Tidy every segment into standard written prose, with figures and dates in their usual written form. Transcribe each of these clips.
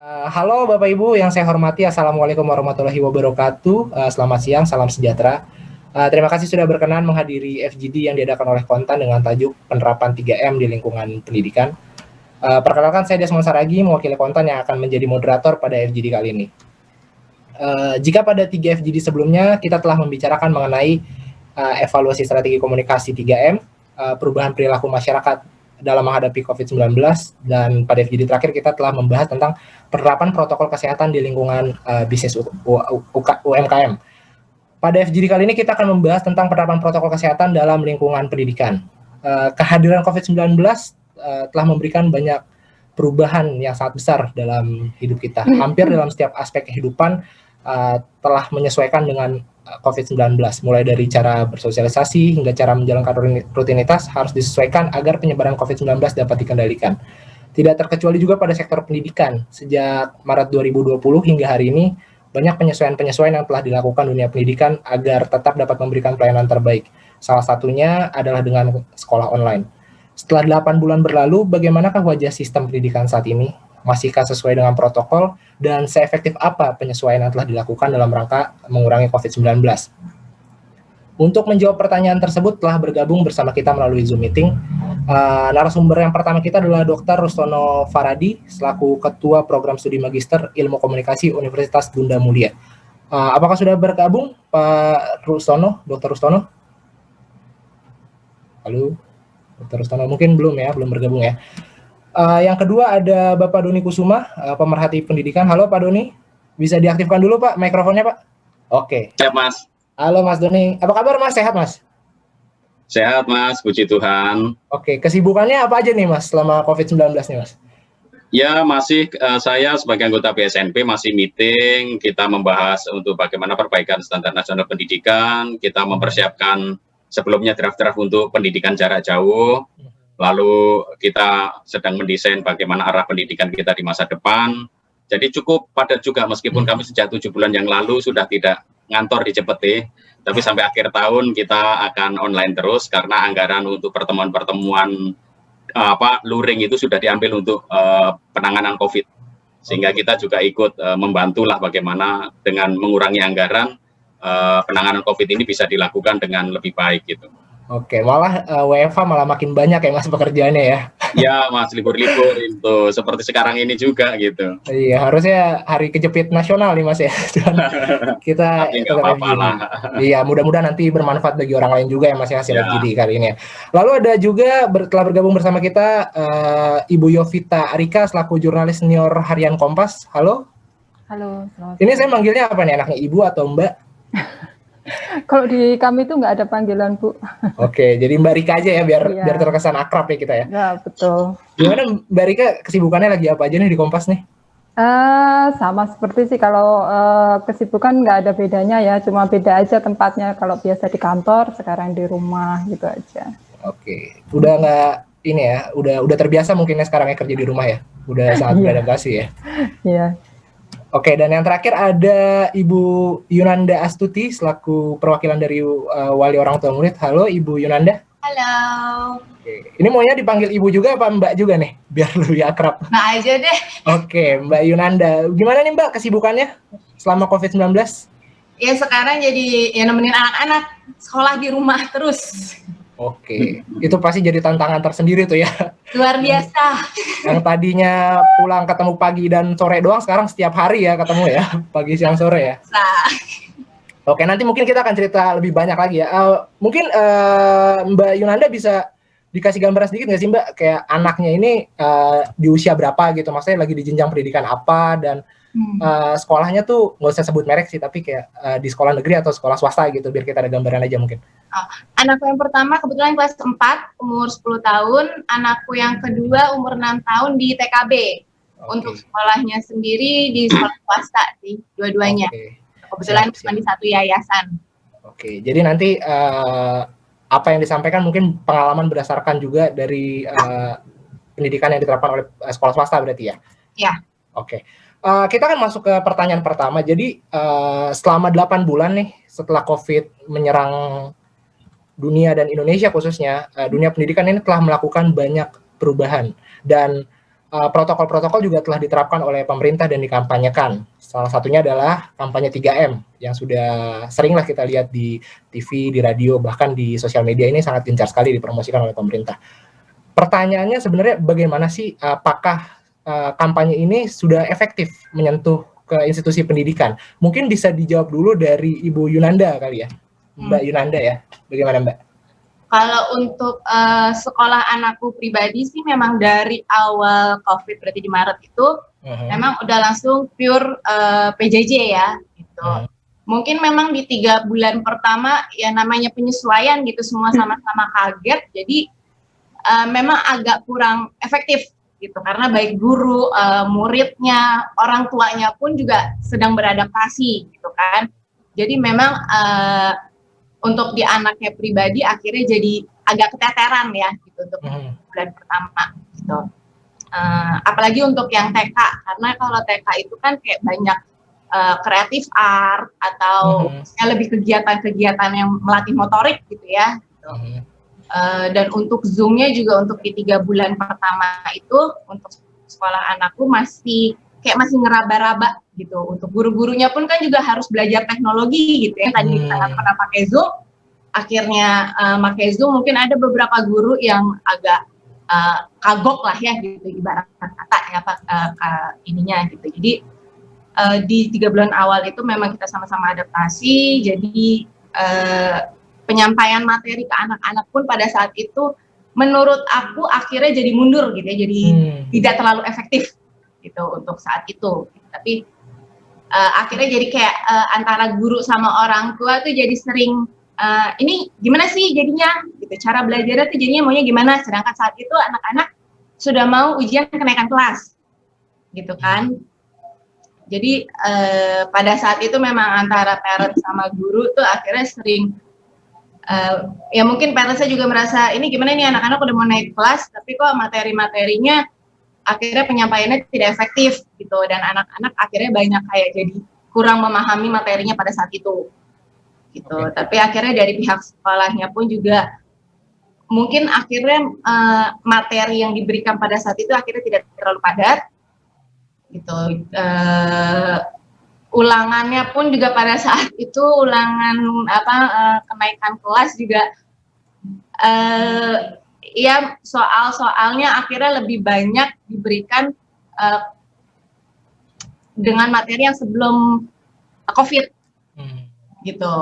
Halo Bapak Ibu yang saya hormati, Assalamualaikum warahmatullahi wabarakatuh. Selamat siang, salam sejahtera. Terima kasih sudah berkenan menghadiri FGD yang diadakan oleh Kontan dengan tajuk penerapan 3M di lingkungan pendidikan. Perkenalkan saya Desmond Saragi, mewakili Kontan yang akan menjadi moderator pada FGD kali ini. Jika pada 3 FGD sebelumnya kita telah membicarakan mengenai evaluasi strategi komunikasi 3M, perubahan perilaku masyarakat dalam menghadapi COVID-19, dan pada FGD terakhir kita telah membahas tentang penerapan protokol kesehatan di lingkungan bisnis UMKM. Pada FGD kali ini kita akan membahas tentang penerapan protokol kesehatan dalam lingkungan pendidikan. Kehadiran COVID-19 telah memberikan banyak perubahan yang sangat besar dalam hidup kita. Hampir dalam setiap aspek kehidupan telah menyesuaikan dengan COVID-19, mulai dari cara bersosialisasi hingga cara menjalankan rutinitas harus disesuaikan agar penyebaran COVID-19 dapat dikendalikan. Tidak terkecuali juga pada sektor pendidikan. Sejak Maret 2020 hingga hari ini, banyak penyesuaian-penyesuaian yang telah dilakukan dunia pendidikan agar tetap dapat memberikan pelayanan terbaik. Salah satunya adalah dengan sekolah online. Setelah 8 bulan berlalu, bagaimanakah wajah sistem pendidikan saat ini? Masihkah sesuai dengan protokol? Dan seefektif apa penyesuaian yang telah dilakukan dalam rangka mengurangi COVID-19? Untuk menjawab pertanyaan tersebut telah bergabung bersama kita melalui Zoom meeting. Narasumber yang pertama kita adalah Dr. Rustono Faradi, selaku Ketua Program Studi Magister Ilmu Komunikasi Universitas Bunda Mulia. Apakah sudah bergabung Pak Rustono, Dr. Rustono? Halo, Dr. Rustono, mungkin belum bergabung ya. Yang kedua ada Bapak Doni Kusuma, pemerhati pendidikan. Halo Pak Doni, bisa diaktifkan dulu Pak mikrofonnya Pak? Oke. Siap Mas. Halo Mas Doni, apa kabar Mas? Sehat Mas? Sehat Mas, puji Tuhan. Oke, kesibukannya apa aja nih Mas selama COVID-19 nih Mas? Ya masih saya sebagai anggota BSNP masih meeting, kita membahas untuk bagaimana perbaikan standar nasional pendidikan, kita mempersiapkan sebelumnya draft-draft untuk pendidikan jarak jauh, lalu kita sedang mendesain bagaimana arah pendidikan kita di masa depan. Jadi cukup padat juga meskipun kami sejak 7 bulan yang lalu sudah tidak ngantor di CPT, tapi sampai akhir tahun kita akan online terus karena anggaran untuk pertemuan-pertemuan luring itu sudah diambil untuk penanganan COVID, sehingga kita juga ikut membantulah bagaimana dengan mengurangi anggaran penanganan COVID ini bisa dilakukan dengan lebih baik gitu. Oke, malah WFH malah makin banyak ya Mas pekerjaannya ya? Ya Mas, libur-libur itu seperti sekarang ini juga gitu. Iya, harusnya hari kejepit nasional nih Mas ya. Kita tapi nggak apa-apa lah. Iya, mudah-mudahan nanti bermanfaat bagi orang lain juga ya Mas ya hasil FGD kali ini ya. Lalu ada juga telah bergabung bersama kita Ibu Yovita Arika selaku jurnalis senior harian Kompas. Halo. Halo. Ini saya manggilnya apa nih, anaknya Ibu atau Mbak? Kalau di kami itu nggak ada panggilan Bu. Oke, jadi Mbak Rika aja ya biar terkesan akrab ya kita ya. Ya betul. Gimana Mbak Rika, kesibukannya lagi apa aja nih di Kompas nih? Sama seperti sih, kalau kesibukan nggak ada bedanya ya, cuma beda aja tempatnya. Kalau biasa di kantor, sekarang di rumah gitu aja. Oke, udah nggak ini ya, udah terbiasa mungkinnya sekarang ya kerja di rumah ya, udah sangat beradaptasi ya. Iya. Oke, dan yang terakhir ada Ibu Yunanda Astuti selaku perwakilan dari Wali Orang Tua Murid. Halo Ibu Yunanda. Halo. Oke. Ini maunya dipanggil Ibu juga apa Mbak juga nih? Biar lebih akrab. Mbak aja deh. Oke, Mbak Yunanda. Gimana nih Mbak kesibukannya selama COVID-19? Ya sekarang jadi nemenin anak-anak sekolah di rumah terus. Oke, itu pasti jadi tantangan tersendiri tuh ya. Luar biasa. Yang tadinya pulang ketemu pagi dan sore doang, sekarang setiap hari ya ketemu ya, pagi siang sore ya. Oke, nanti mungkin kita akan cerita lebih banyak lagi ya. Mungkin Mbak Yunanda bisa dikasih gambaran sedikit nggak sih Mbak, kayak anaknya ini di usia berapa gitu, maksudnya lagi di jenjang pendidikan apa, dan sekolahnya tuh nggak usah sebut merek sih, tapi kayak di sekolah negeri atau sekolah swasta gitu, biar kita ada gambaran aja mungkin. Anakku yang pertama kebetulan kelas 4, umur 10 tahun. Anakku yang kedua umur 6 tahun di TKB. Untuk sekolahnya sendiri di sekolah swasta sih, dua-duanya. Kebetulan cuma di satu yayasan. Oke, jadi nanti apa yang disampaikan mungkin pengalaman berdasarkan juga dari pendidikan yang diterapkan oleh sekolah swasta berarti ya? Iya. Oke. Kita akan masuk ke pertanyaan pertama. Jadi selama 8 bulan nih setelah COVID menyerang dunia dan Indonesia khususnya, dunia pendidikan ini telah melakukan banyak perubahan, dan protokol-protokol juga telah diterapkan oleh pemerintah dan dikampanyekan. Salah satunya adalah kampanye 3M yang sudah seringlah kita lihat di TV, di radio, bahkan di sosial media ini sangat gencar sekali dipromosikan oleh pemerintah. Pertanyaannya sebenarnya bagaimana sih, apakah kampanye ini sudah efektif menyentuh ke institusi pendidikan? Mungkin bisa dijawab dulu dari Ibu Yunanda kali ya, Mbak Yunanda ya. Bagaimana Mbak? Kalau untuk sekolah anakku pribadi sih memang dari awal COVID berarti di Maret itu memang udah langsung pure PJJ ya gitu. Mungkin memang di 3 bulan pertama ya namanya penyesuaian gitu semua sama-sama kaget jadi memang agak kurang efektif gitu karena baik guru, muridnya, orang tuanya pun juga sedang beradaptasi gitu kan. Jadi memang untuk di anaknya pribadi akhirnya jadi agak keteteran ya gitu untuk bulan pertama gitu. Apalagi untuk yang TK karena kalau TK itu kan kayak banyak kreatif art atau lebih kegiatan-kegiatan yang melatih motorik gitu ya. Gitu. Dan untuk Zoom-nya juga untuk di 3 bulan pertama itu untuk sekolah anakku masih ngeraba-raba gitu. Untuk guru-gurunya pun kan juga harus belajar teknologi gitu ya. Tadi kita nggak pernah pakai Zoom, akhirnya pakai Zoom. Mungkin ada beberapa guru yang agak kagok lah ya gitu ibarat kata ya ininya gitu. Jadi di 3 bulan awal itu memang kita sama-sama adaptasi. Jadi penyampaian materi ke anak-anak pun pada saat itu menurut aku akhirnya jadi mundur gitu ya. Jadi tidak terlalu efektif gitu untuk saat itu. Tapi akhirnya jadi kayak antara guru sama orang tua tuh jadi sering ini gimana sih jadinya gitu, cara belajarnya tuh jadinya maunya gimana, sedangkan saat itu anak-anak sudah mau ujian kenaikan kelas gitu kan. Jadi pada saat itu memang antara parent sama guru tuh akhirnya sering ya mungkin parentsnya juga merasa ini gimana nih anak-anak udah mau naik kelas tapi kok materi-materinya akhirnya penyampaiannya tidak efektif gitu dan anak-anak akhirnya banyak kayak jadi kurang memahami materinya pada saat itu gitu. Tapi akhirnya dari pihak sekolahnya pun juga mungkin akhirnya materi yang diberikan pada saat itu akhirnya tidak terlalu padat gitu. Ulangannya pun juga pada saat itu ulangan kenaikan kelas juga ya soal-soalnya akhirnya lebih banyak diberikan dengan materi yang sebelum COVID gitu.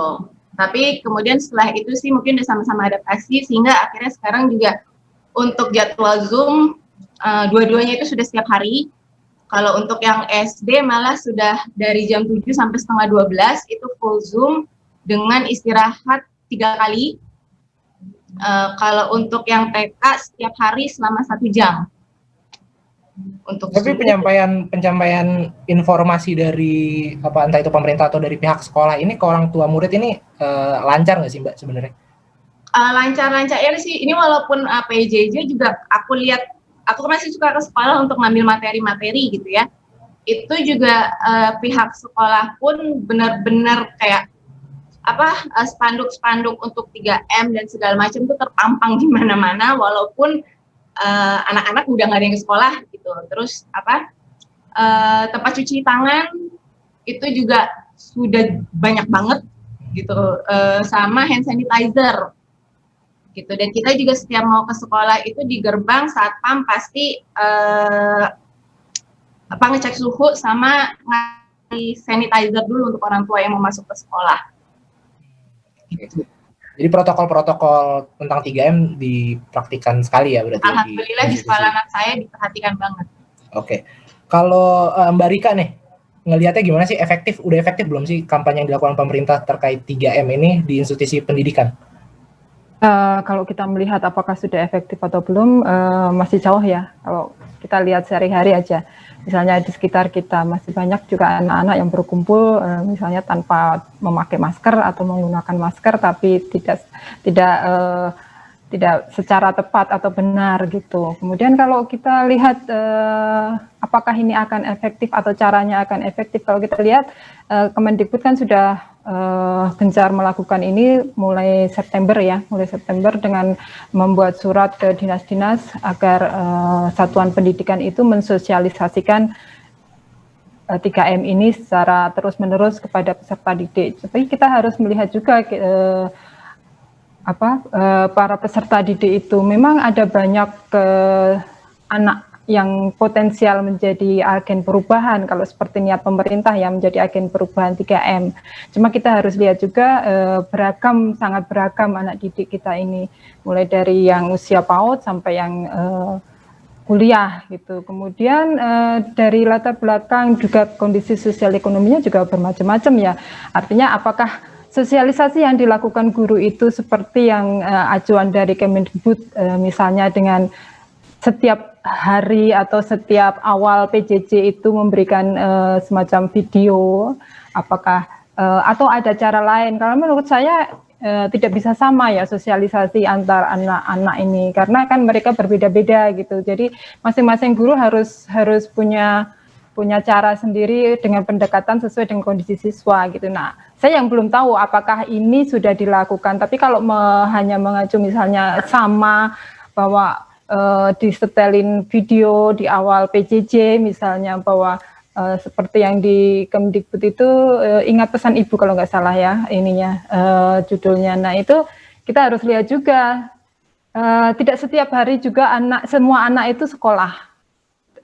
Tapi kemudian setelah itu sih mungkin udah sama-sama adaptasi sehingga akhirnya sekarang juga untuk jadwal Zoom dua-duanya itu sudah setiap hari. Kalau untuk yang SD malah sudah dari jam 7 sampai setengah 12 itu full Zoom dengan istirahat 3 kali. Kalau untuk yang TK setiap hari selama 1 jam. Untuk tapi penyampaian informasi dari entah itu pemerintah atau dari pihak sekolah ini ke orang tua murid ini lancar nggak sih Mbak sebenarnya? Lancar-lancar ya sih. Ini walaupun PJJ juga aku lihat, aku masih suka ke sekolah untuk ngambil materi-materi gitu ya. Itu juga pihak sekolah pun benar-benar kayak spanduk-spanduk untuk 3M dan segala macam itu terpampang di mana-mana walaupun anak-anak udah nggak ada yang ke sekolah gitu. Terus tempat cuci tangan itu juga sudah banyak banget gitu, sama hand sanitizer gitu. Dan kita juga setiap mau ke sekolah itu di gerbang satpam pasti ngecek suhu sama ngasih sanitizer dulu untuk orang tua yang mau masuk ke sekolah. Gitu. Jadi protokol-protokol tentang 3M dipraktikkan sekali ya berarti? Alhamdulillah di sekolah anak saya diperhatikan banget. Oke. Kalau Mbak Rika nih, ngelihatnya gimana sih, udah efektif belum sih kampanye yang dilakukan pemerintah terkait 3M ini di institusi pendidikan? Kalau kita melihat apakah sudah efektif atau belum, masih jauh ya. Kalau kita lihat sehari-hari aja, misalnya di sekitar kita masih banyak juga anak-anak yang berkumpul, misalnya tanpa memakai masker atau menggunakan masker, tapi tidak secara tepat atau benar gitu. Kemudian kalau kita lihat apakah ini akan efektif atau caranya akan efektif, kalau kita lihat Kemendikbud kan sudah gencar melakukan ini mulai September dengan membuat surat ke dinas-dinas agar satuan pendidikan itu mensosialisasikan 3M ini secara terus-menerus kepada peserta didik. Tapi kita harus melihat juga para peserta didik itu memang ada banyak anak yang potensial menjadi agen perubahan kalau seperti niat pemerintah yang menjadi agen perubahan 3M. Cuma kita harus lihat juga sangat beragam anak didik kita ini, mulai dari yang usia PAUD sampai yang kuliah gitu. Kemudian dari latar belakang juga kondisi sosial ekonominya juga bermacam-macam ya. Artinya apakah sosialisasi yang dilakukan guru itu seperti yang acuan dari Kemendikbud misalnya dengan setiap hari atau setiap awal PJJ itu memberikan semacam video, apakah atau ada cara lain? Karena menurut saya tidak bisa sama ya sosialisasi antar anak-anak ini, karena kan mereka berbeda-beda gitu. Jadi masing-masing guru harus punya cara sendiri dengan pendekatan sesuai dengan kondisi siswa gitu. Nah, saya yang belum tahu apakah ini sudah dilakukan. Tapi kalau hanya mengacu misalnya sama bahwa disetelin video di awal PJJ misalnya bahwa seperti yang di Kemdikbud itu ingat pesan ibu kalau nggak salah ya judulnya. Nah itu kita harus lihat juga tidak setiap hari juga semua anak itu sekolah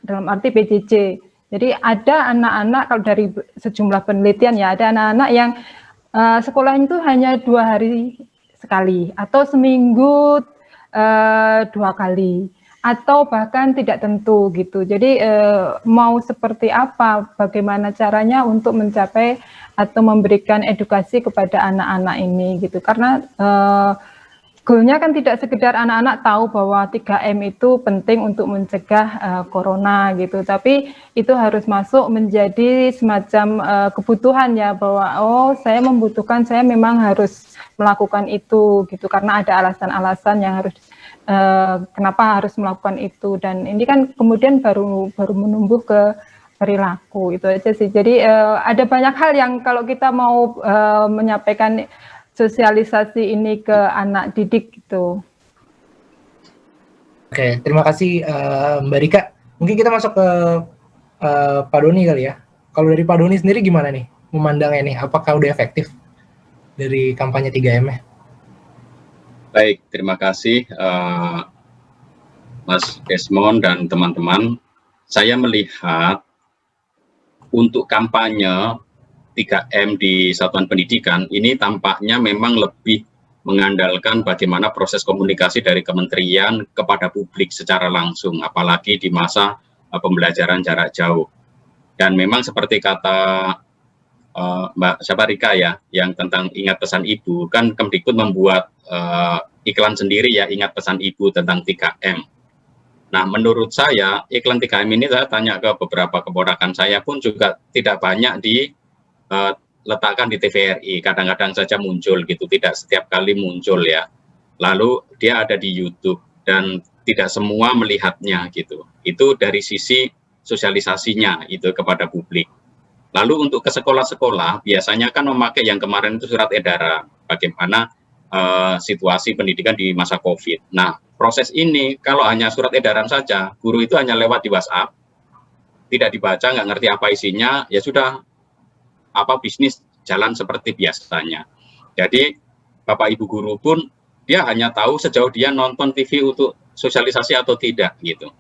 dalam arti PJJ. Jadi ada anak-anak kalau dari sejumlah penelitian ya ada anak-anak yang sekolah itu hanya 2 hari sekali atau seminggu 2 kali atau bahkan tidak tentu gitu. Jadi mau seperti apa, bagaimana caranya untuk mencapai atau memberikan edukasi kepada anak-anak ini gitu. Karena goalnya kan tidak sekedar anak-anak tahu bahwa 3M itu penting untuk mencegah corona gitu, tapi itu harus masuk menjadi semacam kebutuhan ya bahwa saya membutuhkan, saya memang harus melakukan itu gitu karena ada alasan-alasan yang harus kenapa harus melakukan itu, dan ini kan kemudian baru menumbuh ke perilaku itu aja sih. Jadi ada banyak hal yang kalau kita mau menyampaikan sosialisasi ini ke anak didik gitu. Oke, terima kasih Mbak Rika. Mungkin kita masuk ke Pak Doni kali ya. Kalau dari Pak Doni sendiri gimana nih memandangnya nih? Apakah udah efektif dari kampanye 3M-nya? Baik, terima kasih Mas Desmond dan teman-teman. Saya melihat untuk kampanye 3M di satuan pendidikan ini tampaknya memang lebih mengandalkan bagaimana proses komunikasi dari kementerian kepada publik secara langsung, apalagi di masa pembelajaran jarak jauh. Dan memang seperti kata Mbak Rika ya, yang tentang ingat pesan ibu, kan Kemdikbud membuat iklan sendiri ya, ingat pesan ibu tentang 3M. Nah, menurut saya iklan 3M ini saya tanya ke beberapa keponakan saya pun juga tidak banyak diletakkan di TVRI, kadang-kadang saja muncul gitu, tidak setiap kali muncul ya. Lalu dia ada di YouTube dan tidak semua melihatnya gitu. Itu dari sisi sosialisasinya itu kepada publik. Lalu untuk ke sekolah-sekolah, biasanya kan memakai yang kemarin itu surat edaran, bagaimana situasi pendidikan di masa COVID. Nah, proses ini kalau hanya surat edaran saja, guru itu hanya lewat di WhatsApp, tidak dibaca, nggak ngerti apa isinya, ya sudah, bisnis jalan seperti biasanya. Jadi, Bapak Ibu guru pun, dia hanya tahu sejauh dia nonton TV untuk sosialisasi atau tidak, gitu.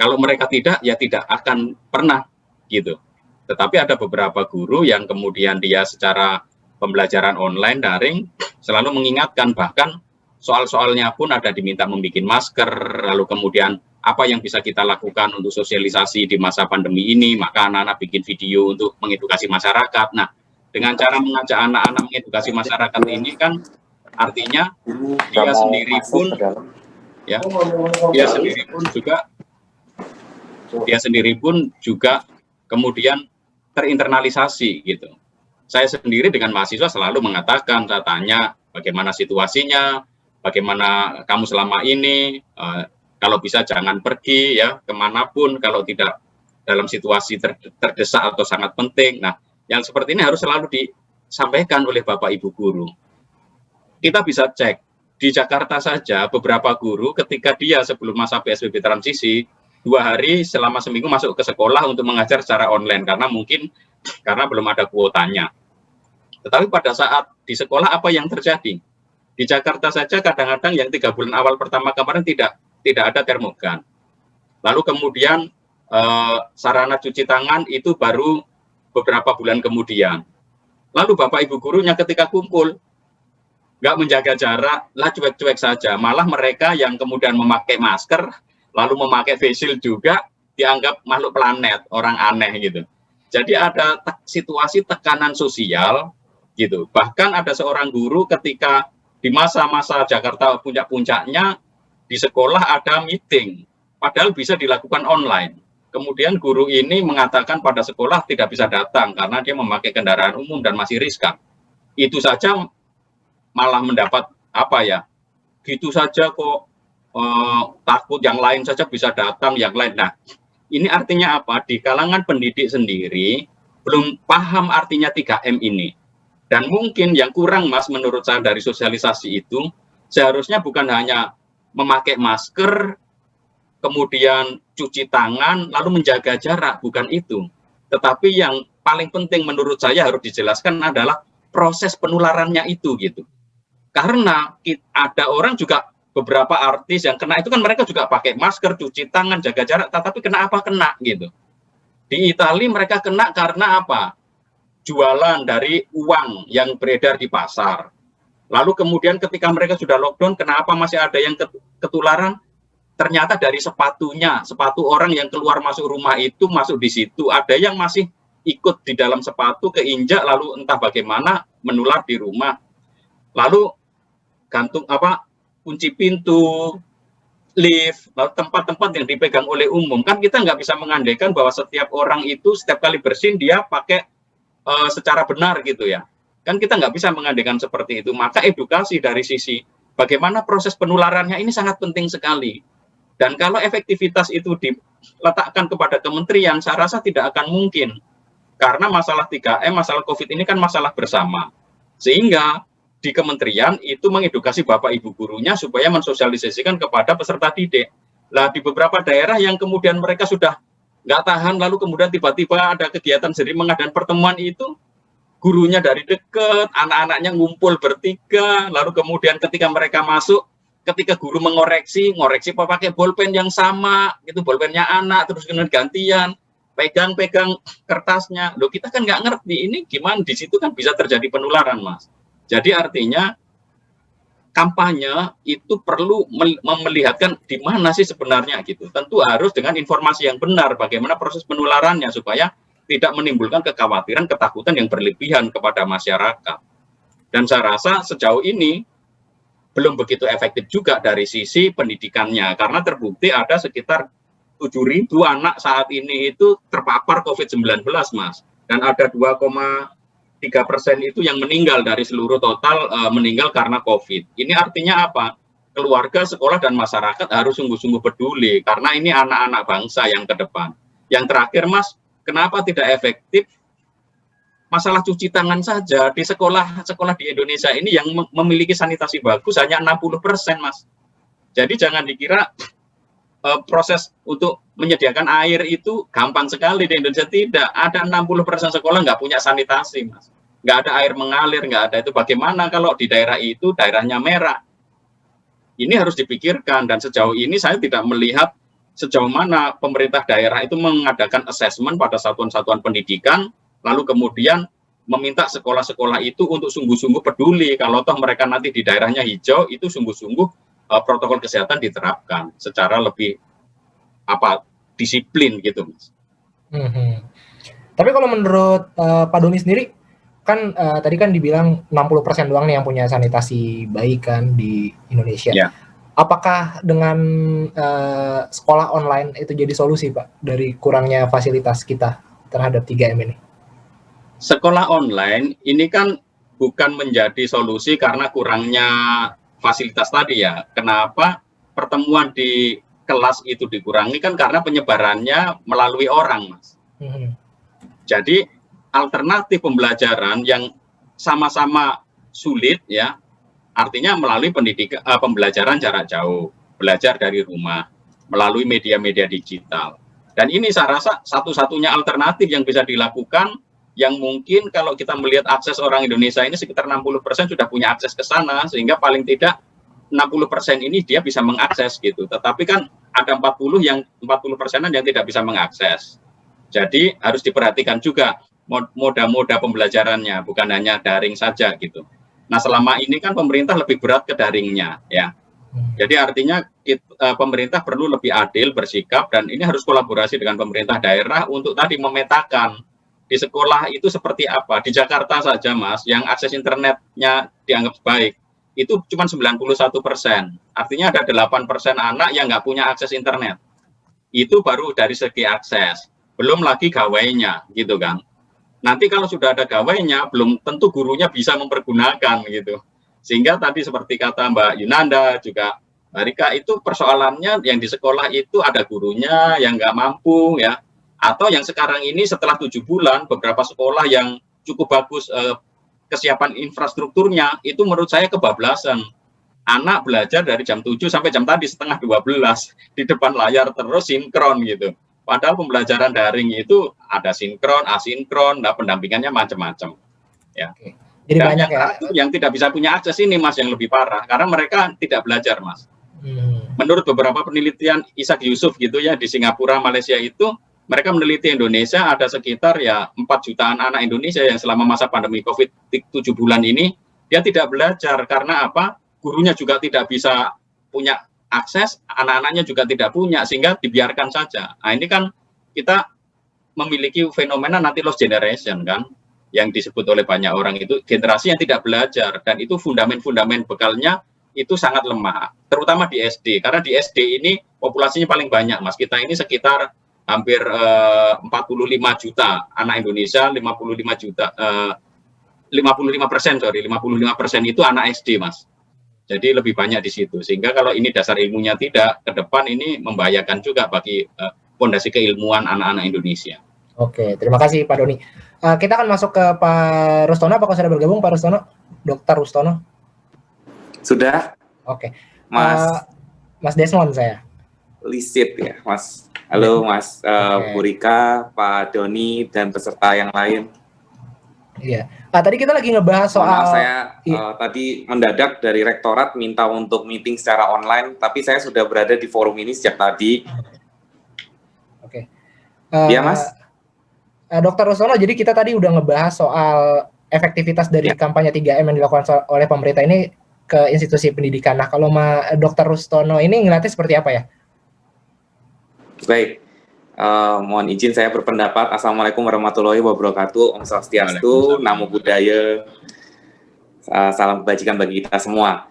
Kalau mereka tidak, ya tidak akan pernah, gitu. Tetapi ada beberapa guru yang kemudian dia secara pembelajaran online daring selalu mengingatkan, bahkan soal-soalnya pun ada diminta membuat masker, lalu kemudian apa yang bisa kita lakukan untuk sosialisasi di masa pandemi ini, maka anak-anak bikin video untuk mengedukasi masyarakat. Nah, dengan cara mengajak anak-anak mengedukasi masyarakat ini kan artinya dia sendiri pun ya, dia sendiri pun juga kemudian terinternalisasi gitu. Saya sendiri dengan mahasiswa selalu mengatakan, saya tanya bagaimana situasinya, bagaimana kamu selama ini, kalau bisa jangan pergi ya kemanapun kalau tidak dalam situasi terdesak atau sangat penting. Nah, yang seperti ini harus selalu disampaikan oleh Bapak Ibu guru. Kita bisa cek di Jakarta saja beberapa guru ketika dia sebelum masa PSBB transisi 2 hari selama seminggu masuk ke sekolah untuk mengajar secara online karena belum ada kuotanya. Tetapi pada saat di sekolah apa yang terjadi? Di Jakarta saja kadang-kadang yang 3 bulan awal pertama kemarin tidak ada termogan. Lalu kemudian sarana cuci tangan itu baru beberapa bulan kemudian. Lalu Bapak Ibu gurunya ketika kumpul nggak menjaga jarak, lah cuek-cuek saja. Malah mereka yang kemudian memakai masker, lalu memakai face shield juga dianggap makhluk planet, orang aneh gitu. Jadi ada situasi tekanan sosial gitu. Bahkan ada seorang guru ketika di masa-masa Jakarta puncak-puncaknya di sekolah ada meeting, padahal bisa dilakukan online. Kemudian guru ini mengatakan pada sekolah tidak bisa datang karena dia memakai kendaraan umum dan masih riskan. Itu saja malah mendapat gitu saja kok takut yang lain saja bisa datang yang lain. Nah, ini artinya apa? Di kalangan pendidik sendiri belum paham artinya 3M ini. Dan mungkin yang kurang Mas menurut saya dari sosialisasi itu seharusnya bukan hanya memakai masker, kemudian cuci tangan, lalu menjaga jarak, bukan itu. Tetapi yang paling penting menurut saya harus dijelaskan adalah proses penularannya itu gitu. Karena ada orang juga beberapa artis yang kena itu kan mereka juga pakai masker, cuci tangan, jaga jarak, tetapi kena gitu. Di Italia mereka kena karena apa? Jualan dari uang yang beredar di pasar. Lalu kemudian ketika mereka sudah lockdown, kenapa masih ada yang ketularan? Ternyata dari sepatunya, sepatu orang yang keluar masuk rumah itu masuk di situ. Ada yang masih ikut di dalam sepatu, keinjak, lalu entah bagaimana menular di rumah. Lalu gantung kunci pintu, lift, lalu tempat-tempat yang dipegang oleh umum. Kan kita nggak bisa mengandaikan bahwa setiap orang itu setiap kali bersin dia pakai secara benar gitu ya. Kan kita nggak bisa mengandaikan seperti itu. Maka edukasi dari sisi bagaimana proses penularannya ini sangat penting sekali. Dan kalau efektivitas itu diletakkan kepada kementerian, saya rasa tidak akan mungkin. Karena masalah 3M, masalah COVID ini kan masalah bersama. Sehingga di kementerian itu mengedukasi Bapak Ibu gurunya supaya mensosialisasikan kepada peserta didik. Nah, di beberapa daerah yang kemudian mereka sudah nggak tahan, lalu kemudian tiba-tiba ada kegiatan sendiri mengadakan pertemuan itu, gurunya dari dekat, anak-anaknya ngumpul bertiga, lalu kemudian ketika mereka masuk, ketika guru mengoreksi pakai bolpen yang sama, itu bolpennya anak, terus kemudian gantian, pegang kertasnya. Loh, kita kan nggak ngerti ini gimana, di situ kan bisa terjadi penularan, Mas. Jadi artinya kampanye itu perlu melihatkan di mana sih sebenarnya gitu. Tentu harus dengan informasi yang benar bagaimana proses penularannya supaya tidak menimbulkan kekhawatiran, ketakutan yang berlebihan kepada masyarakat. Dan saya rasa sejauh ini belum begitu efektif juga dari sisi pendidikannya karena terbukti ada sekitar 7.000 anak saat ini itu terpapar COVID-19, Mas. Dan ada 2,3% itu yang meninggal dari seluruh total meninggal karena COVID. Ini artinya apa? Keluarga, sekolah, dan masyarakat harus sungguh-sungguh peduli karena ini anak-anak bangsa yang ke depan. Yang terakhir, Mas, kenapa tidak efektif? Masalah cuci tangan saja di sekolah di Indonesia ini yang memiliki sanitasi bagus hanya 60%, Mas. Jadi jangan dikira proses untuk menyediakan air itu gampang sekali di Indonesia. Tidak, ada 60% sekolah nggak punya sanitasi, Mas. Nggak ada air mengalir, nggak ada itu. Bagaimana kalau di daerah itu daerahnya merah? Ini harus dipikirkan dan sejauh ini saya tidak melihat sejauh mana pemerintah daerah itu mengadakan assessment pada satuan-satuan pendidikan, lalu kemudian meminta sekolah-sekolah itu untuk sungguh-sungguh peduli. Kalau toh mereka nanti di daerahnya hijau, itu sungguh-sungguh protokol kesehatan diterapkan secara lebih disiplin gitu, Mas. Tapi kalau menurut Pak Doni sendiri, kan tadi kan dibilang 60% doang nih yang punya sanitasi baik kan di Indonesia. Ya. Apakah dengan sekolah online itu jadi solusi, Pak, dari kurangnya fasilitas kita terhadap 3M ini? Sekolah online ini kan bukan menjadi solusi karena kurangnya fasilitas tadi ya. Kenapa pertemuan di kelas itu dikurangi kan karena penyebarannya melalui orang, Mas. Jadi alternatif pembelajaran yang sama-sama sulit ya, artinya melalui pembelajaran jarak jauh, belajar dari rumah, melalui media-media digital. Dan ini saya rasa satu-satunya alternatif yang bisa dilakukan, yang mungkin kalau kita melihat akses orang Indonesia ini sekitar 60% sudah punya akses ke sana, sehingga paling tidak 60% ini dia bisa mengakses gitu. Tetapi kan ada 40%-an yang tidak bisa mengakses. Jadi harus diperhatikan juga moda-moda pembelajarannya, bukan hanya daring saja gitu. Nah, selama ini kan pemerintah lebih berat ke daringnya ya. Jadi artinya pemerintah perlu lebih adil bersikap, dan ini harus kolaborasi dengan pemerintah daerah untuk tadi memetakan di sekolah itu seperti apa. Di Jakarta saja Mas, yang akses internetnya dianggap baik, itu cuma 91%. Artinya ada 8% anak yang nggak punya akses internet. Itu baru dari segi akses. Belum lagi gawainya gitu kan. Nanti kalau sudah ada gawainya, belum tentu gurunya bisa mempergunakan gitu. Sehingga tadi seperti kata Mbak Yunanda juga, Mbak Rika, itu persoalannya yang di sekolah itu ada gurunya yang nggak mampu ya, atau yang sekarang ini setelah 7 bulan beberapa sekolah yang cukup bagus kesiapan infrastrukturnya itu menurut saya kebablasan. Anak belajar dari jam 7 sampai jam tadi setengah 12 di depan layar terus sinkron gitu. Padahal pembelajaran daring itu ada sinkron, asinkron, nah pendampingannya macam-macam. Ya. Oke. Jadi dan banyak ya. Yang tidak bisa punya akses ini Mas yang lebih parah, karena mereka tidak belajar Mas. Menurut beberapa penelitian Ishak Yusuf gitu ya di Singapura, Malaysia itu, mereka meneliti Indonesia ada sekitar ya 4 jutaan anak Indonesia yang selama masa pandemi COVID 7 bulan ini dia tidak belajar karena apa? Gurunya juga tidak bisa punya akses, anak-anaknya juga tidak punya, sehingga dibiarkan saja. Nah, ini kan kita memiliki fenomena nanti lost generation kan, yang disebut oleh banyak orang itu generasi yang tidak belajar, dan itu fundament bekalnya itu sangat lemah, terutama di SD, karena di SD ini populasinya paling banyak Mas. Kita ini sekitar hampir 45 juta anak Indonesia, 55 juta 55% itu anak SD Mas. Jadi lebih banyak di situ, sehingga kalau ini dasar ilmunya tidak, ke depan ini membahayakan juga bagi fondasi keilmuan anak-anak Indonesia. Oke, terima kasih Pak Doni. Kita akan masuk ke Pak Rustono. Apakah sudah bergabung Pak Rustono? Dr. Rustono? Sudah. Oke. Mas Desmond saya. Lisit ya, Mas. Halo Mas, Bu Rika, Pak Doni, dan peserta yang lain. Iya. Tadi kita lagi ngebahas soal. Maaf, saya tadi mendadak dari rektorat minta untuk meeting secara online, tapi saya sudah berada di forum ini sejak tadi. Oke. Iya Mas. Dr. Rustono, jadi kita tadi udah ngebahas soal efektivitas dari kampanye 3M yang dilakukan oleh pemerintah ini ke institusi pendidikan. Nah, kalau Dr. Rustono ini ngeliatnya seperti apa ya? Baik. Mohon izin saya berpendapat. Assalamualaikum warahmatullahi wabarakatuh. Om Swastiastu, Namo Buddhaya. Salam kebajikan bagi kita semua.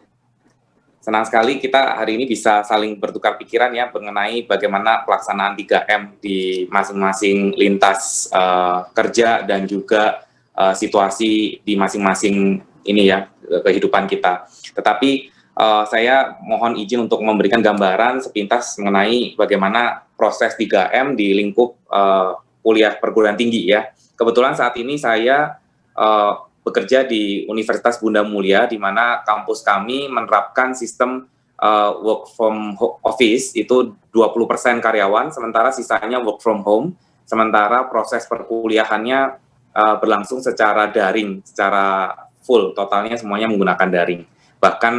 Senang sekali kita hari ini bisa saling bertukar pikiran ya mengenai bagaimana pelaksanaan 3M di masing-masing lintas kerja dan juga situasi di masing-masing ini ya kehidupan kita. Tetapi saya mohon izin untuk memberikan gambaran sepintas mengenai bagaimana proses 3M di lingkup kuliah perguruan tinggi ya. Kebetulan saat ini saya bekerja di Universitas Bunda Mulia, di mana kampus kami menerapkan sistem work from office, itu 20% karyawan, sementara sisanya work from home, sementara proses perkuliahannya berlangsung secara daring, secara full, totalnya semuanya menggunakan daring. Bahkan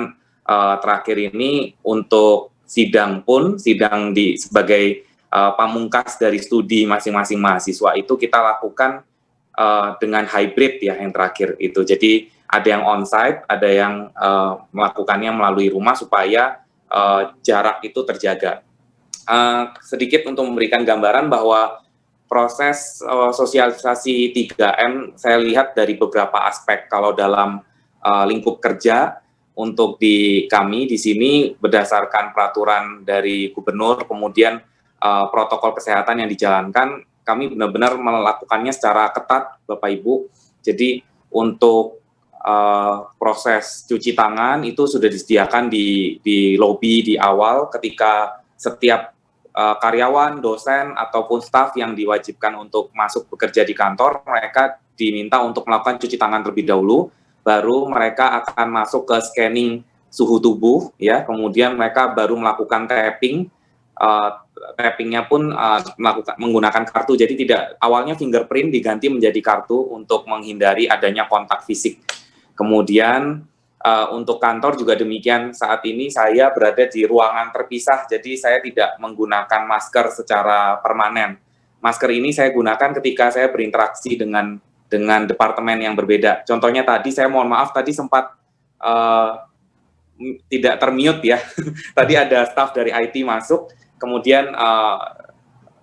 terakhir ini untuk sidang pun, sidang sebagai pamungkas dari studi masing-masing mahasiswa itu kita lakukan dengan hybrid ya yang terakhir itu. Jadi ada yang onsite, ada yang melakukannya melalui rumah supaya jarak itu terjaga. Sedikit untuk memberikan gambaran bahwa proses sosialisasi 3M saya lihat dari beberapa aspek. Kalau dalam lingkup kerja, untuk di kami di sini berdasarkan peraturan dari gubernur, kemudian protokol kesehatan yang dijalankan, kami benar-benar melakukannya secara ketat, Bapak Ibu. Jadi untuk proses cuci tangan itu sudah disediakan di lobi di awal ketika setiap karyawan, dosen, ataupun staf yang diwajibkan untuk masuk bekerja di kantor, mereka diminta untuk melakukan cuci tangan terlebih dahulu. baru mereka akan masuk ke scanning suhu tubuh, ya. Kemudian mereka baru melakukan tapping. Tappingnya pun menggunakan kartu, jadi tidak, awalnya fingerprint diganti menjadi kartu untuk menghindari adanya kontak fisik. Kemudian untuk kantor juga demikian, saat ini saya berada di ruangan terpisah, jadi saya tidak menggunakan masker secara permanen. Masker ini saya gunakan ketika saya berinteraksi dengan departemen yang berbeda. Contohnya tadi, saya mohon maaf tadi sempat tidak termute ya. Tadi ada staff dari IT masuk, kemudian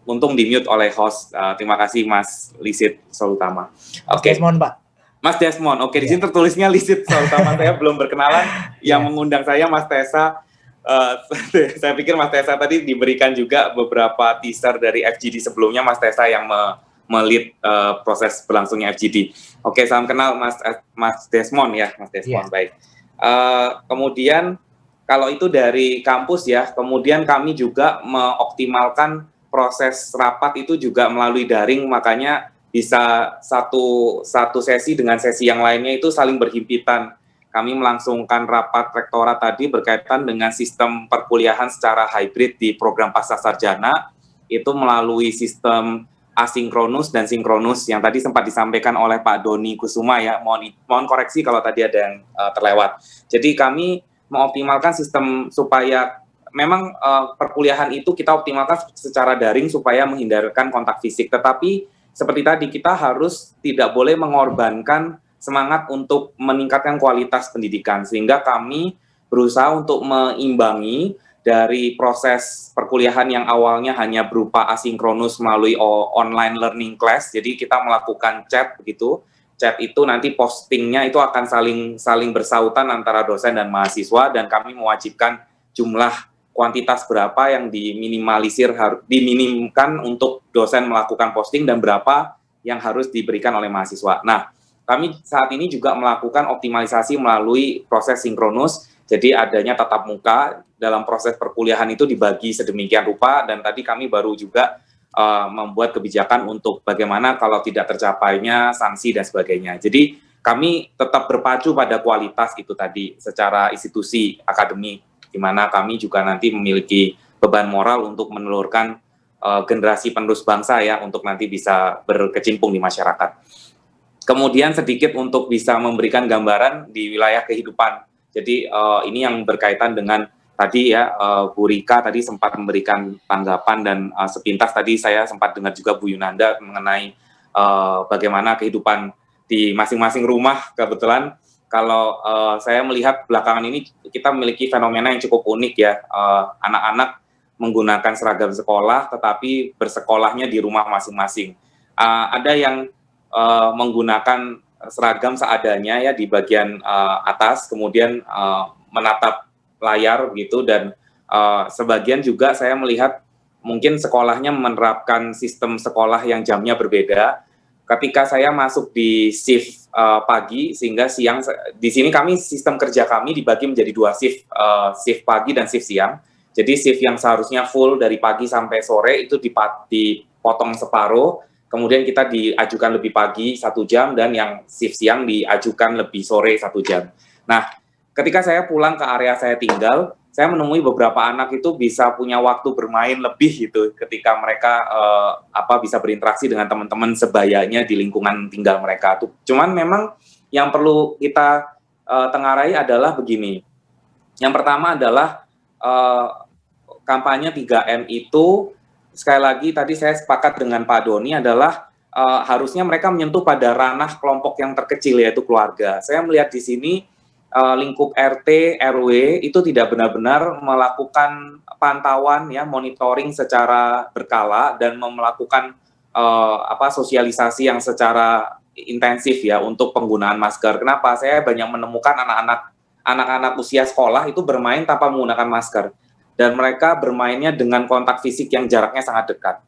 untung di-mute oleh host. Terima kasih Mas Lisit Solutama. Oke, Desmond, Pak. Mas Desmond, oke, di sini tertulisnya Lisit Solutama. Saya belum berkenalan. Yang mengundang saya Mas Tessa. Saya pikir Mas Tessa tadi diberikan juga beberapa teaser dari FGD sebelumnya. Mas Tessa yang melit proses berlangsungnya FGD. Oke, salam kenal Mas Desmond ya, Mas Desmond. Baik. Kemudian kalau itu dari kampus ya, kemudian kami juga mengoptimalkan proses rapat itu juga melalui daring, makanya bisa satu sesi dengan sesi yang lainnya itu saling berhimpitan. Kami melangsungkan rapat rektorat tadi berkaitan dengan sistem perkuliahan secara hybrid di program pascasarjana, itu melalui sistem asinkronus dan sinkronus yang tadi sempat disampaikan oleh Pak Doni Kusuma ya. Mohon koreksi kalau tadi ada yang terlewat. Jadi kami mengoptimalkan sistem supaya memang perkuliahan itu kita optimalkan secara daring supaya menghindarkan kontak fisik. Tetapi seperti tadi, kita harus tidak boleh mengorbankan semangat untuk meningkatkan kualitas pendidikan, sehingga kami berusaha untuk meimbangi dari proses perkuliahan yang awalnya hanya berupa asinkronus melalui online learning class. Jadi kita melakukan chat begitu. Chat itu nanti postingnya itu akan saling bersautan antara dosen dan mahasiswa, dan kami mewajibkan jumlah kuantitas berapa yang diminimkan untuk dosen melakukan posting dan berapa yang harus diberikan oleh mahasiswa. Nah, kami saat ini juga melakukan optimalisasi melalui proses sinkronus. Jadi adanya tatap muka dalam proses perkuliahan itu dibagi sedemikian rupa, dan tadi kami baru juga membuat kebijakan untuk bagaimana kalau tidak tercapainya sanksi dan sebagainya. Jadi kami tetap berpacu pada kualitas itu tadi secara institusi akademik, di mana kami juga nanti memiliki beban moral untuk menelurkan generasi penerus bangsa ya, untuk nanti bisa berkecimpung di masyarakat. Kemudian sedikit untuk bisa memberikan gambaran di wilayah kehidupan. Jadi ini yang berkaitan dengan tadi ya, Bu Rika tadi sempat memberikan tanggapan, dan sepintas tadi saya sempat dengar juga Bu Yunanda mengenai bagaimana kehidupan di masing-masing rumah. Kebetulan kalau saya melihat belakangan ini kita memiliki fenomena yang cukup unik ya, anak-anak menggunakan seragam sekolah tetapi bersekolahnya di rumah masing-masing. Ada yang menggunakan seragam seadanya ya di bagian atas, kemudian menatap layar begitu, dan sebagian juga saya melihat mungkin sekolahnya menerapkan sistem sekolah yang jamnya berbeda. Ketika saya masuk di shift pagi, sehingga siang, di sini kami sistem kerja kami dibagi menjadi dua shift, shift pagi dan shift siang. Jadi shift yang seharusnya full dari pagi sampai sore itu dipotong separuh, kemudian kita diajukan lebih pagi 1 jam, dan yang shift siang diajukan lebih sore 1 jam. Nah, ketika saya pulang ke area saya tinggal, saya menemui beberapa anak itu bisa punya waktu bermain lebih gitu, ketika mereka bisa berinteraksi dengan teman-teman sebayanya di lingkungan tinggal mereka. Cuman memang yang perlu kita tengarai adalah begini. Yang pertama adalah kampanye 3M itu, sekali lagi tadi saya sepakat dengan Pak Doni, adalah harusnya mereka menyentuh pada ranah kelompok yang terkecil, yaitu keluarga. Saya melihat di sini lingkup RT, RW itu tidak benar-benar melakukan pantauan ya, monitoring secara berkala, dan melakukan sosialisasi yang secara intensif ya untuk penggunaan masker. Kenapa? Saya banyak menemukan anak-anak usia sekolah itu bermain tanpa menggunakan masker, dan mereka bermainnya dengan kontak fisik yang jaraknya sangat dekat.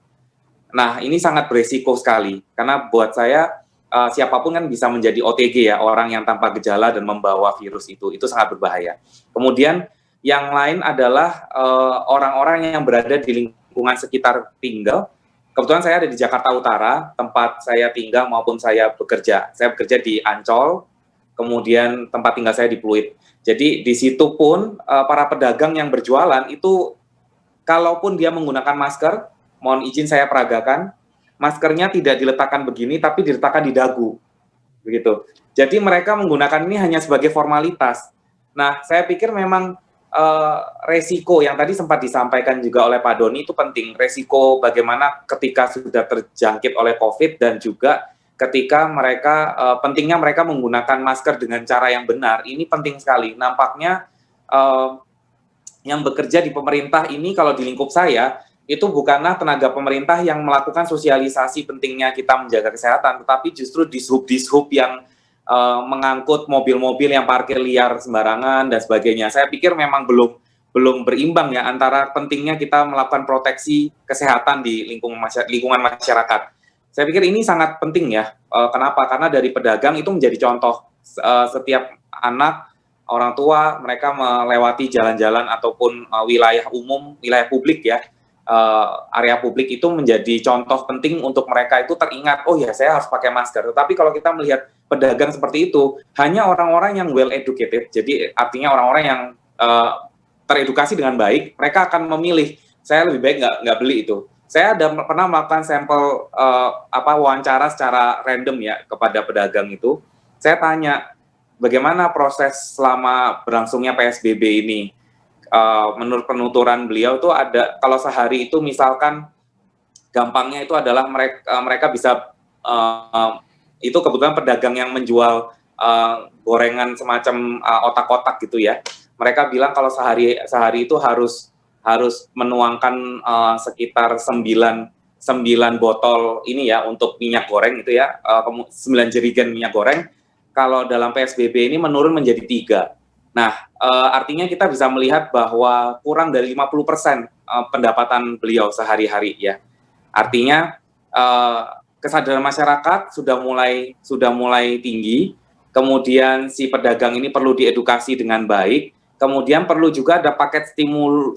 Nah, ini sangat berisiko sekali, karena buat saya siapapun kan bisa menjadi OTG ya, orang yang tanpa gejala dan membawa virus itu sangat berbahaya. Kemudian yang lain adalah orang-orang yang berada di lingkungan sekitar tinggal. Kebetulan saya ada di Jakarta Utara, tempat saya tinggal maupun saya bekerja. Saya bekerja di Ancol, kemudian tempat tinggal saya di Pluit. Jadi di situ pun para pedagang yang berjualan itu, kalaupun dia menggunakan masker, mohon izin saya peragakan, maskernya tidak diletakkan begini, tapi diletakkan di dagu, begitu. Jadi mereka menggunakan ini hanya sebagai formalitas. Nah, saya pikir memang resiko yang tadi sempat disampaikan juga oleh Pak Doni itu penting. Resiko bagaimana ketika sudah terjangkit oleh COVID dan juga ketika mereka pentingnya mereka menggunakan masker dengan cara yang benar. Ini penting sekali. Nampaknya yang bekerja di pemerintah ini, kalau di lingkup saya, itu bukanlah tenaga pemerintah yang melakukan sosialisasi pentingnya kita menjaga kesehatan, tetapi justru dishub-dishub yang mengangkut mobil-mobil yang parkir liar sembarangan dan sebagainya. Saya pikir memang belum berimbang ya antara pentingnya kita melakukan proteksi kesehatan di lingkungan masyarakat. Saya pikir ini sangat penting ya. Kenapa? Karena dari pedagang itu menjadi contoh. Setiap anak, orang tua, mereka melewati jalan-jalan ataupun wilayah umum, wilayah publik ya, area publik itu menjadi contoh penting untuk mereka itu teringat, oh ya saya harus pakai masker. Tetapi kalau kita melihat pedagang seperti itu, hanya orang-orang yang well educated, jadi artinya orang-orang yang teredukasi dengan baik, mereka akan memilih, saya lebih baik nggak beli itu. Saya ada pernah melakukan sampel wawancara secara random ya kepada pedagang itu. Saya tanya, bagaimana proses selama berlangsungnya PSBB ini? Menurut penuturan beliau itu ada, kalau sehari itu misalkan gampangnya itu adalah mereka bisa itu kebetulan pedagang yang menjual gorengan semacam otak-otak gitu ya. Mereka bilang kalau sehari itu harus menuangkan sekitar 9 botol ini ya untuk minyak goreng itu ya, 9 jerigen minyak goreng. Kalau dalam PSBB ini menurun menjadi 3. Nah, artinya kita bisa melihat bahwa kurang dari 50% pendapatan beliau sehari-hari ya. Artinya kesadaran masyarakat sudah mulai tinggi. Kemudian si pedagang ini perlu diedukasi dengan baik. Kemudian perlu juga ada paket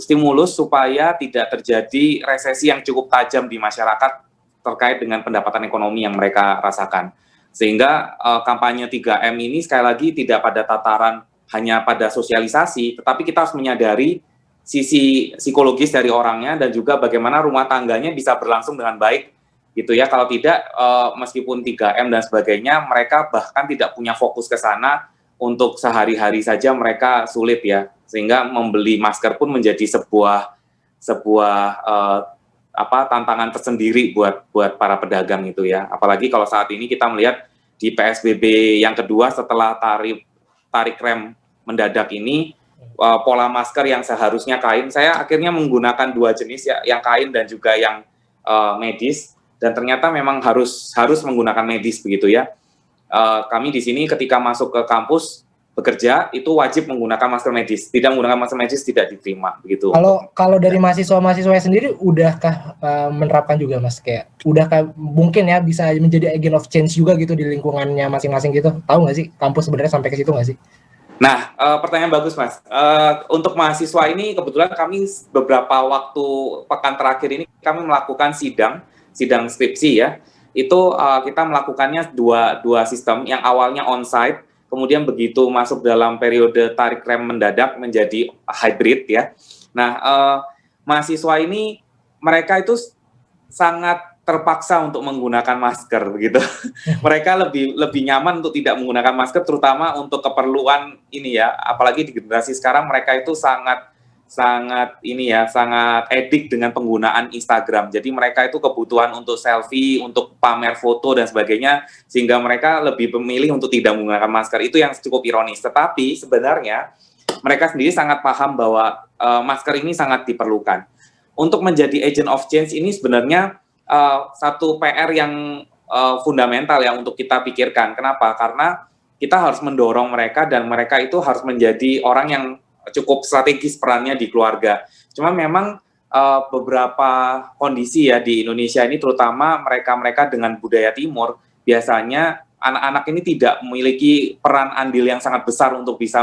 stimulus supaya tidak terjadi resesi yang cukup tajam di masyarakat terkait dengan pendapatan ekonomi yang mereka rasakan. Sehingga kampanye 3M ini sekali lagi tidak pada tataran hanya pada sosialisasi, tetapi kita harus menyadari sisi psikologis dari orangnya dan juga bagaimana rumah tangganya bisa berlangsung dengan baik gitu ya. Kalau tidak, meskipun 3M dan sebagainya, mereka bahkan tidak punya fokus ke sana. Untuk sehari-hari saja mereka sulit ya, sehingga membeli masker pun menjadi sebuah tantangan tersendiri buat para pedagang itu ya. Apalagi kalau saat ini kita melihat di PSBB yang kedua setelah tarik rem mendadak ini, pola masker yang seharusnya kain, saya akhirnya menggunakan 2 jenis ya, yang kain dan juga yang medis, dan ternyata memang harus menggunakan medis begitu ya. Kami di sini ketika masuk ke kampus bekerja itu wajib menggunakan masker medis. Tidak menggunakan masker medis tidak diterima begitu. Kalau dari mahasiswa sendiri udahkah menerapkan juga Mas, kayak udahkah mungkin ya bisa menjadi agent of change juga gitu di lingkungannya masing-masing gitu? Tahu nggak sih kampus sebenarnya sampai ke situ nggak sih? Nah, pertanyaan bagus Mas. Untuk mahasiswa ini kebetulan kami beberapa waktu pekan terakhir ini kami melakukan sidang skripsi ya. Itu kita melakukannya dua sistem, yang awalnya onsite, kemudian begitu masuk dalam periode tarik rem mendadak menjadi hybrid ya. Nah, mahasiswa ini mereka itu sangat terpaksa untuk menggunakan masker begitu. Mereka lebih nyaman untuk tidak menggunakan masker, terutama untuk keperluan ini ya. Apalagi di generasi sekarang mereka itu sangat edik dengan penggunaan Instagram. Jadi mereka itu kebutuhan untuk selfie, untuk pamer foto dan sebagainya, sehingga mereka lebih memilih untuk tidak menggunakan masker. Itu yang cukup ironis. Tetapi sebenarnya mereka sendiri sangat paham bahwa masker ini sangat diperlukan. Untuk menjadi agent of change ini sebenarnya satu PR yang fundamental ya untuk kita pikirkan. Kenapa? Karena kita harus mendorong mereka, dan mereka itu harus menjadi orang yang cukup strategis perannya di keluarga. Cuma memang beberapa kondisi ya di Indonesia ini, terutama mereka dengan budaya timur, biasanya anak-anak ini tidak memiliki peran andil yang sangat besar untuk bisa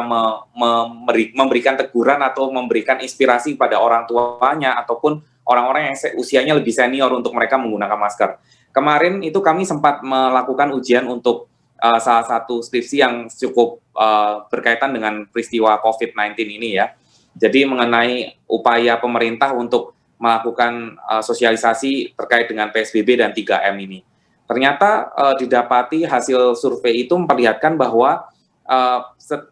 memberikan teguran atau memberikan inspirasi pada orang tuanya ataupun orang-orang yang usianya lebih senior untuk mereka menggunakan masker. Kemarin itu kami sempat melakukan ujian untuk salah satu skripsi yang cukup berkaitan dengan peristiwa COVID-19 ini ya. Jadi mengenai upaya pemerintah untuk melakukan sosialisasi terkait dengan PSBB dan 3M ini. Ternyata didapati hasil survei itu memperlihatkan bahwa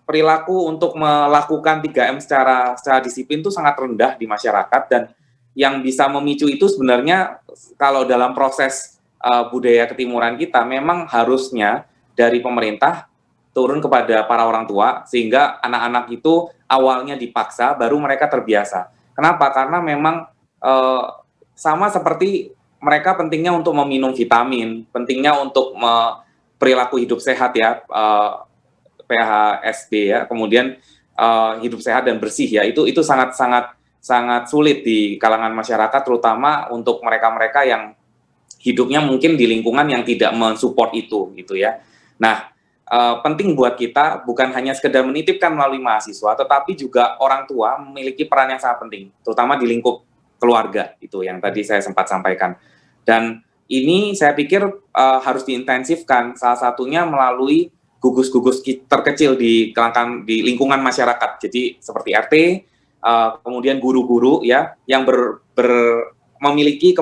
perilaku untuk melakukan 3M secara disiplin itu sangat rendah di masyarakat, dan yang bisa memicu itu sebenarnya kalau dalam proses budaya ketimuran kita memang harusnya dari pemerintah turun kepada para orang tua sehingga anak-anak itu awalnya dipaksa baru mereka terbiasa. Kenapa? Karena memang sama seperti mereka pentingnya untuk meminum vitamin, pentingnya untuk perilaku hidup sehat ya, PHSB ya, kemudian hidup sehat dan bersih ya, itu sangat sulit di kalangan masyarakat, terutama untuk mereka-mereka yang hidupnya mungkin di lingkungan yang tidak mensupport itu gitu ya. Nah, penting buat kita bukan hanya sekedar menitipkan melalui mahasiswa, tetapi juga orang tua memiliki peran yang sangat penting, terutama di lingkup keluarga itu yang tadi saya sempat sampaikan. Dan ini saya pikir harus diintensifkan, salah satunya melalui gugus-gugus terkecil di lingkungan masyarakat. Jadi seperti RT, kemudian guru-guru ya yang memiliki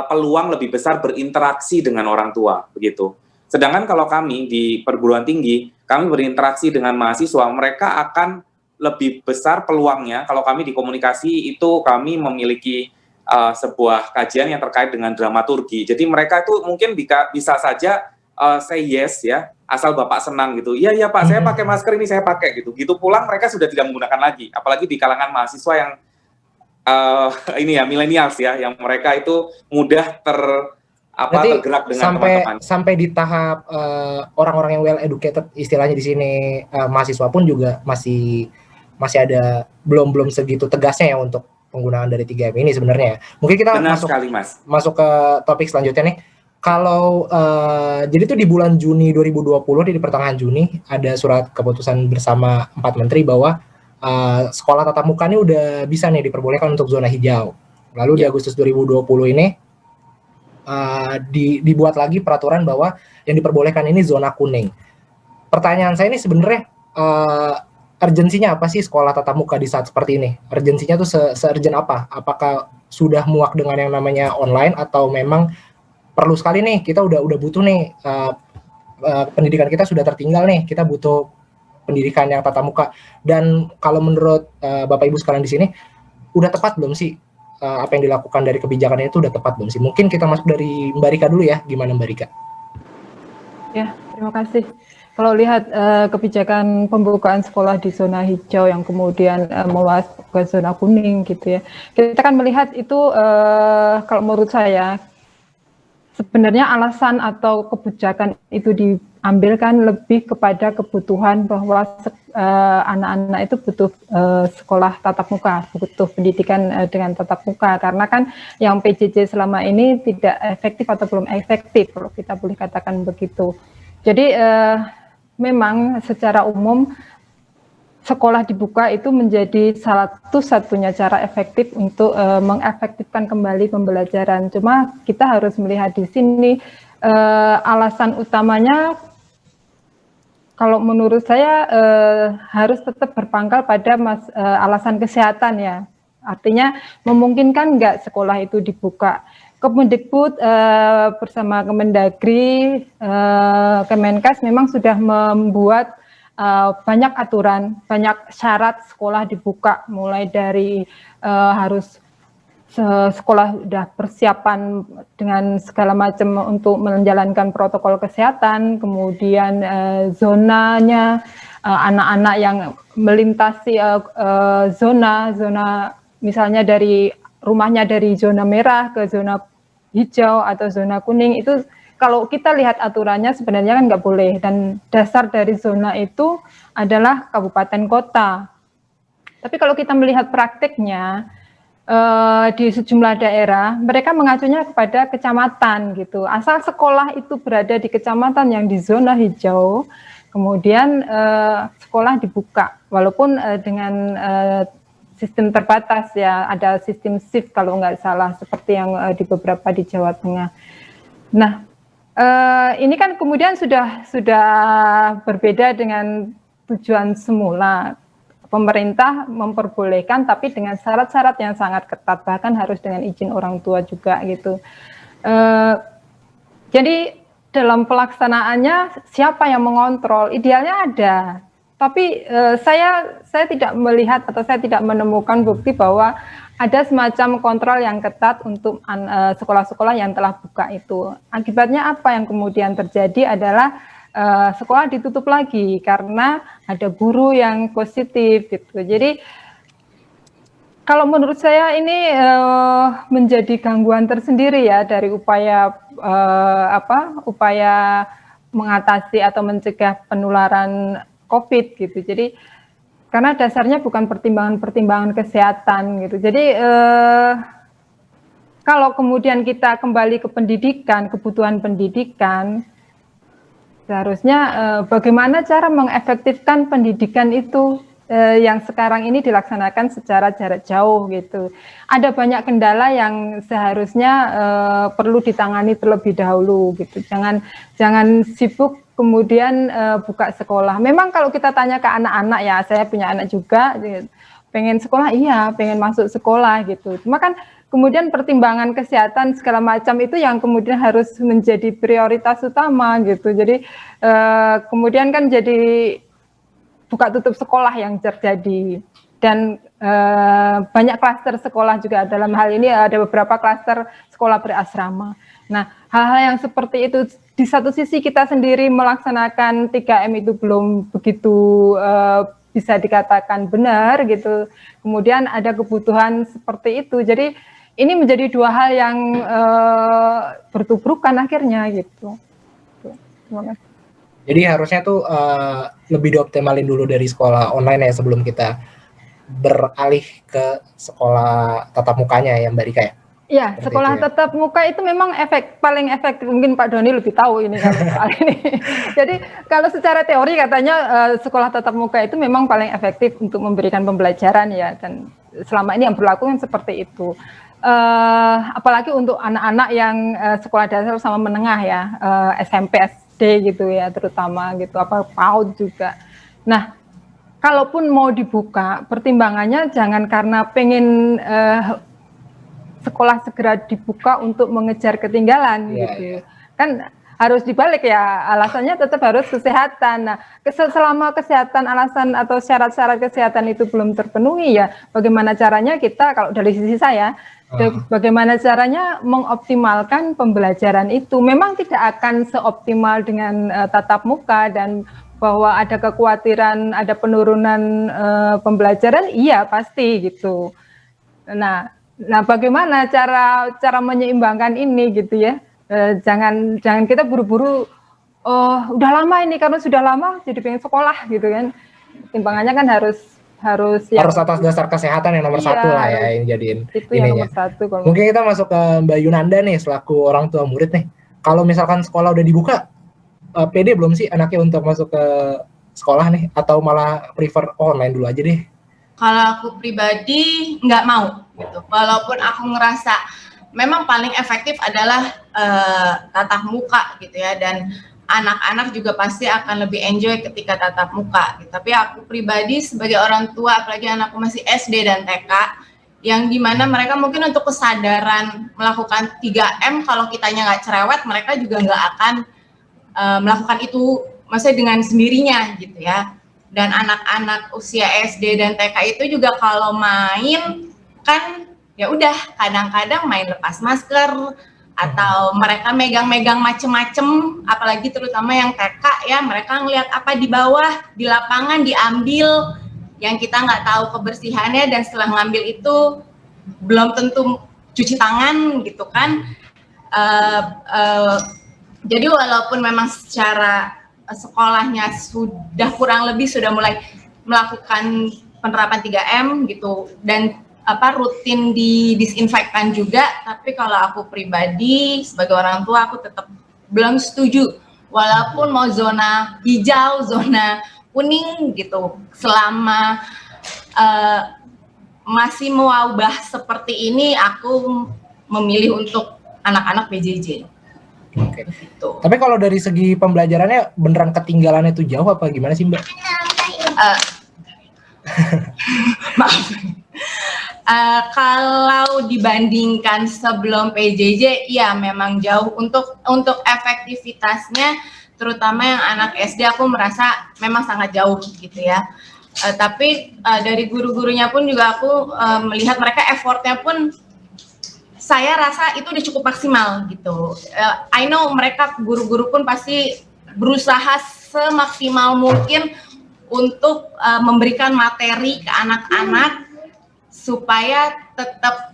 peluang lebih besar berinteraksi dengan orang tua begitu. Sedangkan kalau kami di perguruan tinggi, kami berinteraksi dengan mahasiswa, mereka akan lebih besar peluangnya. Kalau kami di komunikasi itu kami memiliki sebuah kajian yang terkait dengan dramaturgi. Jadi mereka itu mungkin bisa saja say yes ya, asal Bapak senang gitu. Iya Pak, saya pakai masker ini, saya pakai gitu. Gitu pulang mereka sudah tidak menggunakan lagi. Apalagi di kalangan mahasiswa yang ini ya millennials ya, yang mereka itu mudah tergerak dengan teman-teman. Sampai di tahap orang-orang yang well educated istilahnya di sini, mahasiswa pun juga masih ada belum segitu tegasnya ya untuk penggunaan dari 3M ini sebenarnya. Mungkin kita masuk ke topik selanjutnya nih. Kalau jadi tuh di bulan Juni 2020, di pertengahan Juni ada surat keputusan bersama 4 menteri bahwa sekolah tatap muka ini udah bisa nih diperbolehkan untuk zona hijau. Lalu di Agustus 2020 ini dibuat lagi peraturan bahwa yang diperbolehkan ini zona kuning. Pertanyaan saya ini sebenarnya urgensinya apa sih sekolah tatap muka di saat seperti ini? Urgensinya tuh se-urgent apa? Apakah sudah muak dengan yang namanya online atau memang perlu sekali nih, kita udah butuh nih, pendidikan kita sudah tertinggal nih, kita butuh pendidikan yang tatap muka. Dan kalau menurut Bapak Ibu sekalian di sini, udah tepat belum sih apa yang dilakukan dari kebijakan itu, udah tepat belum sih? Mungkin kita masuk dari Mbak Rika dulu ya, gimana Mbak Rika? Ya, terima kasih. Kalau lihat kebijakan pembukaan sekolah di zona hijau yang kemudian meluas ke zona kuning gitu ya, kita kan melihat itu kalau menurut saya sebenarnya alasan atau kebijakan itu diambil kan lebih kepada kebutuhan bahwa anak-anak itu butuh sekolah tatap muka, butuh pendidikan dengan tatap muka, karena kan yang PJJ selama ini tidak efektif atau belum efektif, kalau kita boleh katakan begitu. Jadi memang secara umum sekolah dibuka itu menjadi satu-satunya cara efektif untuk mengefektifkan kembali pembelajaran. Cuma kita harus melihat di sini alasan utamanya, kalau menurut saya harus tetap berpangkal pada alasan kesehatan ya. Artinya memungkinkan nggak sekolah itu dibuka. Kemendikbud bersama Kemendagri, Kemenkes memang sudah membuat banyak aturan, banyak syarat sekolah dibuka, mulai dari harus sekolah sudah persiapan dengan segala macam untuk menjalankan protokol kesehatan, kemudian zonanya, anak-anak yang melintasi zona misalnya dari rumahnya dari zona merah ke zona hijau atau zona kuning, itu kalau kita lihat aturannya sebenarnya kan nggak boleh, dan dasar dari zona itu adalah kabupaten kota. Tapi kalau kita melihat praktiknya di sejumlah daerah, mereka mengacunya kepada kecamatan gitu. Asal sekolah itu berada di kecamatan yang di zona hijau, kemudian sekolah dibuka, walaupun dengan sistem terbatas ya, ada sistem shift kalau nggak salah, seperti yang di beberapa di Jawa Tengah. Nah, Ini kan kemudian sudah berbeda dengan tujuan semula. Pemerintah memperbolehkan tapi dengan syarat-syarat yang sangat ketat, bahkan harus dengan izin orang tua juga gitu. Jadi dalam pelaksanaannya siapa yang mengontrol? Idealnya ada, tapi saya tidak melihat atau saya tidak menemukan bukti bahwa ada semacam kontrol yang ketat untuk sekolah-sekolah yang telah buka itu. Akibatnya apa yang kemudian terjadi adalah sekolah ditutup lagi karena ada guru yang positif gitu. Jadi kalau menurut saya ini menjadi gangguan tersendiri ya dari upaya upaya mengatasi atau mencegah penularan COVID gitu. Jadi karena dasarnya bukan pertimbangan kesehatan gitu. Jadi kalau kemudian kita kembali ke pendidikan, kebutuhan pendidikan, seharusnya bagaimana cara mengefektifkan pendidikan itu yang sekarang ini dilaksanakan secara jarak jauh gitu. Ada banyak kendala yang seharusnya perlu ditangani terlebih dahulu gitu. Jangan sibuk kemudian buka sekolah. Memang kalau kita tanya ke anak-anak ya, saya punya anak juga, pengen sekolah, iya, pengen masuk sekolah gitu. Cuma kan kemudian pertimbangan kesehatan segala macam itu yang kemudian harus menjadi prioritas utama gitu. Jadi kemudian kan jadi buka tutup sekolah yang terjadi. Dan banyak klaster sekolah juga, dalam hal ini ada beberapa klaster sekolah berasrama. Nah, hal-hal yang seperti itu, di satu sisi kita sendiri melaksanakan 3M itu belum begitu bisa dikatakan benar gitu. Kemudian ada kebutuhan seperti itu. Jadi ini menjadi dua hal yang bertubrukan akhirnya gitu. Terima kasih. Jadi harusnya tuh lebih dioptimalin dulu dari sekolah online ya sebelum kita beralih ke sekolah tatap mukanya ya Mbak Rika ya? Iya, Seperti sekolah itu ya. tatap muka itu memang paling efektif. Mungkin Pak Doni lebih tahu ini kalau soal ini. Jadi kalau secara teori katanya sekolah tatap muka itu memang paling efektif untuk memberikan pembelajaran ya, dan selama ini yang berlaku kan seperti itu. Apalagi untuk anak-anak yang sekolah dasar sama menengah ya, SMP, SD gitu ya, terutama gitu, apa PAUD juga. Nah, kalaupun mau dibuka, pertimbangannya jangan karena pengen sekolah segera dibuka untuk mengejar ketinggalan gitu. Kan harus dibalik ya, alasannya tetap harus kesehatan. Nah, selama kesehatan, alasan atau syarat-syarat kesehatan itu belum terpenuhi ya, bagaimana caranya kita, kalau dari sisi saya, bagaimana caranya mengoptimalkan pembelajaran itu. Memang tidak akan seoptimal dengan tatap muka, dan bahwa ada kekhawatiran ada penurunan pembelajaran, iya pasti gitu. Nah, bagaimana cara menyeimbangkan ini gitu ya? Jangan kita buru-buru. Udah lama ini, karena sudah lama jadi pengen sekolah gitu kan? Timbangannya kan harus atas dasar kesehatan yang nomor satu lah ya, yang jadiin itu ininya. yang nomor satu. Mungkin kita masuk ke Mbak Yunanda nih selaku orang tua murid nih. Kalau misalkan sekolah udah dibuka, pede belum sih anaknya untuk masuk ke sekolah nih, atau malah prefer online dulu aja deh? Kalau aku pribadi nggak mau gitu. Walaupun aku ngerasa memang paling efektif adalah tatap muka gitu ya, dan anak-anak juga pasti akan lebih enjoy ketika tatap muka gitu. Tapi aku pribadi sebagai orang tua, apalagi anakku masih SD dan TK, yang dimana mereka mungkin untuk kesadaran melakukan 3M, kalau kitanya nggak cerewet, mereka juga nggak akan melakukan itu, maksudnya dengan sendirinya gitu ya. Dan anak-anak usia SD dan TK itu juga kalau main kan ya udah, kadang-kadang main lepas masker atau mereka megang-megang macem-macem, apalagi terutama yang TK ya, mereka ngelihat apa di bawah di lapangan diambil, yang kita nggak tahu kebersihannya, dan setelah ngambil itu belum tentu cuci tangan gitu kan. Jadi walaupun memang secara sekolahnya sudah kurang lebih sudah mulai melakukan penerapan 3M gitu, dan rutin didisinfektan juga, tapi kalau aku pribadi sebagai orang tua, aku tetap belum setuju. Walaupun mau zona hijau, zona kuning gitu, selama masih mewabah seperti ini, aku memilih untuk anak-anak PJJ. Oke. Gitu. Tapi kalau dari segi pembelajarannya beneran ketinggalannya tuh jauh apa gimana sih Mbak? Maaf. Kalau dibandingkan sebelum PJJ, ya memang jauh untuk efektivitasnya, terutama yang anak SD aku merasa memang sangat jauh gitu ya. Tapi dari guru-gurunya pun juga aku melihat mereka effortnya pun saya rasa itu udah cukup maksimal gitu. I know mereka guru-guru pun pasti berusaha semaksimal mungkin untuk memberikan materi ke anak-anak supaya tetap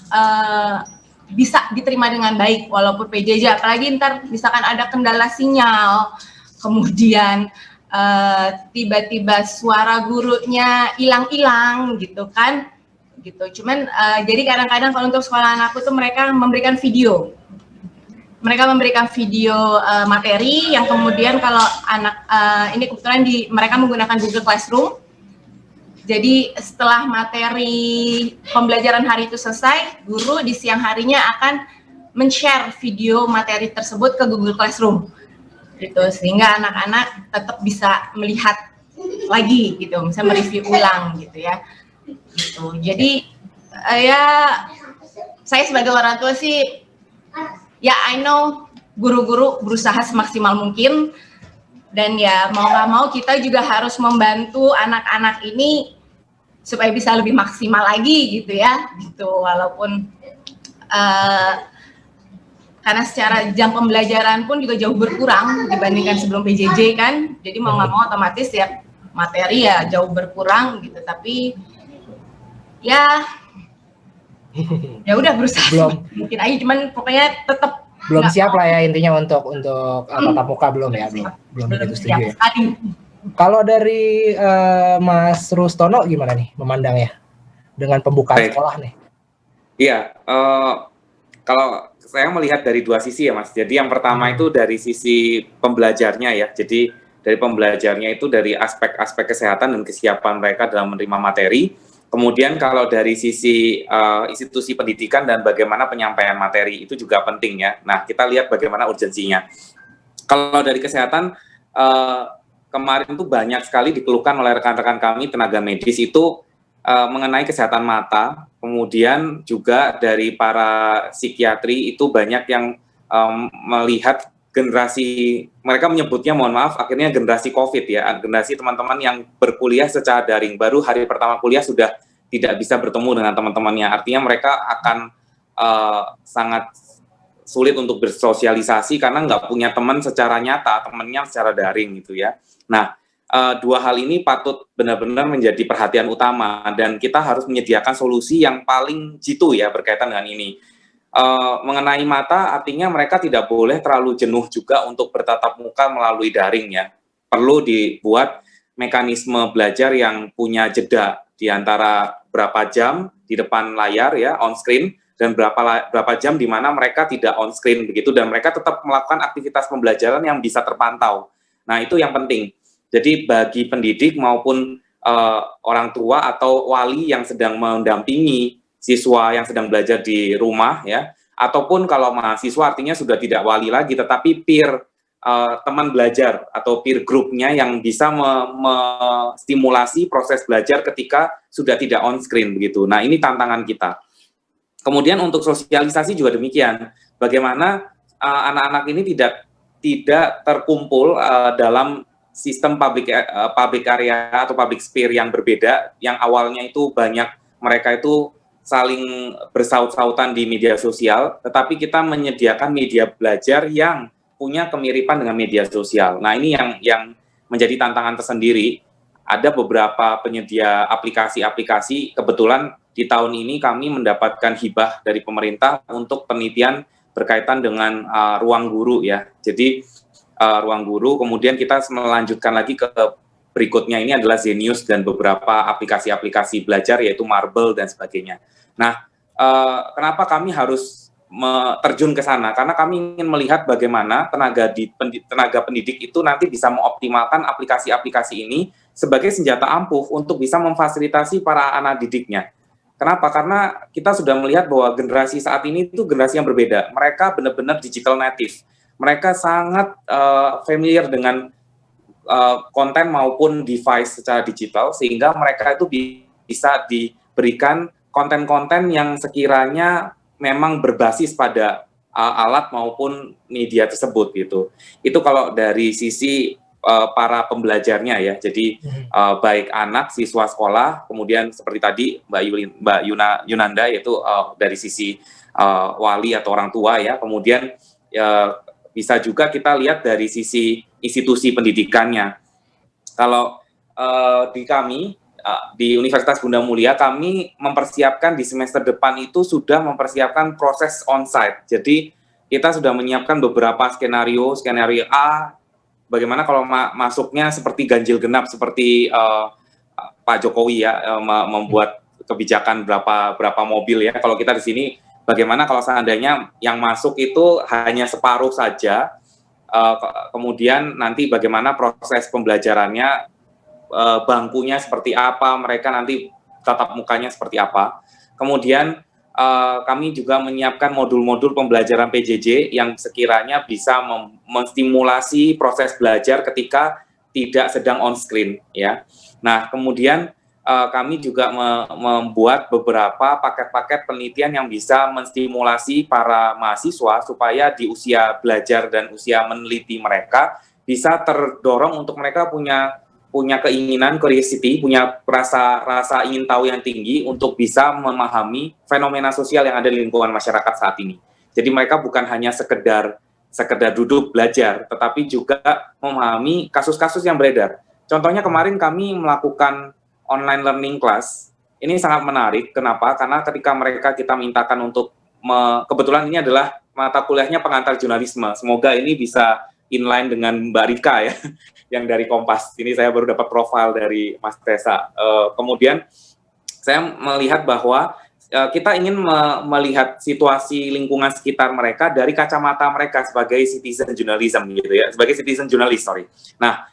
bisa diterima dengan baik walaupun PJJ, apalagi ntar misalkan ada kendala sinyal, kemudian tiba-tiba suara gurunya hilang-hilang gitu kan, gitu. Cuman jadi kadang-kadang kalau untuk sekolah anakku tuh mereka memberikan video. Mereka memberikan video materi yang kemudian kalau anak ini kebetulan mereka menggunakan Google Classroom. Jadi setelah materi pembelajaran hari itu selesai, guru di siang harinya akan men-share video materi tersebut ke Google Classroom, gitu, sehingga anak-anak tetap bisa melihat lagi, gitu, misalnya mereview ulang, gitu ya. Gitu. Jadi ya saya sebagai orang tua sih, ya I know guru-guru berusaha semaksimal mungkin. Dan ya mau nggak mau kita juga harus membantu anak-anak ini supaya bisa lebih maksimal lagi gitu ya, gitu. Walaupun karena secara jam pembelajaran pun juga jauh berkurang dibandingkan sebelum PJJ kan, jadi mau nggak mau otomatis ya materi ya jauh berkurang gitu. Tapi ya udah berusaha mungkin aja, cuman pokoknya tetap belum siap lah ya intinya untuk tatap muka belum begitu setuju ya. Kalau dari Mas Rustono gimana nih memandangnya dengan pembukaan sekolah nih? Iya, kalau saya melihat dari dua sisi ya Mas. Jadi yang pertama itu dari sisi pembelajarnya ya. Jadi dari pembelajarnya itu dari aspek-aspek kesehatan dan kesiapan mereka dalam menerima materi. Kemudian kalau dari sisi institusi pendidikan dan bagaimana penyampaian materi itu juga penting ya. Nah, kita lihat bagaimana urgensinya. Kalau dari kesehatan, kemarin itu banyak sekali dikeluhkan oleh rekan-rekan kami tenaga medis itu mengenai kesehatan mata. Kemudian juga dari para psikiatri itu banyak yang melihat generasi, mereka menyebutnya mohon maaf akhirnya generasi COVID ya, generasi teman-teman yang berkuliah secara daring, baru hari pertama kuliah sudah tidak bisa bertemu dengan teman-temannya, artinya mereka akan sangat sulit untuk bersosialisasi karena nggak punya teman secara nyata, temannya secara daring gitu ya. Nah, dua hal ini patut benar-benar menjadi perhatian utama dan kita harus menyediakan solusi yang paling jitu ya berkaitan dengan ini. Mengenai mata, artinya mereka tidak boleh terlalu jenuh juga untuk bertatap muka melalui daring ya. Perlu dibuat mekanisme belajar yang punya jeda di antara berapa jam di depan layar ya, on screen, dan berapa jam di mana mereka tidak on screen begitu, dan mereka tetap melakukan aktivitas pembelajaran yang bisa terpantau. Nah, itu yang penting. Jadi bagi pendidik maupun orang tua atau wali yang sedang mendampingi siswa yang sedang belajar di rumah ya, ataupun kalau mahasiswa artinya sudah tidak wali lagi tetapi peer teman belajar atau peer grupnya yang bisa memstimulasi proses belajar ketika sudah tidak on screen begitu. Nah, ini tantangan kita. Kemudian untuk sosialisasi juga demikian. Bagaimana anak-anak ini tidak terkumpul dalam sistem public area atau public sphere yang berbeda, yang awalnya itu banyak mereka itu saling bersaut-sautan di media sosial, tetapi kita menyediakan media belajar yang punya kemiripan dengan media sosial. Nah, ini yang menjadi tantangan tersendiri. Ada beberapa penyedia aplikasi-aplikasi, kebetulan di tahun ini kami mendapatkan hibah dari pemerintah untuk penelitian berkaitan dengan ruang guru ya. Jadi ruang guru, kemudian kita melanjutkan lagi ke berikutnya ini adalah Zenius dan beberapa aplikasi-aplikasi belajar yaitu Marble dan sebagainya. Nah, kenapa kami harus terjun ke sana? Karena kami ingin melihat bagaimana tenaga pendidik itu nanti bisa mengoptimalkan aplikasi-aplikasi ini sebagai senjata ampuh untuk bisa memfasilitasi para anak didiknya. Kenapa? Karena kita sudah melihat bahwa generasi saat ini itu generasi yang berbeda. Mereka benar-benar digital native. mereka sangat familiar dengan konten maupun device secara digital, sehingga mereka itu bisa diberikan konten-konten yang sekiranya memang berbasis pada alat maupun media tersebut gitu. Itu kalau dari sisi para pembelajarnya ya. Jadi baik anak, siswa sekolah, kemudian seperti tadi Mbak Yunanda yaitu dari sisi wali atau orang tua ya. Kemudian bisa juga kita lihat dari sisi institusi pendidikannya. Kalau di kami di Universitas Bunda Mulia, kami mempersiapkan di semester depan itu sudah mempersiapkan proses onsite. Jadi kita sudah menyiapkan beberapa skenario A, bagaimana kalau masuknya seperti ganjil genap, seperti Pak Jokowi ya, membuat kebijakan berapa mobil ya. Kalau kita di sini, bagaimana kalau seandainya yang masuk itu hanya separuh saja, kemudian nanti bagaimana proses pembelajarannya, bangkunya seperti apa, mereka nanti tatap mukanya seperti apa. Kemudian kami juga menyiapkan modul-modul pembelajaran PJJ yang sekiranya bisa menstimulasi proses belajar ketika tidak sedang on screen ya. Nah, kemudian kami juga membuat beberapa paket-paket penelitian yang bisa menstimulasi para mahasiswa supaya di usia belajar dan usia meneliti mereka bisa terdorong untuk mereka punya keinginan, curiosity, punya rasa ingin tahu yang tinggi untuk bisa memahami fenomena sosial yang ada di lingkungan masyarakat saat ini. Jadi mereka bukan hanya sekedar duduk belajar, tetapi juga memahami kasus-kasus yang beredar. Contohnya kemarin kami melakukan online learning class. Ini sangat menarik. Kenapa? Karena ketika kita mintakan untuk kebetulan ini adalah mata kuliahnya pengantar jurnalisme. Semoga ini bisa inline dengan Mbak Rika ya, yang dari Kompas. Ini saya baru dapat profil dari Mas Tessa. Kemudian saya melihat bahwa kita ingin melihat situasi lingkungan sekitar mereka dari kacamata mereka sebagai citizen journalism gitu ya, sebagai citizen journalist, sorry. Nah,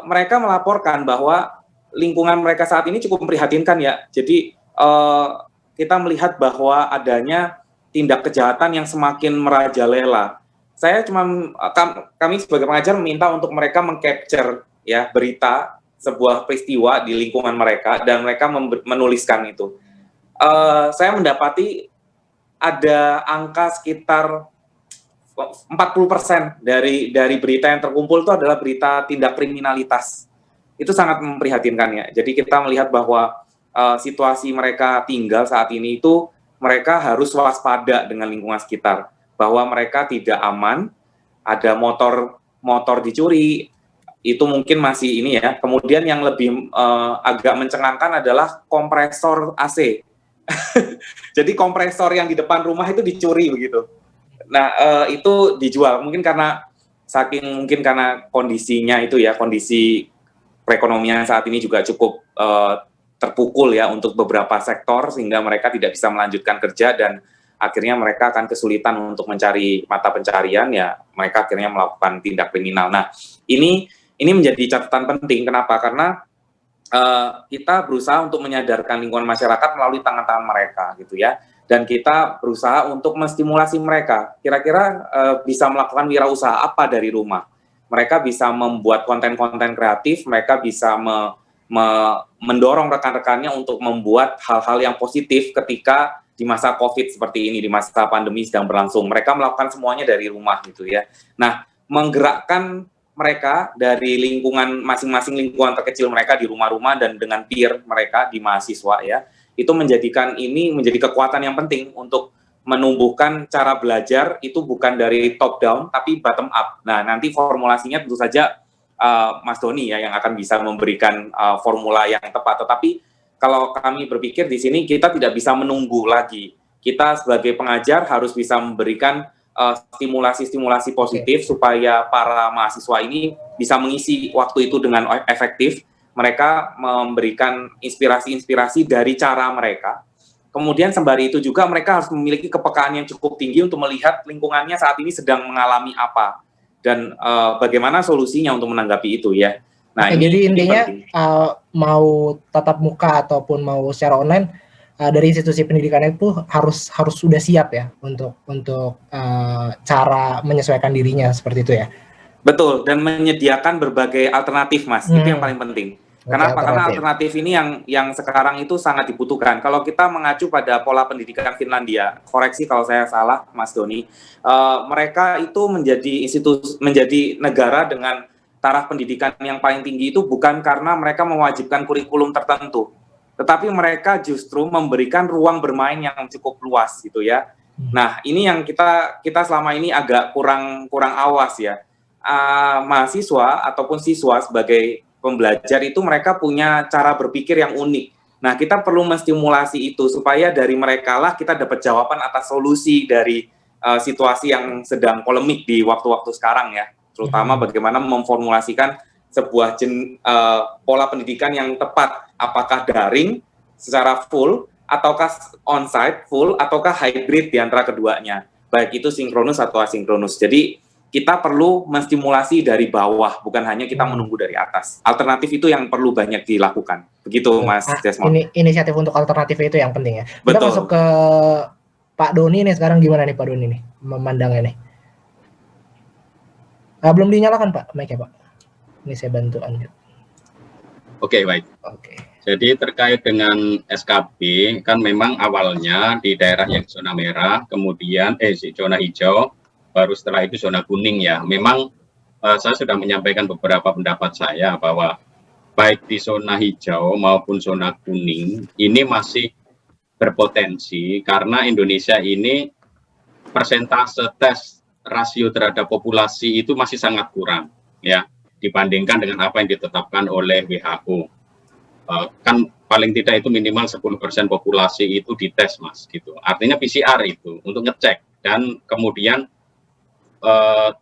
mereka melaporkan bahwa lingkungan mereka saat ini cukup memprihatinkan ya. Jadi kita melihat bahwa adanya tindak kejahatan yang semakin merajalela. Kami sebagai pengajar meminta untuk mereka meng-capture ya berita sebuah peristiwa di lingkungan mereka dan mereka menuliskan itu. Saya mendapati ada angka sekitar 40% dari berita yang terkumpul itu adalah berita tindak kriminalitas. Itu sangat memprihatinkan ya. Jadi kita melihat bahwa situasi mereka tinggal saat ini itu mereka harus waspada dengan lingkungan sekitar. Bahwa mereka tidak aman, ada motor dicuri, itu mungkin masih ini ya. Kemudian yang lebih agak mencengangkan adalah kompresor AC. Jadi kompresor yang di depan rumah itu dicuri begitu. Nah, itu dijual. Mungkin karena kondisinya itu ya, kondisi perekonomian saat ini juga cukup terpukul ya untuk beberapa sektor, sehingga mereka tidak bisa melanjutkan kerja dan akhirnya mereka akan kesulitan untuk mencari mata pencarian, ya mereka akhirnya melakukan tindak kriminal. Nah, ini menjadi catatan penting. Kenapa? Karena kita berusaha untuk menyadarkan lingkungan masyarakat melalui tangan-tangan mereka, gitu ya. Dan kita berusaha untuk menstimulasi mereka. Kira-kira bisa melakukan wirausaha apa dari rumah? Mereka bisa membuat konten-konten kreatif, mereka bisa mendorong rekan-rekannya untuk membuat hal-hal yang positif ketika di masa COVID seperti ini, di masa pandemi sedang berlangsung. Mereka melakukan semuanya dari rumah gitu ya. Nah, menggerakkan mereka dari lingkungan masing-masing, lingkungan terkecil mereka di rumah-rumah dan dengan peer mereka di mahasiswa ya, itu menjadikan ini menjadi kekuatan yang penting untuk menumbuhkan cara belajar itu bukan dari top down tapi bottom up. Nah, nanti formulasinya tentu saja Mas Doni ya yang akan bisa memberikan formula yang tepat. Tetapi kalau kami berpikir di sini kita tidak bisa menunggu lagi. Kita sebagai pengajar harus bisa memberikan stimulasi-stimulasi positif supaya para mahasiswa ini bisa mengisi waktu itu dengan efektif. Mereka memberikan inspirasi-inspirasi dari cara mereka. Kemudian sembari itu juga mereka harus memiliki kepekaan yang cukup tinggi untuk melihat lingkungannya saat ini sedang mengalami apa dan bagaimana solusinya untuk menanggapi itu ya. Nah, jadi intinya mau tatap muka ataupun mau secara online, dari institusi pendidikan itu harus sudah siap ya untuk cara menyesuaikan dirinya seperti itu ya. Betul, dan menyediakan berbagai alternatif, Mas. Itu yang paling penting. Kenapa? Karena alternatif ini yang sekarang itu sangat dibutuhkan. Kalau kita mengacu pada pola pendidikan Finlandia, koreksi kalau saya salah, Mas Doni, mereka itu menjadi negara dengan taraf pendidikan yang paling tinggi itu bukan karena mereka mewajibkan kurikulum tertentu, tetapi mereka justru memberikan ruang bermain yang cukup luas gitu ya. Nah, ini yang kita selama ini agak kurang awas ya. Mahasiswa ataupun siswa sebagai pembelajar itu mereka punya cara berpikir yang unik. Nah, kita perlu menstimulasi itu supaya dari mereka lah kita dapat jawaban atas solusi dari situasi yang sedang polemik di waktu-waktu sekarang ya. Terutama bagaimana memformulasikan sebuah pola pendidikan yang tepat, apakah daring secara full, ataukah onsite full, ataukah hybrid di antara keduanya, baik itu sinkronus atau asinkronus. Jadi kita perlu menstimulasi dari bawah, bukan hanya kita menunggu dari atas. Alternatif itu yang perlu banyak dilakukan. Begitu, Mas Desmond. Ini inisiatif untuk alternatif itu yang penting ya. Kita Betul. masuk ke Pak Doni nih sekarang, gimana nih Pak Doni nih memandangnya nih? Belum dinyalakan Pak mic-nya Pak. Ini saya bantu unmute. Oke, baik. Oke. Jadi terkait dengan SKB, kan memang awalnya di daerah yang zona merah, kemudian zona hijau, baru setelah itu zona kuning ya. Memang saya sudah menyampaikan beberapa pendapat saya bahwa baik di zona hijau maupun zona kuning, ini masih berpotensi karena Indonesia ini persentase tes rasio terhadap populasi itu masih sangat kurang ya dibandingkan dengan apa yang ditetapkan oleh WHO. Kan paling tidak itu minimal 10% populasi itu dites Mas gitu. Artinya PCR itu untuk ngecek dan kemudian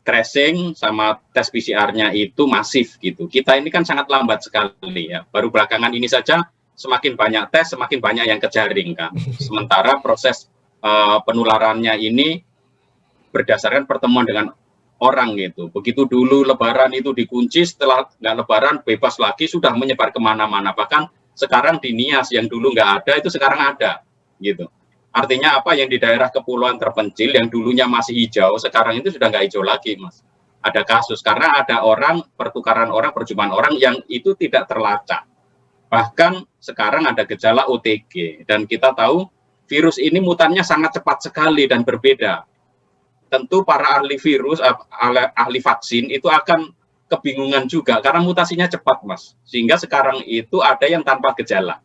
tracing sama tes PCR-nya itu masif gitu. Kita ini kan sangat lambat sekali ya. Baru belakangan ini saja semakin banyak tes, semakin banyak yang kejaring kan. Sementara proses penularannya ini berdasarkan pertemuan dengan orang gitu. Begitu dulu Lebaran itu dikunci, setelah nggak Lebaran bebas lagi, sudah menyebar kemana-mana. Bahkan sekarang di Nias yang dulu nggak ada itu sekarang ada gitu. Artinya apa, yang di daerah kepulauan terpencil yang dulunya masih hijau, sekarang itu sudah nggak hijau lagi Mas. Ada kasus karena ada orang, pertukaran orang, perjumpaan orang yang itu tidak terlacak. Bahkan sekarang ada gejala OTG dan kita tahu virus ini mutannya sangat cepat sekali dan berbeda. Tentu para ahli virus, ahli vaksin itu akan kebingungan juga karena mutasinya cepat Mas. Sehingga sekarang itu ada yang tanpa gejala.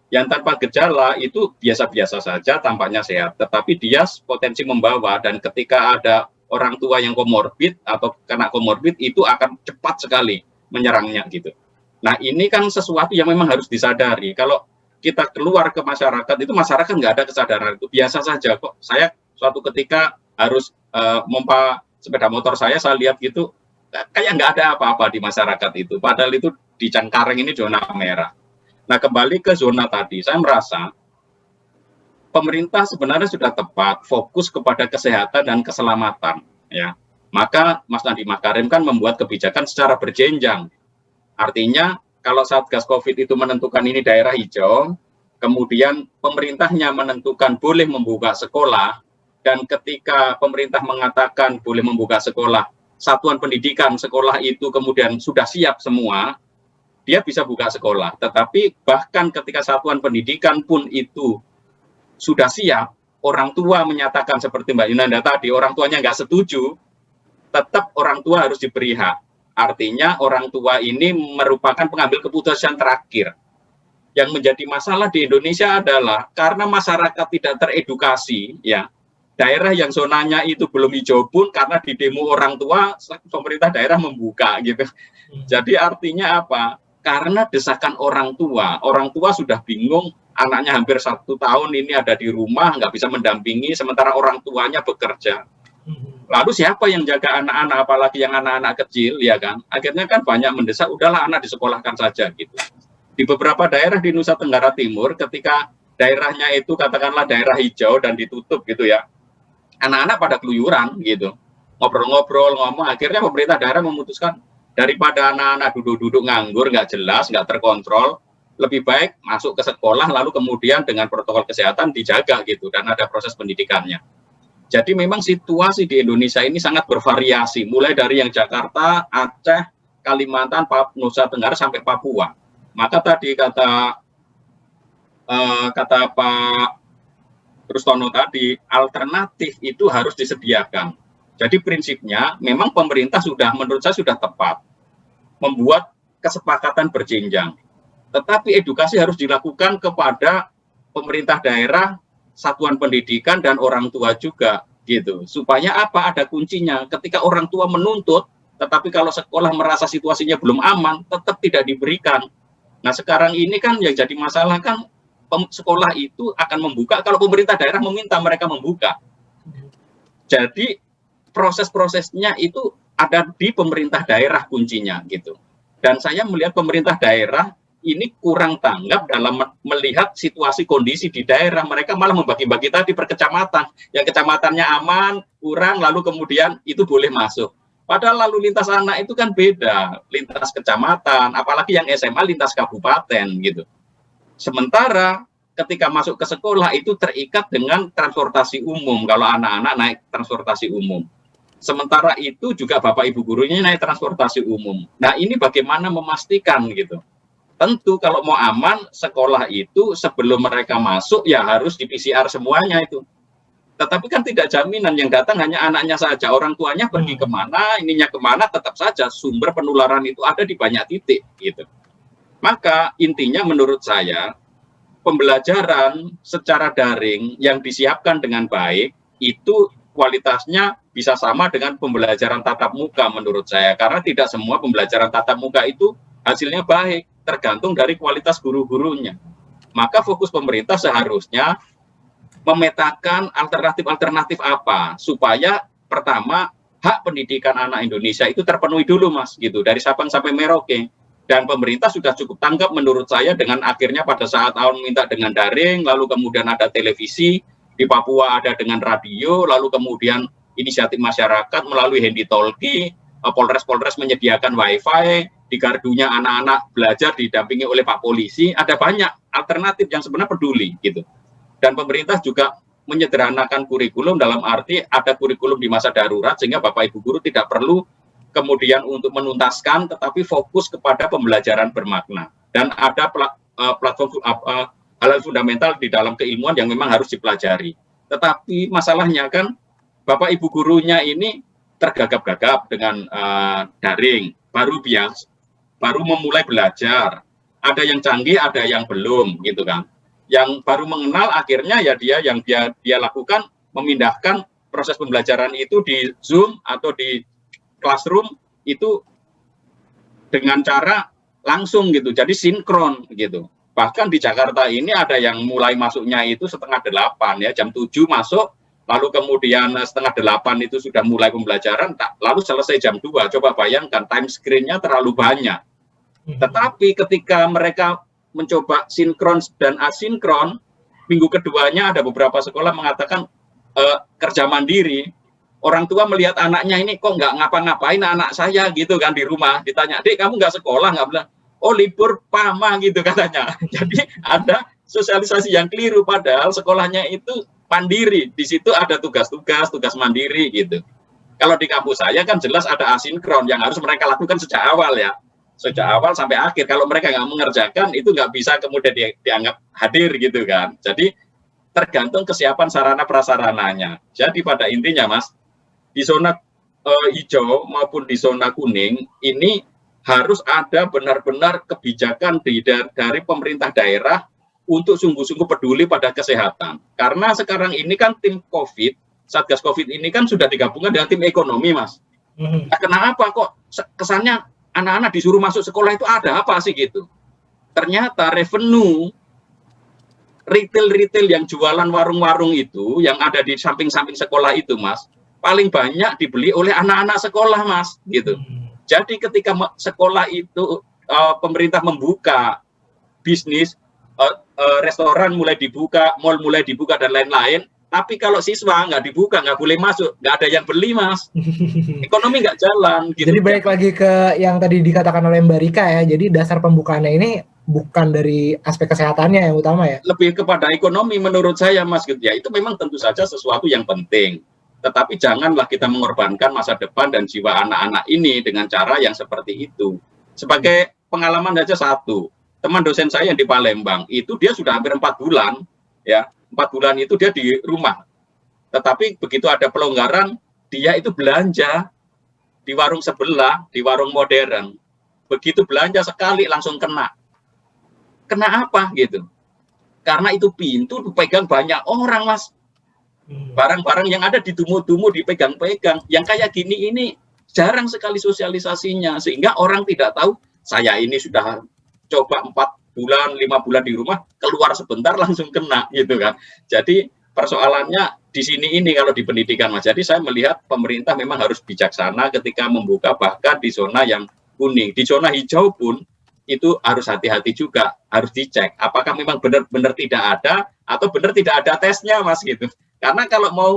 Yang tanpa gejala itu biasa-biasa saja, tampaknya sehat, tetapi dia potensi membawa, dan ketika ada orang tua yang komorbid atau kena komorbid itu akan cepat sekali menyerangnya gitu. Nah ini kan sesuatu yang memang harus disadari. Kalau kita keluar ke masyarakat itu masyarakat nggak ada kesadaran, itu biasa saja kok. Saya suatu ketika harus mempa sepeda motor saya lihat gitu, kayak nggak ada apa-apa di masyarakat itu. Padahal itu di Cengkareng ini zona merah. Nah kembali ke zona tadi, saya merasa pemerintah sebenarnya sudah tepat fokus kepada kesehatan dan keselamatan. Ya, maka Mas Nadiem Makarim kan membuat kebijakan secara berjenjang. Artinya kalau Satgas COVID itu menentukan ini daerah hijau, kemudian pemerintahnya menentukan boleh membuka sekolah, dan ketika pemerintah mengatakan boleh membuka sekolah, satuan pendidikan sekolah itu kemudian sudah siap semua, dia bisa buka sekolah. Tetapi bahkan ketika satuan pendidikan pun itu sudah siap, orang tua menyatakan seperti Mbak Yunanda tadi, orang tuanya nggak setuju, tetap orang tua harus diberi hak. Artinya orang tua ini merupakan pengambil keputusan terakhir. Yang menjadi masalah di Indonesia adalah karena masyarakat tidak teredukasi, ya, daerah yang zonanya itu belum hijau pun karena di demo orang tua, pemerintah daerah membuka gitu. Jadi artinya apa? Karena desakan orang tua sudah bingung, anaknya hampir 1 tahun ini ada di rumah, nggak bisa mendampingi, sementara orang tuanya bekerja. Lalu siapa yang jaga anak-anak, apalagi yang anak-anak kecil, ya kan? Akhirnya kan banyak mendesak, udahlah anak disekolahkan saja gitu. Di beberapa daerah di Nusa Tenggara Timur, ketika daerahnya itu katakanlah daerah hijau dan ditutup gitu ya, anak-anak pada keluyuran gitu, ngobrol-ngobrol, ngomong. Akhirnya pemerintah daerah memutuskan daripada anak-anak duduk-duduk nganggur, nggak jelas, nggak terkontrol, lebih baik masuk ke sekolah lalu kemudian dengan protokol kesehatan dijaga gitu dan ada proses pendidikannya. Jadi memang situasi di Indonesia ini sangat bervariasi, mulai dari yang Jakarta, Aceh, Kalimantan, Nusa Tenggara sampai Papua. Maka tadi kata Pak Rustono tadi, alternatif itu harus disediakan. Jadi prinsipnya memang pemerintah menurut saya sudah tepat membuat kesepakatan berjenjang. Tetapi edukasi harus dilakukan kepada pemerintah daerah, satuan pendidikan, dan orang tua juga, gitu. Supaya apa? Ada kuncinya. Ketika orang tua menuntut, tetapi kalau sekolah merasa situasinya belum aman, tetap tidak diberikan. Nah, sekarang ini kan yang jadi masalah kan sekolah itu akan membuka kalau pemerintah daerah meminta mereka membuka. Jadi proses-prosesnya itu ada di pemerintah daerah kuncinya, gitu. Dan saya melihat pemerintah daerah ini kurang tanggap dalam melihat situasi kondisi di daerah. Mereka malah membagi-bagi tadi per kecamatan. Yang kecamatannya aman, kurang, lalu kemudian itu boleh masuk. Padahal lalu lintas anak itu kan beda. Lintas kecamatan, apalagi yang SMA lintas kabupaten gitu. Sementara ketika masuk ke sekolah itu terikat dengan transportasi umum. Kalau anak-anak naik transportasi umum. Sementara itu juga Bapak Ibu gurunya naik transportasi umum. Nah ini bagaimana memastikan gitu. Tentu kalau mau aman, sekolah itu sebelum mereka masuk ya harus di PCR semuanya itu. Tetapi kan tidak jaminan yang datang hanya anaknya saja, orang tuanya pergi kemana, ininya kemana, tetap saja sumber penularan itu ada di banyak titik gitu. Maka intinya menurut saya, pembelajaran secara daring yang disiapkan dengan baik, itu kualitasnya bisa sama dengan pembelajaran tatap muka menurut saya. Karena tidak semua pembelajaran tatap muka itu hasilnya baik. Tergantung dari kualitas guru-gurunya. Maka fokus pemerintah seharusnya memetakan alternatif-alternatif apa supaya pertama hak pendidikan anak Indonesia itu terpenuhi dulu Mas gitu dari Sabang sampai Merauke. Dan pemerintah sudah cukup tanggap menurut saya dengan akhirnya pada saat awal minta dengan daring, lalu kemudian ada televisi, di Papua ada dengan radio, lalu kemudian inisiatif masyarakat melalui handy-talkie, Polres-Polres menyediakan wifi, di gardunya anak-anak belajar didampingi oleh Pak Polisi, ada banyak alternatif yang sebenarnya peduli gitu. Dan pemerintah juga menyederhanakan kurikulum dalam arti ada kurikulum di masa darurat sehingga Bapak Ibu guru tidak perlu kemudian untuk menuntaskan tetapi fokus kepada pembelajaran bermakna. Dan ada platform hal fundamental di dalam keilmuan yang memang harus dipelajari. Tetapi masalahnya kan Bapak Ibu gurunya ini tergagap-gagap dengan daring, baru memulai belajar. Ada yang canggih, ada yang belum, gitu kan. Yang baru mengenal akhirnya ya dia lakukan memindahkan proses pembelajaran itu di Zoom atau di classroom itu dengan cara langsung gitu. Jadi sinkron gitu. Bahkan di Jakarta ini ada yang mulai masuknya itu 7:30 ya, jam 7 masuk, lalu kemudian 7:30 itu sudah mulai pembelajaran, lalu selesai jam 2. Coba bayangkan time screen-nya terlalu banyak. Tetapi ketika mereka mencoba sinkron dan asinkron, minggu keduanya ada beberapa sekolah mengatakan kerja mandiri. Orang tua melihat anaknya ini kok nggak ngapa-ngapain anak saya gitu kan di rumah. Ditanya, "Dek, kamu nggak sekolah?" Nggak bilang, "Oh libur Pama," gitu katanya. Jadi ada sosialisasi yang keliru padahal sekolahnya itu mandiri. Di situ ada tugas mandiri gitu. Kalau di kampus saya kan jelas ada asinkron yang harus mereka lakukan sejak awal ya. Sejak awal sampai akhir. Kalau mereka nggak mengerjakan itu nggak bisa kemudian dianggap hadir gitu kan. Jadi tergantung kesiapan sarana prasarananya. Jadi pada intinya Mas, di zona hijau maupun di zona kuning ini harus ada benar-benar kebijakan dari pemerintah daerah untuk sungguh-sungguh peduli pada kesehatan. Karena sekarang ini kan tim COVID, Satgas COVID ini kan sudah digabungkan dengan tim ekonomi, Mas. Nah, kenapa kok kesannya anak-anak disuruh masuk sekolah itu ada apa sih gitu? Ternyata revenue retail yang jualan warung-warung itu, yang ada di samping-samping sekolah itu, Mas, paling banyak dibeli oleh anak-anak sekolah, Mas, gitu. Jadi ketika sekolah itu pemerintah membuka bisnis, restoran mulai dibuka, mal mulai dibuka dan lain-lain, tapi kalau siswa nggak dibuka, nggak boleh masuk, nggak ada yang beli, Mas. Ekonomi nggak jalan. Gitu. Jadi balik lagi ke yang tadi dikatakan oleh Mbak Rika ya, jadi dasar pembukaannya ini bukan dari aspek kesehatannya yang utama ya? Lebih kepada ekonomi menurut saya Mas gitu ya. Itu memang tentu saja sesuatu yang penting. Tetapi janganlah kita mengorbankan masa depan dan jiwa anak-anak ini dengan cara yang seperti itu. Sebagai pengalaman saja satu, teman dosen saya yang di Palembang itu dia sudah hampir 4 bulan ya, 4 bulan itu dia di rumah. Tetapi begitu ada pelonggaran, dia itu belanja di warung sebelah, di warung modern. Begitu belanja sekali langsung kena. Kena apa gitu? Karena itu pintu dipegang banyak orang, Mas. Barang-barang yang ada di dumu-dumu dipegang-pegang. Yang kayak gini ini jarang sekali sosialisasinya. Sehingga orang tidak tahu, saya ini sudah coba 4 bulan, 5 bulan di rumah, keluar sebentar langsung kena gitu kan. Jadi persoalannya di sini ini kalau di pendidikan, Mas. Jadi saya melihat pemerintah memang harus bijaksana ketika membuka bahkan di zona yang kuning. Di zona hijau pun itu harus hati-hati juga, harus dicek apakah memang benar-benar tidak ada atau benar tidak ada tesnya, Mas gitu. Karena kalau mau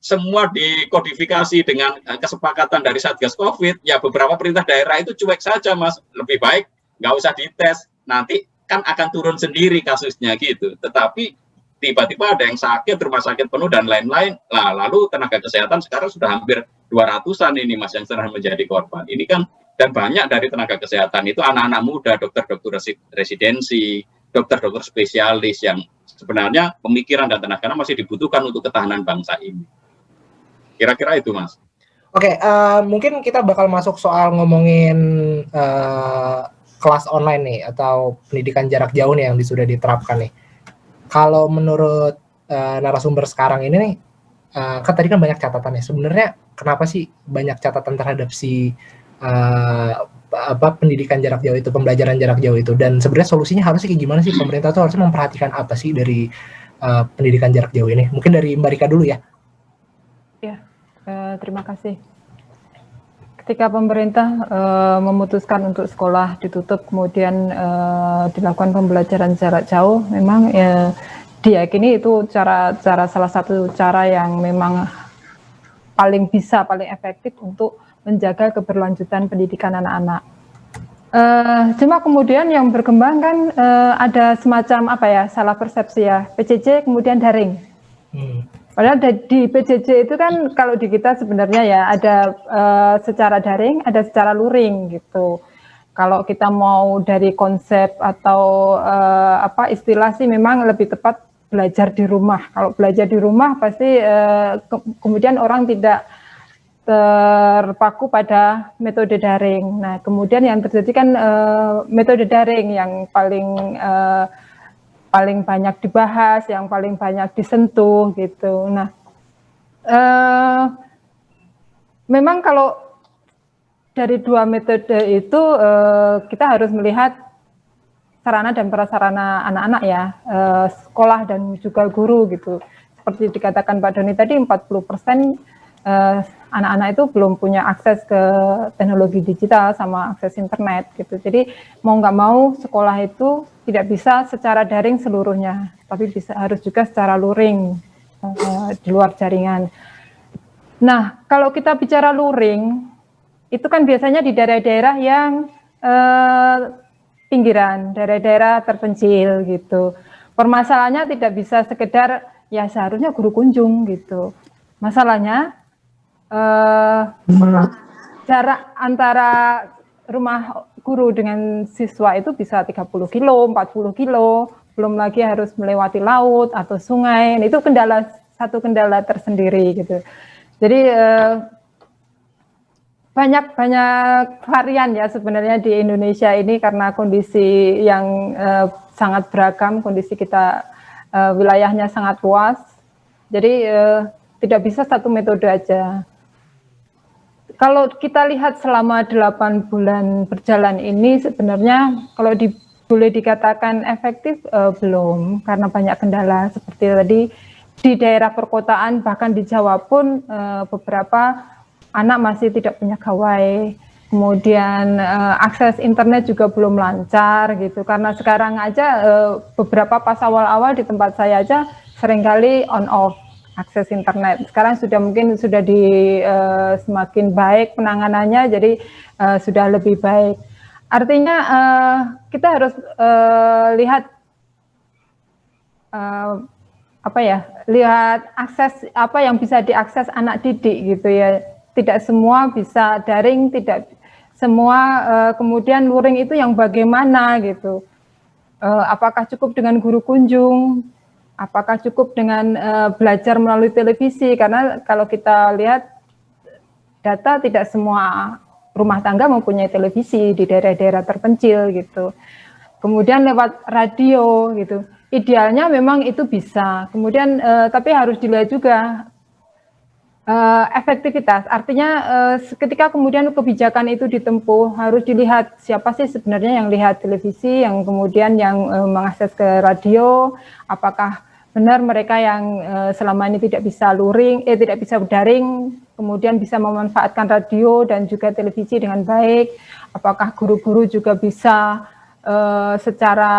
semua dikodifikasi dengan kesepakatan dari Satgas Covid, ya beberapa perintah daerah itu cuek saja, Mas. Lebih baik nggak usah dites, nanti kan akan turun sendiri kasusnya gitu. Tetapi tiba-tiba ada yang sakit, rumah sakit penuh dan lain-lain. Nah, lalu tenaga kesehatan sekarang sudah hampir 200-an ini, Mas, yang sedang menjadi korban. Ini kan, dan banyak dari tenaga kesehatan itu anak-anak muda, dokter-dokter residensi, dokter-dokter spesialis yang sebenarnya pemikiran dan tenaganya masih dibutuhkan untuk ketahanan bangsa ini. Kira-kira itu, Mas. Oke, mungkin kita bakal masuk soal ngomongin kelas online nih, atau pendidikan jarak jauh nih yang sudah diterapkan nih. Kalau menurut narasumber sekarang ini nih, kan tadi kan banyak catatan ya. Sebenarnya kenapa sih banyak catatan terhadap si pendidikan jarak jauh itu, pembelajaran jarak jauh itu, dan sebenarnya solusinya harusnya kayak gimana sih? Pemerintah tuh harusnya memperhatikan apa sih dari pendidikan jarak jauh ini? Mungkin dari Mbak Rika dulu ya. Ya, terima kasih. Ketika pemerintah memutuskan untuk sekolah ditutup, kemudian dilakukan pembelajaran jarak jauh, memang diyakini itu salah satu cara yang memang paling efektif untuk menjaga keberlanjutan pendidikan anak-anak. Cuma kemudian yang berkembang kan ada semacam salah persepsi ya, PJJ kemudian daring. Padahal di PJJ itu kan kalau di kita sebenarnya ya ada secara daring, ada secara luring gitu. Kalau kita mau dari konsep atau istilah sih memang lebih tepat belajar di rumah. Kalau belajar di rumah pasti kemudian orang tidak terpaku pada metode daring. Nah, kemudian yang terjadi kan metode daring yang paling banyak dibahas, yang paling banyak disentuh gitu. Nah, memang kalau dari dua metode itu kita harus melihat sarana dan prasarana anak-anak ya, sekolah dan juga guru gitu. Seperti dikatakan Pak Doni tadi, 40% anak-anak itu belum punya akses ke teknologi digital sama akses internet gitu. Jadi mau nggak mau sekolah itu tidak bisa secara daring seluruhnya, tapi harus juga secara luring di luar jaringan. Nah, kalau kita bicara luring, itu kan biasanya di daerah-daerah yang pinggiran, daerah-daerah terpencil gitu. Permasalahannya tidak bisa sekedar ya seharusnya guru kunjung gitu. Masalahnya jarak antara rumah guru dengan siswa itu bisa 30 kilo, 40 kilo, belum lagi harus melewati laut atau sungai. Itu satu kendala tersendiri gitu. Jadi banyak varian ya sebenarnya di Indonesia ini karena kondisi yang sangat beragam, kondisi kita wilayahnya sangat luas. Jadi tidak bisa satu metode aja. Kalau kita lihat selama 8 bulan berjalan ini sebenarnya kalau boleh dikatakan efektif belum, karena banyak kendala seperti tadi di daerah perkotaan, bahkan di Jawa pun beberapa anak masih tidak punya gawai. Kemudian akses internet juga belum lancar gitu, karena sekarang aja beberapa pas awal-awal di tempat saya aja seringkali on off akses internet. Sekarang mungkin sudah semakin baik penanganannya, jadi sudah lebih baik. Artinya kita harus lihat lihat akses apa yang bisa diakses anak didik gitu ya. Tidak semua bisa daring, tidak semua kemudian luring itu yang bagaimana gitu. Apakah cukup dengan guru kunjung? Apakah cukup dengan belajar melalui televisi? Karena kalau kita lihat data tidak semua rumah tangga mempunyai televisi di daerah-daerah terpencil gitu. Kemudian lewat radio gitu. Idealnya memang itu bisa. Kemudian tapi harus dilihat juga efektivitas. Artinya ketika kemudian kebijakan itu ditempuh harus dilihat siapa sih sebenarnya yang lihat televisi, yang kemudian yang mengakses ke radio, apakah benar mereka yang selama ini tidak bisa tidak bisa daring, kemudian bisa memanfaatkan radio dan juga televisi dengan baik, apakah guru-guru juga bisa secara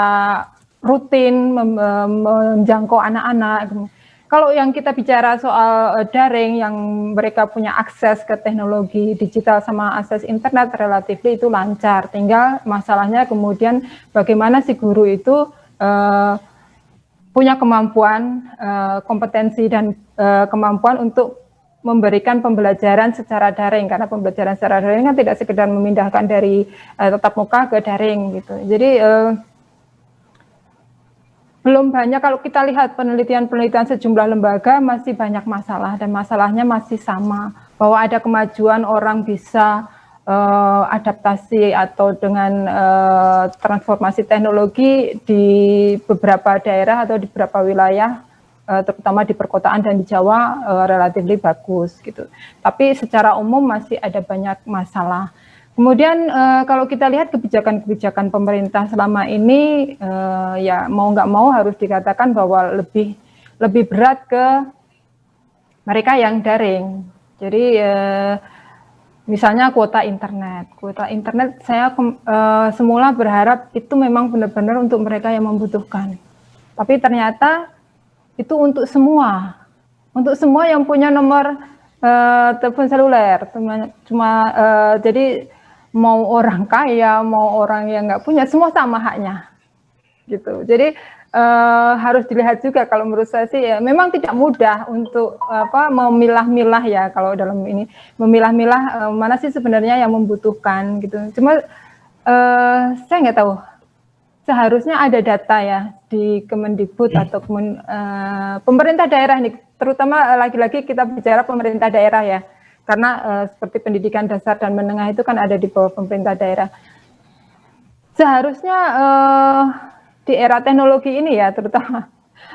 rutin menjangkau anak-anak. Kalau yang kita bicara soal daring yang mereka punya akses ke teknologi digital sama akses internet relatif itu lancar. Tinggal masalahnya kemudian bagaimana si guru itu punya kemampuan, kompetensi dan kemampuan untuk memberikan pembelajaran secara daring, karena pembelajaran secara daring kan tidak sekedar memindahkan dari tatap muka ke daring gitu. Jadi belum banyak, kalau kita lihat penelitian-penelitian sejumlah lembaga masih banyak masalah dan masalahnya masih sama, bahwa ada kemajuan orang bisa adaptasi atau dengan transformasi teknologi di beberapa daerah atau di beberapa wilayah, terutama di perkotaan dan di Jawa relatif bagus gitu. Tapi secara umum masih ada banyak masalah. Kemudian kalau kita lihat kebijakan-kebijakan pemerintah selama ini, ya mau nggak mau harus dikatakan bahwa lebih berat ke mereka yang daring. Jadi misalnya kuota internet saya semula berharap itu memang benar-benar untuk mereka yang membutuhkan. Tapi ternyata itu untuk semua yang punya nomor telepon seluler, jadi mau orang kaya, mau orang yang nggak punya, semua sama haknya, gitu. Jadi harus dilihat juga, kalau menurut saya sih ya, memang tidak mudah untuk memilah-milah ya, kalau dalam ini memilah-milah mana sih sebenarnya yang membutuhkan, gitu. Cuma saya nggak tahu, seharusnya ada data ya di Kemendikbud atau pemerintah daerah nih, terutama lagi-lagi kita bicara pemerintah daerah ya. Karena seperti pendidikan dasar dan menengah itu kan ada di bawah pemerintah daerah. Seharusnya di era teknologi ini ya terutama,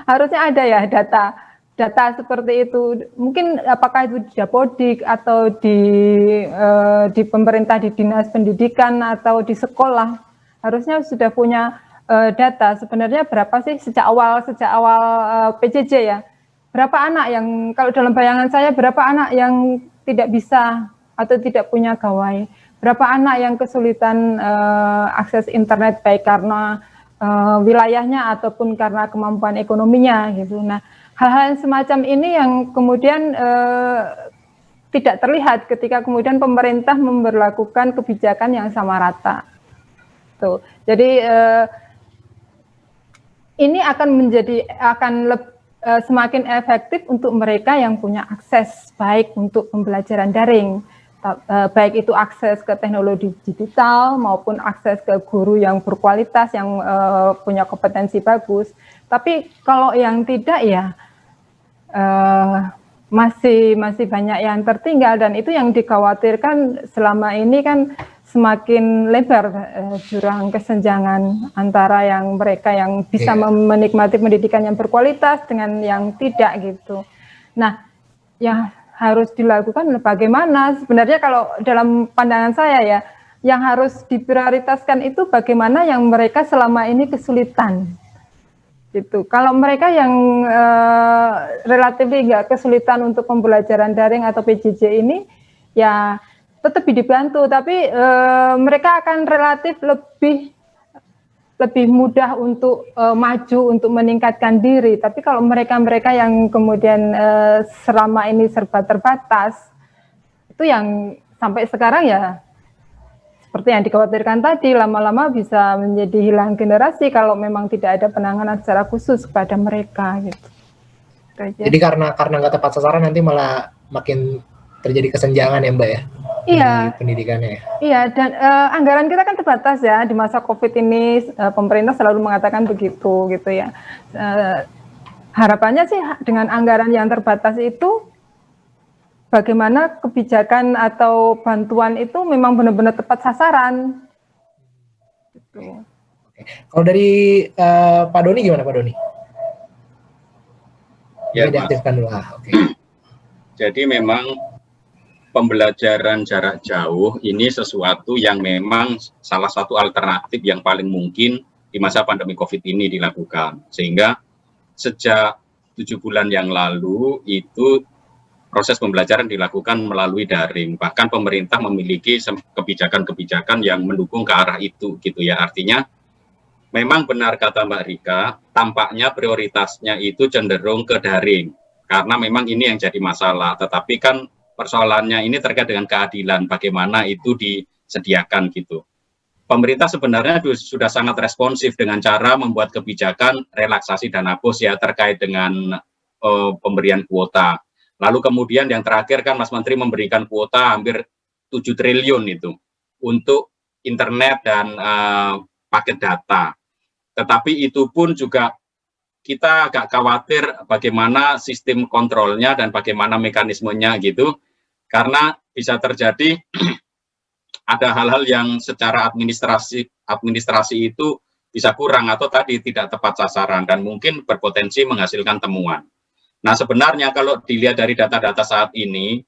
harusnya ada ya data seperti itu. Mungkin apakah itu di Dapodik atau di pemerintah, di dinas pendidikan atau di sekolah, harusnya sudah punya data sebenarnya berapa sih sejak awal PJJ ya. Berapa anak yang, kalau dalam bayangan saya, berapa anak yang tidak bisa atau tidak punya gawai, berapa anak yang kesulitan akses internet baik karena wilayahnya ataupun karena kemampuan ekonominya gitu. Nah, hal-hal semacam ini yang kemudian tidak terlihat ketika kemudian pemerintah memberlakukan kebijakan yang sama rata. Tuh. Jadi ini akan semakin efektif untuk mereka yang punya akses baik untuk pembelajaran daring, baik itu akses ke teknologi digital maupun akses ke guru yang berkualitas, yang punya kompetensi bagus. Tapi kalau yang tidak ya masih banyak yang tertinggal, dan itu yang dikhawatirkan selama ini kan semakin lebar jurang kesenjangan antara yang mereka yang bisa menikmati pendidikan yang berkualitas dengan yang tidak gitu. Nah, yang harus dilakukan bagaimana sebenarnya, kalau dalam pandangan saya ya, yang harus diprioritaskan itu bagaimana yang mereka selama ini kesulitan gitu. Kalau mereka yang relatif nggak kesulitan untuk pembelajaran daring atau PJJ ini ya tetap dibantu, tapi mereka akan relatif lebih mudah untuk maju, untuk meningkatkan diri. Tapi kalau mereka yang kemudian selama ini serba terbatas, itu yang sampai sekarang ya seperti yang dikhawatirkan tadi, lama-lama bisa menjadi hilang generasi kalau memang tidak ada penanganan secara khusus kepada mereka gitu. Jadi karena nggak tepat sasaran nanti malah makin terjadi kesenjangan ya Mbak ya? Iya. Di pendidikannya ya? Iya, dan anggaran kita kan terbatas ya, di masa COVID ini pemerintah selalu mengatakan begitu gitu ya. Harapannya sih dengan anggaran yang terbatas itu, bagaimana kebijakan atau bantuan itu memang benar-benar tepat sasaran. Gitu. Oke. Kalau dari Pak Doni gimana Pak Doni? Ya, diaktifkan dulu. Oke. Jadi memang pembelajaran jarak jauh ini sesuatu yang memang salah satu alternatif yang paling mungkin di masa pandemi COVID ini dilakukan. Sehingga sejak 7 bulan yang lalu itu proses pembelajaran dilakukan melalui daring. Bahkan pemerintah memiliki kebijakan-kebijakan yang mendukung ke arah itu gitu ya. Artinya memang benar kata Mbak Rika, tampaknya prioritasnya itu cenderung ke daring. Karena memang ini yang jadi masalah. Tetapi kan persoalannya ini terkait dengan keadilan, bagaimana itu disediakan gitu. Pemerintah sebenarnya sudah sangat responsif dengan cara membuat kebijakan relaksasi dana bos ya terkait dengan pemberian kuota. Lalu kemudian yang terakhir kan Mas Menteri memberikan kuota hampir 7 triliun itu untuk internet dan paket data. Tetapi itu pun juga kita agak khawatir bagaimana sistem kontrolnya dan bagaimana mekanismenya gitu. Karena bisa terjadi ada hal-hal yang secara administrasi itu bisa kurang atau tadi tidak tepat sasaran dan mungkin berpotensi menghasilkan temuan. Nah sebenarnya kalau dilihat dari data-data saat ini,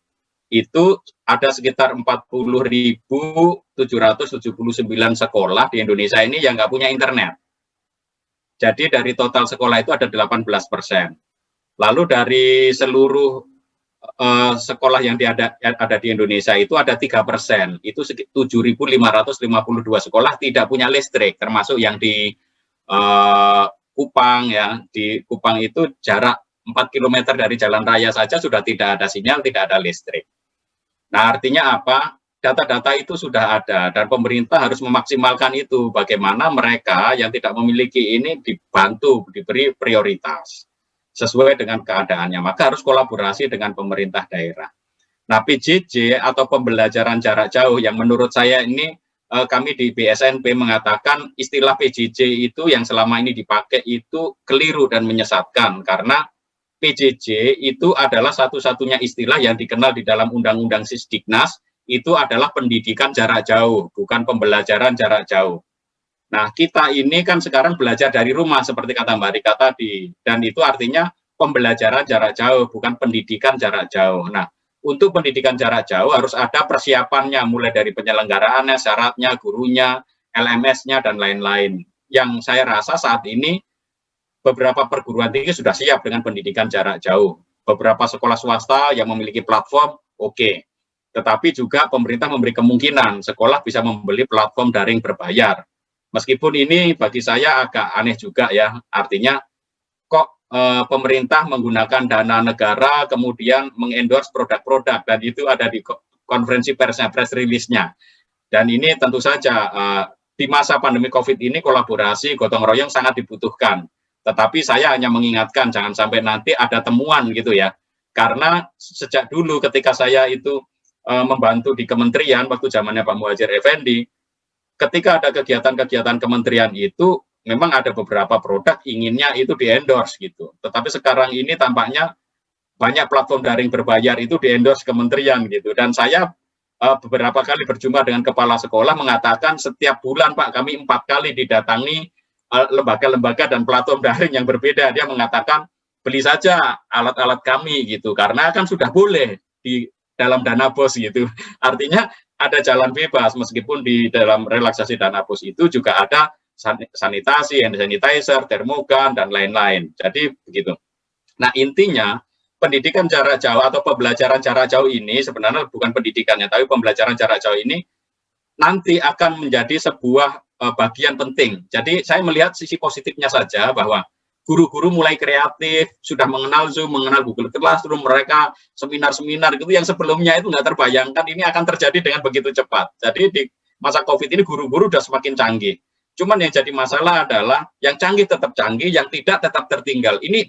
itu ada sekitar 40.779 sekolah di Indonesia ini yang nggak punya internet. Jadi dari total sekolah itu ada 18%. Lalu dari seluruh sekolah yang ada di Indonesia itu ada 3%. Itu 7.552 sekolah tidak punya listrik, termasuk yang di Kupang ya. Di Kupang itu jarak 4 km dari jalan raya saja sudah tidak ada sinyal, tidak ada listrik. Nah, artinya apa? Data-data itu sudah ada dan pemerintah harus memaksimalkan itu. Bagaimana mereka yang tidak memiliki ini dibantu, diberi prioritas sesuai dengan keadaannya. Maka harus kolaborasi dengan pemerintah daerah. Nah, PJJ atau pembelajaran jarak jauh yang menurut saya ini kami di BSNP mengatakan istilah PJJ itu yang selama ini dipakai itu keliru dan menyesatkan karena PJJ itu adalah satu-satunya istilah yang dikenal di dalam Undang-Undang Sisdiknas, itu adalah pendidikan jarak jauh, bukan pembelajaran jarak jauh. Nah, kita ini kan sekarang belajar dari rumah, seperti kata Mbak Rika tadi, dan itu artinya pembelajaran jarak jauh, bukan pendidikan jarak jauh. Nah, untuk pendidikan jarak jauh harus ada persiapannya, mulai dari penyelenggaraannya, syaratnya, gurunya, LMS-nya, dan lain-lain. Yang saya rasa saat ini, beberapa perguruan tinggi sudah siap dengan pendidikan jarak jauh. Beberapa sekolah swasta yang memiliki platform, oke. Tetapi juga pemerintah memberi kemungkinan sekolah bisa membeli platform daring berbayar. Meskipun ini bagi saya agak aneh juga ya, artinya kok pemerintah menggunakan dana negara kemudian mengendorse produk-produk dan itu ada di konferensi persnya, press release-nya. Dan ini tentu saja di masa pandemi COVID ini kolaborasi gotong royong sangat dibutuhkan. Tetapi saya hanya mengingatkan jangan sampai nanti ada temuan gitu ya. Karena sejak dulu ketika saya itu membantu di kementerian waktu zamannya Pak Muhadjir Effendi, ketika ada kegiatan-kegiatan kementerian itu memang ada beberapa produk inginnya itu di-endorse gitu. Tetapi sekarang ini tampaknya banyak platform daring berbayar itu di-endorse kementerian gitu. Dan saya beberapa kali berjumpa dengan kepala sekolah mengatakan setiap bulan Pak kami 4 kali didatangi lembaga-lembaga dan platform daring yang berbeda. Dia mengatakan beli saja alat-alat kami gitu. Karena kan sudah boleh di dalam dana BOS gitu. Artinya ada jalan bebas meskipun di dalam relaksasi dana BOS itu juga ada sanitasi, hand sanitizer, termogan dan lain-lain. Jadi begitu. Nah, intinya pendidikan jarak jauh atau pembelajaran jarak jauh ini sebenarnya bukan pendidikannya, tapi pembelajaran jarak jauh ini nanti akan menjadi sebuah bagian penting. Jadi saya melihat sisi positifnya saja bahwa guru-guru mulai kreatif, sudah mengenal Zoom, mengenal Google Classroom, mereka seminar-seminar gitu yang sebelumnya itu nggak terbayangkan ini akan terjadi dengan begitu cepat. Jadi masa COVID ini guru-guru udah semakin canggih. Cuman yang jadi masalah adalah yang canggih tetap canggih, yang tidak tetap tertinggal. Ini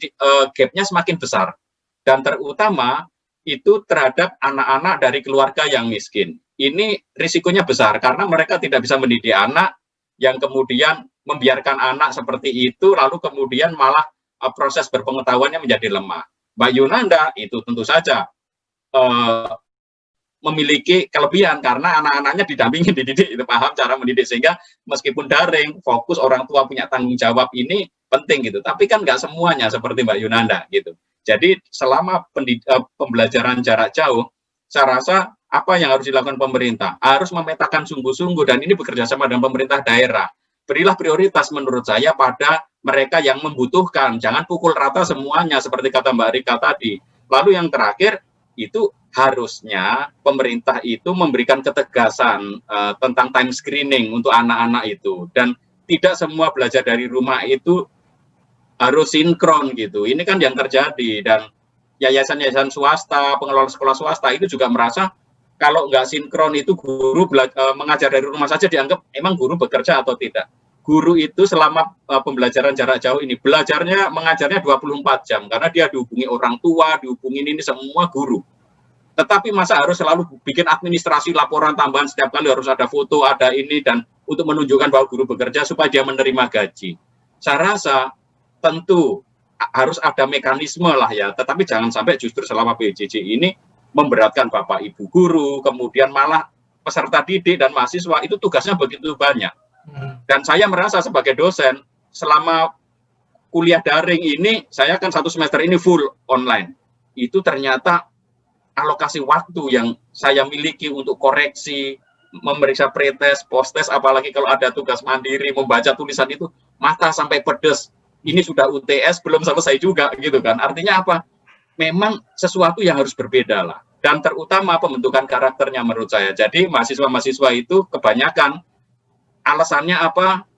gapnya semakin besar. Dan terutama itu terhadap anak-anak dari keluarga yang miskin. Ini risikonya besar karena mereka tidak bisa mendidik anak, yang kemudian membiarkan anak seperti itu, lalu kemudian malah proses berpengetahuannya menjadi lemah. Mbak Yunanda itu tentu saja memiliki kelebihan karena anak-anaknya didampingi, dididik, itu paham cara mendidik, sehingga meskipun daring, fokus orang tua punya tanggung jawab ini penting gitu. Tapi kan nggak semuanya seperti Mbak Yunanda gitu. Jadi selama pembelajaran jarak jauh, saya rasa apa yang harus dilakukan pemerintah? Harus memetakan sungguh-sungguh, dan ini bekerja sama dengan pemerintah daerah. Berilah prioritas menurut saya pada mereka yang membutuhkan. Jangan pukul rata semuanya seperti kata Mbak Rika tadi. Lalu yang terakhir, itu harusnya pemerintah itu memberikan ketegasan tentang time screening untuk anak-anak itu, dan tidak semua belajar dari rumah itu harus sinkron gitu. Ini kan yang terjadi, dan yayasan-yayasan swasta, pengelola sekolah swasta itu juga merasa kalau nggak sinkron itu guru mengajar dari rumah saja dianggap emang guru bekerja atau tidak. Guru itu selama pembelajaran jarak jauh ini mengajarnya 24 jam karena dia dihubungi orang tua, dihubungi ini semua guru. Tetapi masa harus selalu bikin administrasi laporan tambahan setiap kali, harus ada foto, ada ini, dan untuk menunjukkan bahwa guru bekerja supaya dia menerima gaji. Saya rasa tentu harus ada mekanisme lah ya, tetapi jangan sampai justru selama PJJ ini memberatkan Bapak Ibu guru, kemudian malah peserta didik dan mahasiswa itu tugasnya begitu banyak. Dan saya merasa sebagai dosen, selama kuliah daring ini, saya kan 1 semester ini full online. Itu ternyata alokasi waktu yang saya miliki untuk koreksi, memeriksa pretest, posttest, apalagi kalau ada tugas mandiri, membaca tulisan itu, mata sampai pedes. Ini sudah UTS, belum selesai juga, gitu kan. Artinya apa? Memang sesuatu yang harus berbeda lah. Dan terutama pembentukan karakternya menurut saya. Jadi mahasiswa-mahasiswa itu kebanyakan alasannya apa?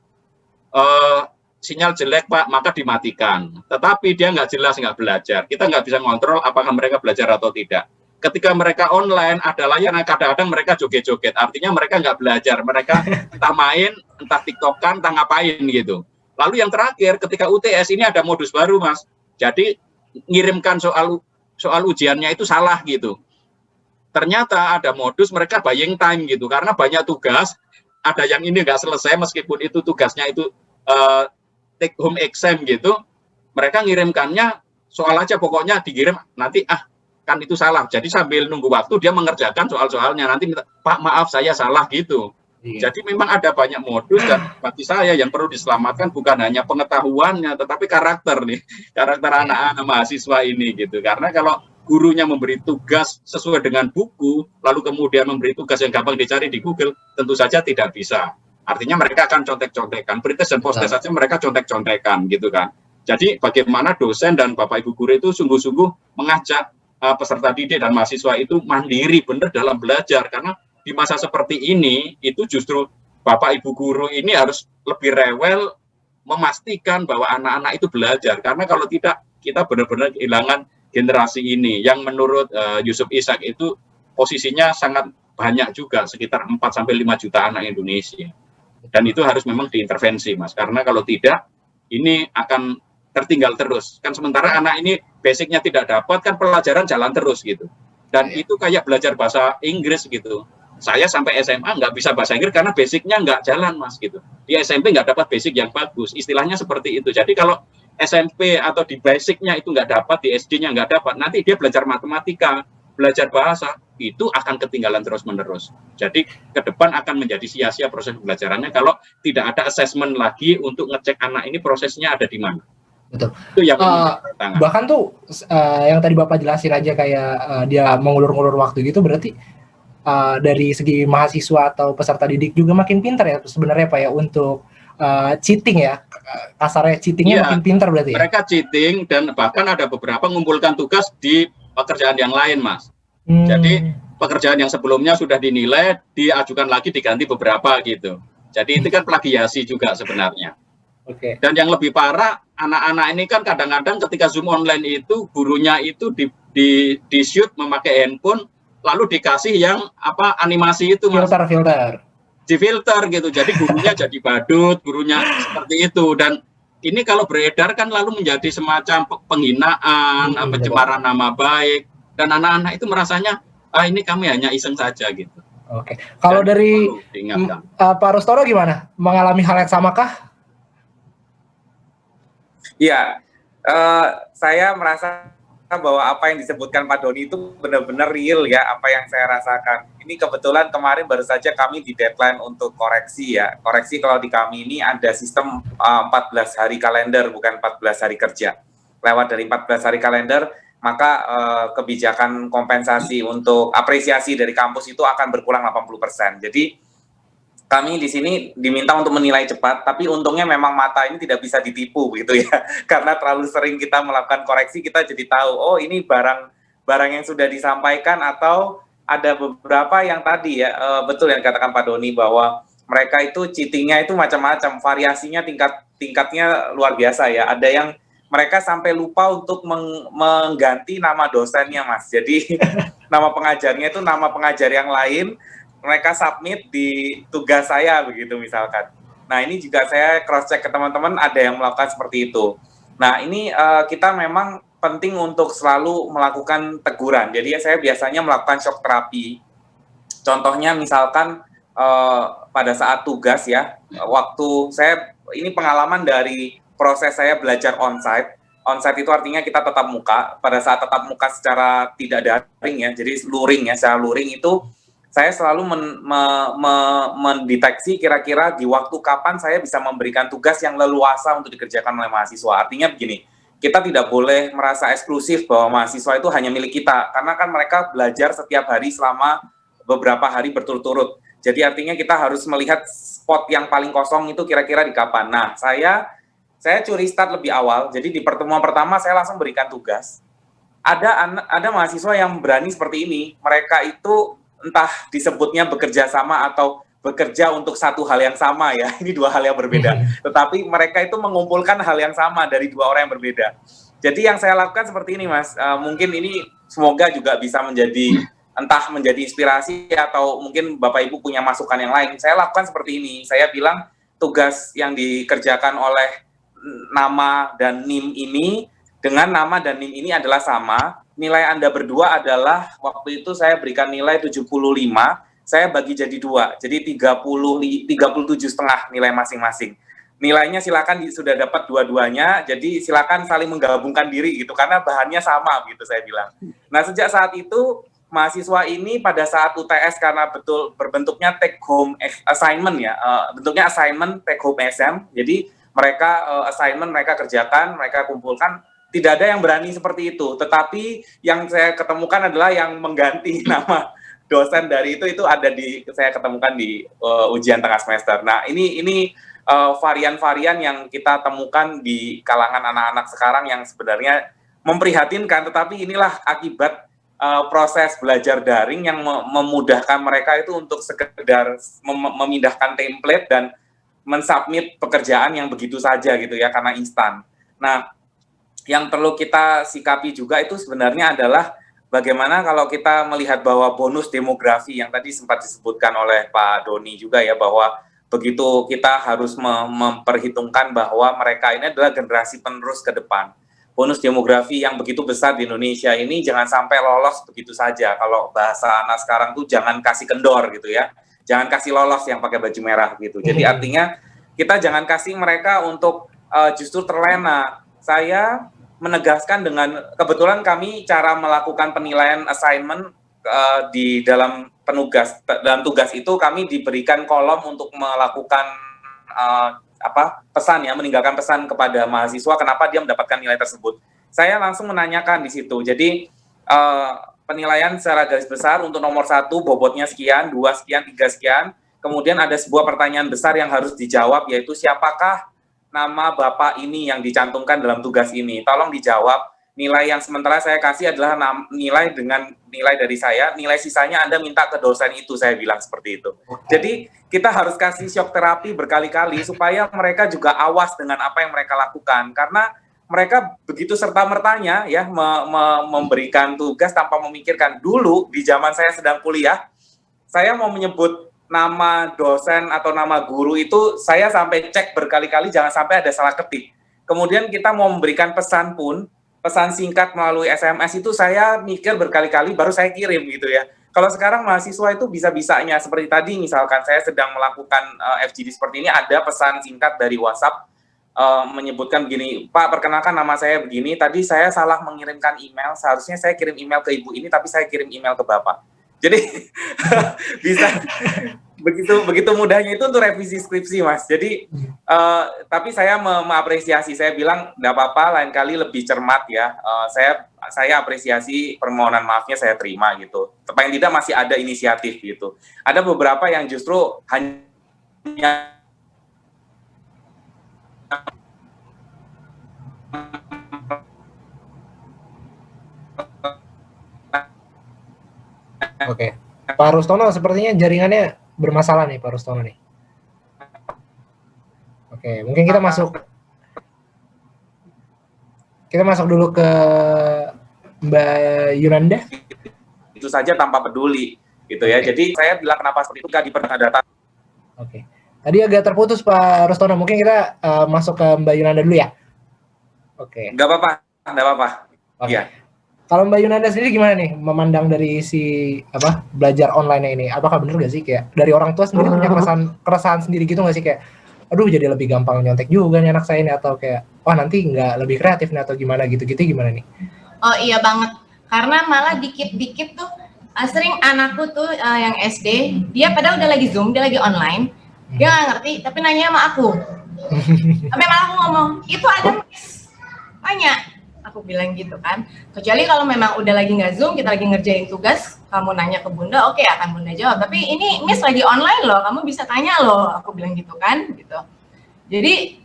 Sinyal jelek Pak, maka dimatikan. Tetapi dia nggak jelas, nggak belajar. Kita nggak bisa ngontrol apakah mereka belajar atau tidak. Ketika mereka online, ada layanan, kadang-kadang mereka joget-joget. Artinya mereka nggak belajar. Mereka entah main, entah tiktokan, entah ngapain gitu. Lalu yang terakhir, ketika UTS ini ada modus baru, Mas. Jadi ngirimkan soal ujiannya itu salah gitu. Ternyata ada modus mereka buying time gitu. Karena banyak tugas, ada yang ini nggak selesai meskipun itu tugasnya itu take home exam gitu. Mereka ngirimkannya soal aja, pokoknya dikirim nanti kan itu salah. Jadi sambil nunggu waktu dia mengerjakan soal-soalnya. Nanti minta, Pak maaf saya salah gitu. Iya. Jadi memang ada banyak modus, dan bagi saya yang perlu diselamatkan bukan hanya pengetahuannya, tetapi karakter anak-anak mahasiswa ini gitu. Karena kalau gurunya memberi tugas sesuai dengan buku, lalu kemudian memberi tugas yang gampang dicari di Google, tentu saja tidak bisa. Artinya mereka akan contek-contekan, pretest dan posttest saja mereka contek-contekan gitu kan. Jadi bagaimana dosen dan Bapak Ibu guru itu sungguh-sungguh mengajak peserta didik dan mahasiswa itu mandiri benar dalam belajar, karena di masa seperti ini itu justru Bapak Ibu guru ini harus lebih rewel memastikan bahwa anak-anak itu belajar, karena kalau tidak kita benar-benar kehilangan generasi ini yang menurut Yusuf Ishak itu posisinya sangat banyak juga, sekitar 4-5 juta anak Indonesia, dan itu harus memang diintervensi Mas, karena kalau tidak ini akan tertinggal terus kan. Sementara anak ini basicnya tidak dapat, kan pelajaran jalan terus gitu, dan itu kayak belajar bahasa Inggris gitu. Saya sampai SMA nggak bisa bahasa Inggris karena basicnya nggak jalan Mas gitu. Di SMP nggak dapat basic yang bagus, istilahnya seperti itu. Jadi kalau SMP atau di basicnya itu nggak dapat, di SD-nya nggak dapat, nanti dia belajar matematika, belajar bahasa, itu akan ketinggalan terus-menerus. Jadi ke depan akan menjadi sia-sia proses pembelajarannya kalau tidak ada assessment lagi untuk ngecek anak ini prosesnya ada di mana. Betul. Itu yang bahkan tuh yang tadi Bapak jelasin aja kayak dia mengulur-ngulur waktu gitu, berarti dari segi mahasiswa atau peserta didik juga makin pintar ya sebenarnya Pak ya untuk cheating ya, kasarnya cheatingnya makin pintar berarti ya? Mereka cheating, dan bahkan ada beberapa mengumpulkan tugas di pekerjaan yang lain Mas. Jadi pekerjaan yang sebelumnya sudah dinilai, diajukan lagi diganti beberapa gitu. Jadi itu kan plagiasi juga sebenarnya. Oke. Dan yang lebih parah, anak-anak ini kan kadang-kadang ketika Zoom online itu gurunya itu di shoot memakai handphone, lalu dikasih yang animasi itu Mas. Filter. difilter gitu. Jadi gurunya jadi badut, gurunya seperti itu. Dan ini kalau beredar kan lalu menjadi semacam penghinaan, pencemaran nama baik, dan anak-anak itu merasanya ini kami hanya iseng saja gitu. Oke. Kalau dari Pak Rustoro gimana? Mengalami hal yang samakah? Iya, saya merasa bahwa apa yang disebutkan Pak Doni itu benar-benar real ya, apa yang saya rasakan. Ini kebetulan kemarin baru saja kami di deadline untuk koreksi ya. Koreksi kalau di kami ini ada sistem 14 hari kalender, bukan 14 hari kerja. Lewat dari 14 hari kalender, maka kebijakan kompensasi untuk apresiasi dari kampus itu akan berkurang 80%. Jadi kami di sini diminta untuk menilai cepat, tapi untungnya memang mata ini tidak bisa ditipu gitu ya, karena terlalu sering kita melakukan koreksi, kita jadi tahu, oh ini barang yang sudah disampaikan, atau ada beberapa yang tadi ya, betul yang dikatakan Pak Doni, bahwa mereka itu cheatingnya itu macam-macam, variasinya tingkatnya luar biasa ya, ada yang mereka sampai lupa untuk mengganti nama dosennya Mas, jadi nama pengajarnya itu nama pengajar yang lain, mereka submit di tugas saya begitu misalkan. Nah ini juga saya cross check ke teman-teman, ada yang melakukan seperti itu. Nah ini kita memang penting untuk selalu melakukan teguran. Jadi saya biasanya melakukan shock terapi. Contohnya misalkan pada saat tugas ya, waktu saya ini pengalaman dari proses saya belajar onsite. Onsite itu artinya kita tatap muka. Pada saat tatap muka secara tidak daring ya, jadi luring ya, secara luring itu saya selalu mendeteksi kira-kira di waktu kapan saya bisa memberikan tugas yang leluasa untuk dikerjakan oleh mahasiswa. Artinya begini, kita tidak boleh merasa eksklusif bahwa mahasiswa itu hanya milik kita, karena kan mereka belajar setiap hari selama beberapa hari berturut-turut. Jadi artinya kita harus melihat spot yang paling kosong itu kira-kira di kapan. Nah, saya curi start lebih awal, jadi di pertemuan pertama saya langsung berikan tugas. Ada mahasiswa yang berani seperti ini, mereka itu entah disebutnya bekerja sama atau bekerja untuk satu hal yang sama ya, ini dua hal yang berbeda. Tetapi mereka itu mengumpulkan hal yang sama dari dua orang yang berbeda. Jadi yang saya lakukan seperti ini Mas, mungkin ini semoga juga bisa menjadi, entah menjadi inspirasi atau mungkin Bapak Ibu punya masukan yang lain. Saya lakukan seperti ini, saya bilang tugas yang dikerjakan oleh nama dan NIM ini, dengan nama dan NIM ini adalah sama. Nilai Anda berdua adalah, waktu itu saya berikan nilai 75, saya bagi jadi 2, jadi 37,5 nilai masing-masing. Nilainya silakan sudah dapat dua-duanya, jadi silakan saling menggabungkan diri gitu, karena bahannya sama gitu saya bilang. Nah sejak saat itu, mahasiswa ini pada saat UTS karena betul berbentuknya take home assignment ya, bentuknya assignment take home SM, jadi mereka assignment mereka kerjakan, mereka kumpulkan. Tidak ada yang berani seperti itu, tetapi yang saya ketemukan adalah yang mengganti nama dosen dari itu ada saya ketemukan di ujian tengah semester. Nah ini varian-varian yang kita temukan di kalangan anak-anak sekarang yang sebenarnya memprihatinkan, tetapi inilah akibat proses belajar daring yang memudahkan mereka itu untuk sekedar memindahkan template dan mensubmit pekerjaan yang begitu saja gitu ya, karena instan. Nah yang perlu kita sikapi juga itu sebenarnya adalah bagaimana kalau kita melihat bahwa bonus demografi yang tadi sempat disebutkan oleh Pak Doni juga ya, bahwa begitu kita harus memperhitungkan bahwa mereka ini adalah generasi penerus ke depan. Bonus demografi yang begitu besar di Indonesia ini jangan sampai lolos begitu saja. Kalau bahasa anak sekarang tuh jangan kasih kendor gitu ya. Jangan kasih lolos yang pakai baju merah gitu. Jadi artinya kita jangan kasih mereka untuk justru terlena. Saya menegaskan dengan, kebetulan kami cara melakukan penilaian assignment di dalam tugas itu kami diberikan kolom untuk melakukan pesan ya, meninggalkan pesan kepada mahasiswa kenapa dia mendapatkan nilai tersebut. Saya langsung menanyakan di situ. Jadi penilaian secara garis besar untuk nomor 1 bobotnya sekian, 2 sekian, 3 sekian. Kemudian ada sebuah pertanyaan besar yang harus dijawab, yaitu siapakah nama Bapak ini yang dicantumkan dalam tugas ini. Tolong dijawab. Nilai yang sementara saya kasih adalah nilai dengan nilai dari saya, nilai sisanya Anda minta ke dosen itu, saya bilang seperti itu. Jadi kita harus kasih shock terapi berkali-kali supaya mereka juga awas dengan apa yang mereka lakukan, karena mereka begitu serta-mertanya ya memberikan tugas tanpa memikirkan. Dulu di zaman saya sedang kuliah, saya mau menyebut nama dosen atau nama guru itu saya sampai cek berkali-kali, jangan sampai ada salah ketik. Kemudian kita mau memberikan pesan pun, pesan singkat melalui SMS itu saya mikir berkali-kali baru saya kirim gitu ya. Kalau sekarang mahasiswa itu bisa-bisanya, seperti tadi misalkan saya sedang melakukan FGD seperti ini, ada pesan singkat dari WhatsApp menyebutkan begini, Pak, perkenalkan nama saya begini, tadi saya salah mengirimkan email, seharusnya saya kirim email ke Ibu ini, tapi saya kirim email ke Bapak. Jadi bisa begitu mudahnya itu untuk revisi skripsi, Mas. Jadi tapi saya mengapresiasi, saya bilang enggak apa-apa, lain kali lebih cermat ya. Saya apresiasi, permohonan maafnya saya terima gitu. Paling tidak masih ada inisiatif gitu. Ada beberapa yang justru hanya Oke. Pak Rustono, sepertinya jaringannya bermasalah nih, Pak Rustono nih. Oke, mungkin kita masuk dulu ke Mbak Yunanda. Itu saja tanpa peduli, gitu ya. Jadi saya bilang kenapa seperti itu, nggak diperlukan data. Oke. Tadi agak terputus Pak Rustono, mungkin kita masuk ke Mbak Yunanda dulu ya. Oke. Nggak apa-apa. Oke. Iya. Kalau Mbak Yunanda sendiri gimana nih memandang dari si belajar online ini? Apakah benar nggak sih kayak dari orang tua sendiri punya keresahan sendiri gitu nggak sih, kayak aduh jadi lebih gampang nyontek juga nih anak saya ini, atau kayak wah nanti nggak lebih kreatif nih atau gimana gitu-gitu, gimana nih? Oh iya banget, karena malah dikit-dikit tuh sering anakku tuh yang SD, dia padahal udah lagi Zoom, dia lagi online, dia nggak ngerti tapi nanya sama aku. Tapi malah aku ngomong, itu ada miss, tanya. Aku bilang gitu kan, kecuali kalau memang udah lagi nggak Zoom, kita lagi ngerjain tugas, kamu nanya ke Bunda, oke, akan Bunda jawab, tapi ini Miss lagi online loh, kamu bisa tanya loh, aku bilang gitu kan, gitu. Jadi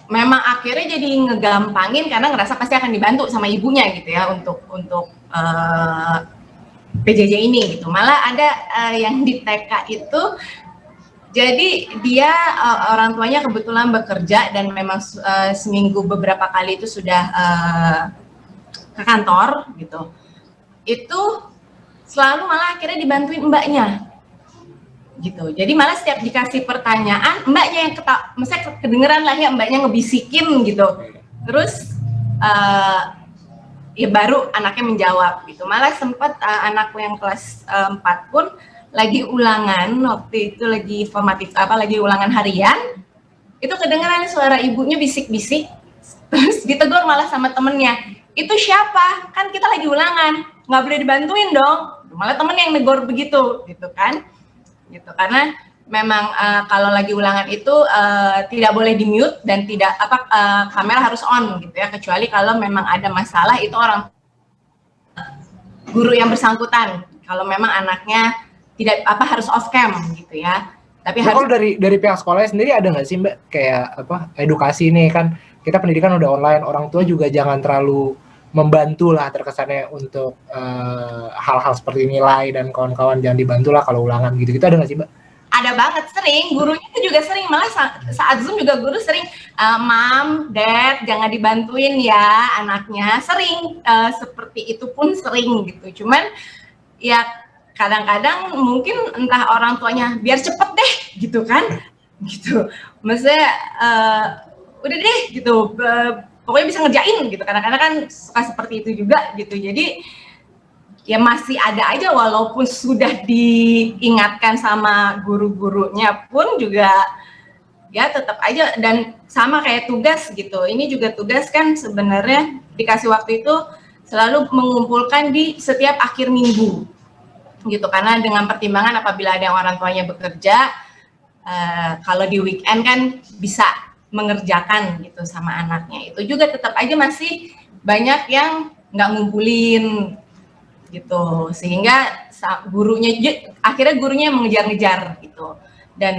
memang akhirnya jadi ngegampangin karena ngerasa pasti akan dibantu sama ibunya gitu ya untuk PJJ ini gitu. Malah ada yang di TK itu, jadi dia orang tuanya kebetulan bekerja dan memang seminggu beberapa kali itu sudah ke kantor gitu. Itu selalu malah akhirnya dibantuin mbaknya gitu. Jadi malah setiap dikasih pertanyaan, mbaknya yang misalnya kedengeran lah ya, mbaknya ngebisikin gitu. Terus ya baru anaknya menjawab gitu. Malah sempat anakku yang kelas 4 pun lagi ulangan, waktu itu lagi lagi ulangan harian, itu kedengeran suara ibunya bisik-bisik, terus ditegur malah sama temennya, itu siapa? Kan kita lagi ulangan, nggak boleh dibantuin dong. Malah temen yang negor begitu, gitu kan? Gitu, karena memang kalau lagi ulangan itu tidak boleh di mute dan tidak kamera harus on gitu ya, kecuali kalau memang ada masalah itu orang guru yang bersangkutan. Kalau memang anaknya tidak harus off cam gitu ya. Tapi kalau dari pihak sekolahnya sendiri ada nggak sih Mbak kayak edukasi nih, kan kita pendidikan udah online, orang tua juga jangan terlalu membantu lah terkesannya untuk hal-hal seperti nilai dan kawan-kawan, jangan dibantu lah kalau ulangan gitu-gitu, ada nggak sih Mbak? Ada banget, sering, gurunya itu juga sering, malah saat Zoom juga guru sering, Mom, Dad, jangan dibantuin ya anaknya, sering, seperti itu pun sering gitu. Cuman ya kadang-kadang mungkin entah orang tuanya biar cepet deh gitu kan, gitu, maksudnya udah deh gitu, pokoknya bisa ngerjain gitu, kadang-kadang kan suka seperti itu juga gitu. Jadi ya masih ada aja walaupun sudah diingatkan sama guru-gurunya pun juga ya tetap aja. Dan sama kayak tugas gitu, ini juga tugas kan sebenarnya dikasih waktu itu selalu mengumpulkan di setiap akhir minggu gitu, karena dengan pertimbangan apabila ada yang orang tuanya bekerja, kalau di weekend kan bisa mengerjakan gitu sama anaknya. Itu juga tetap aja masih banyak yang nggak ngumpulin gitu, sehingga akhirnya gurunya mengejar-ngejar gitu. Dan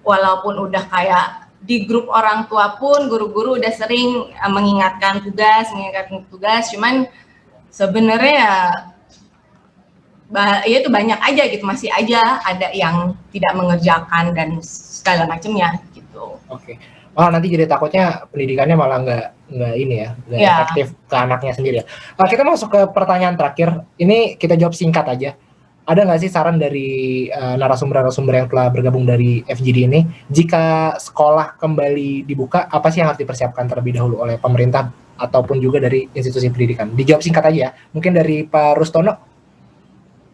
walaupun udah kayak di grup orang tua pun guru-guru udah sering mengingatkan tugas, cuman sebenarnya ya itu banyak aja gitu, masih aja ada yang tidak mengerjakan dan segala macamnya gitu. Oke. Oh, nanti jadi takutnya pendidikannya malah nggak ini ya, nggak efektif ke anaknya sendiri ya. Kita masuk ke pertanyaan terakhir. Ini kita jawab singkat aja. ada nggak sih saran dari narasumber-narasumber yang telah bergabung dari FGD ini, jika sekolah kembali dibuka, apa sih yang harus dipersiapkan terlebih dahulu oleh pemerintah ataupun juga dari institusi pendidikan? Dijawab singkat aja ya, mungkin dari Pak Rustono.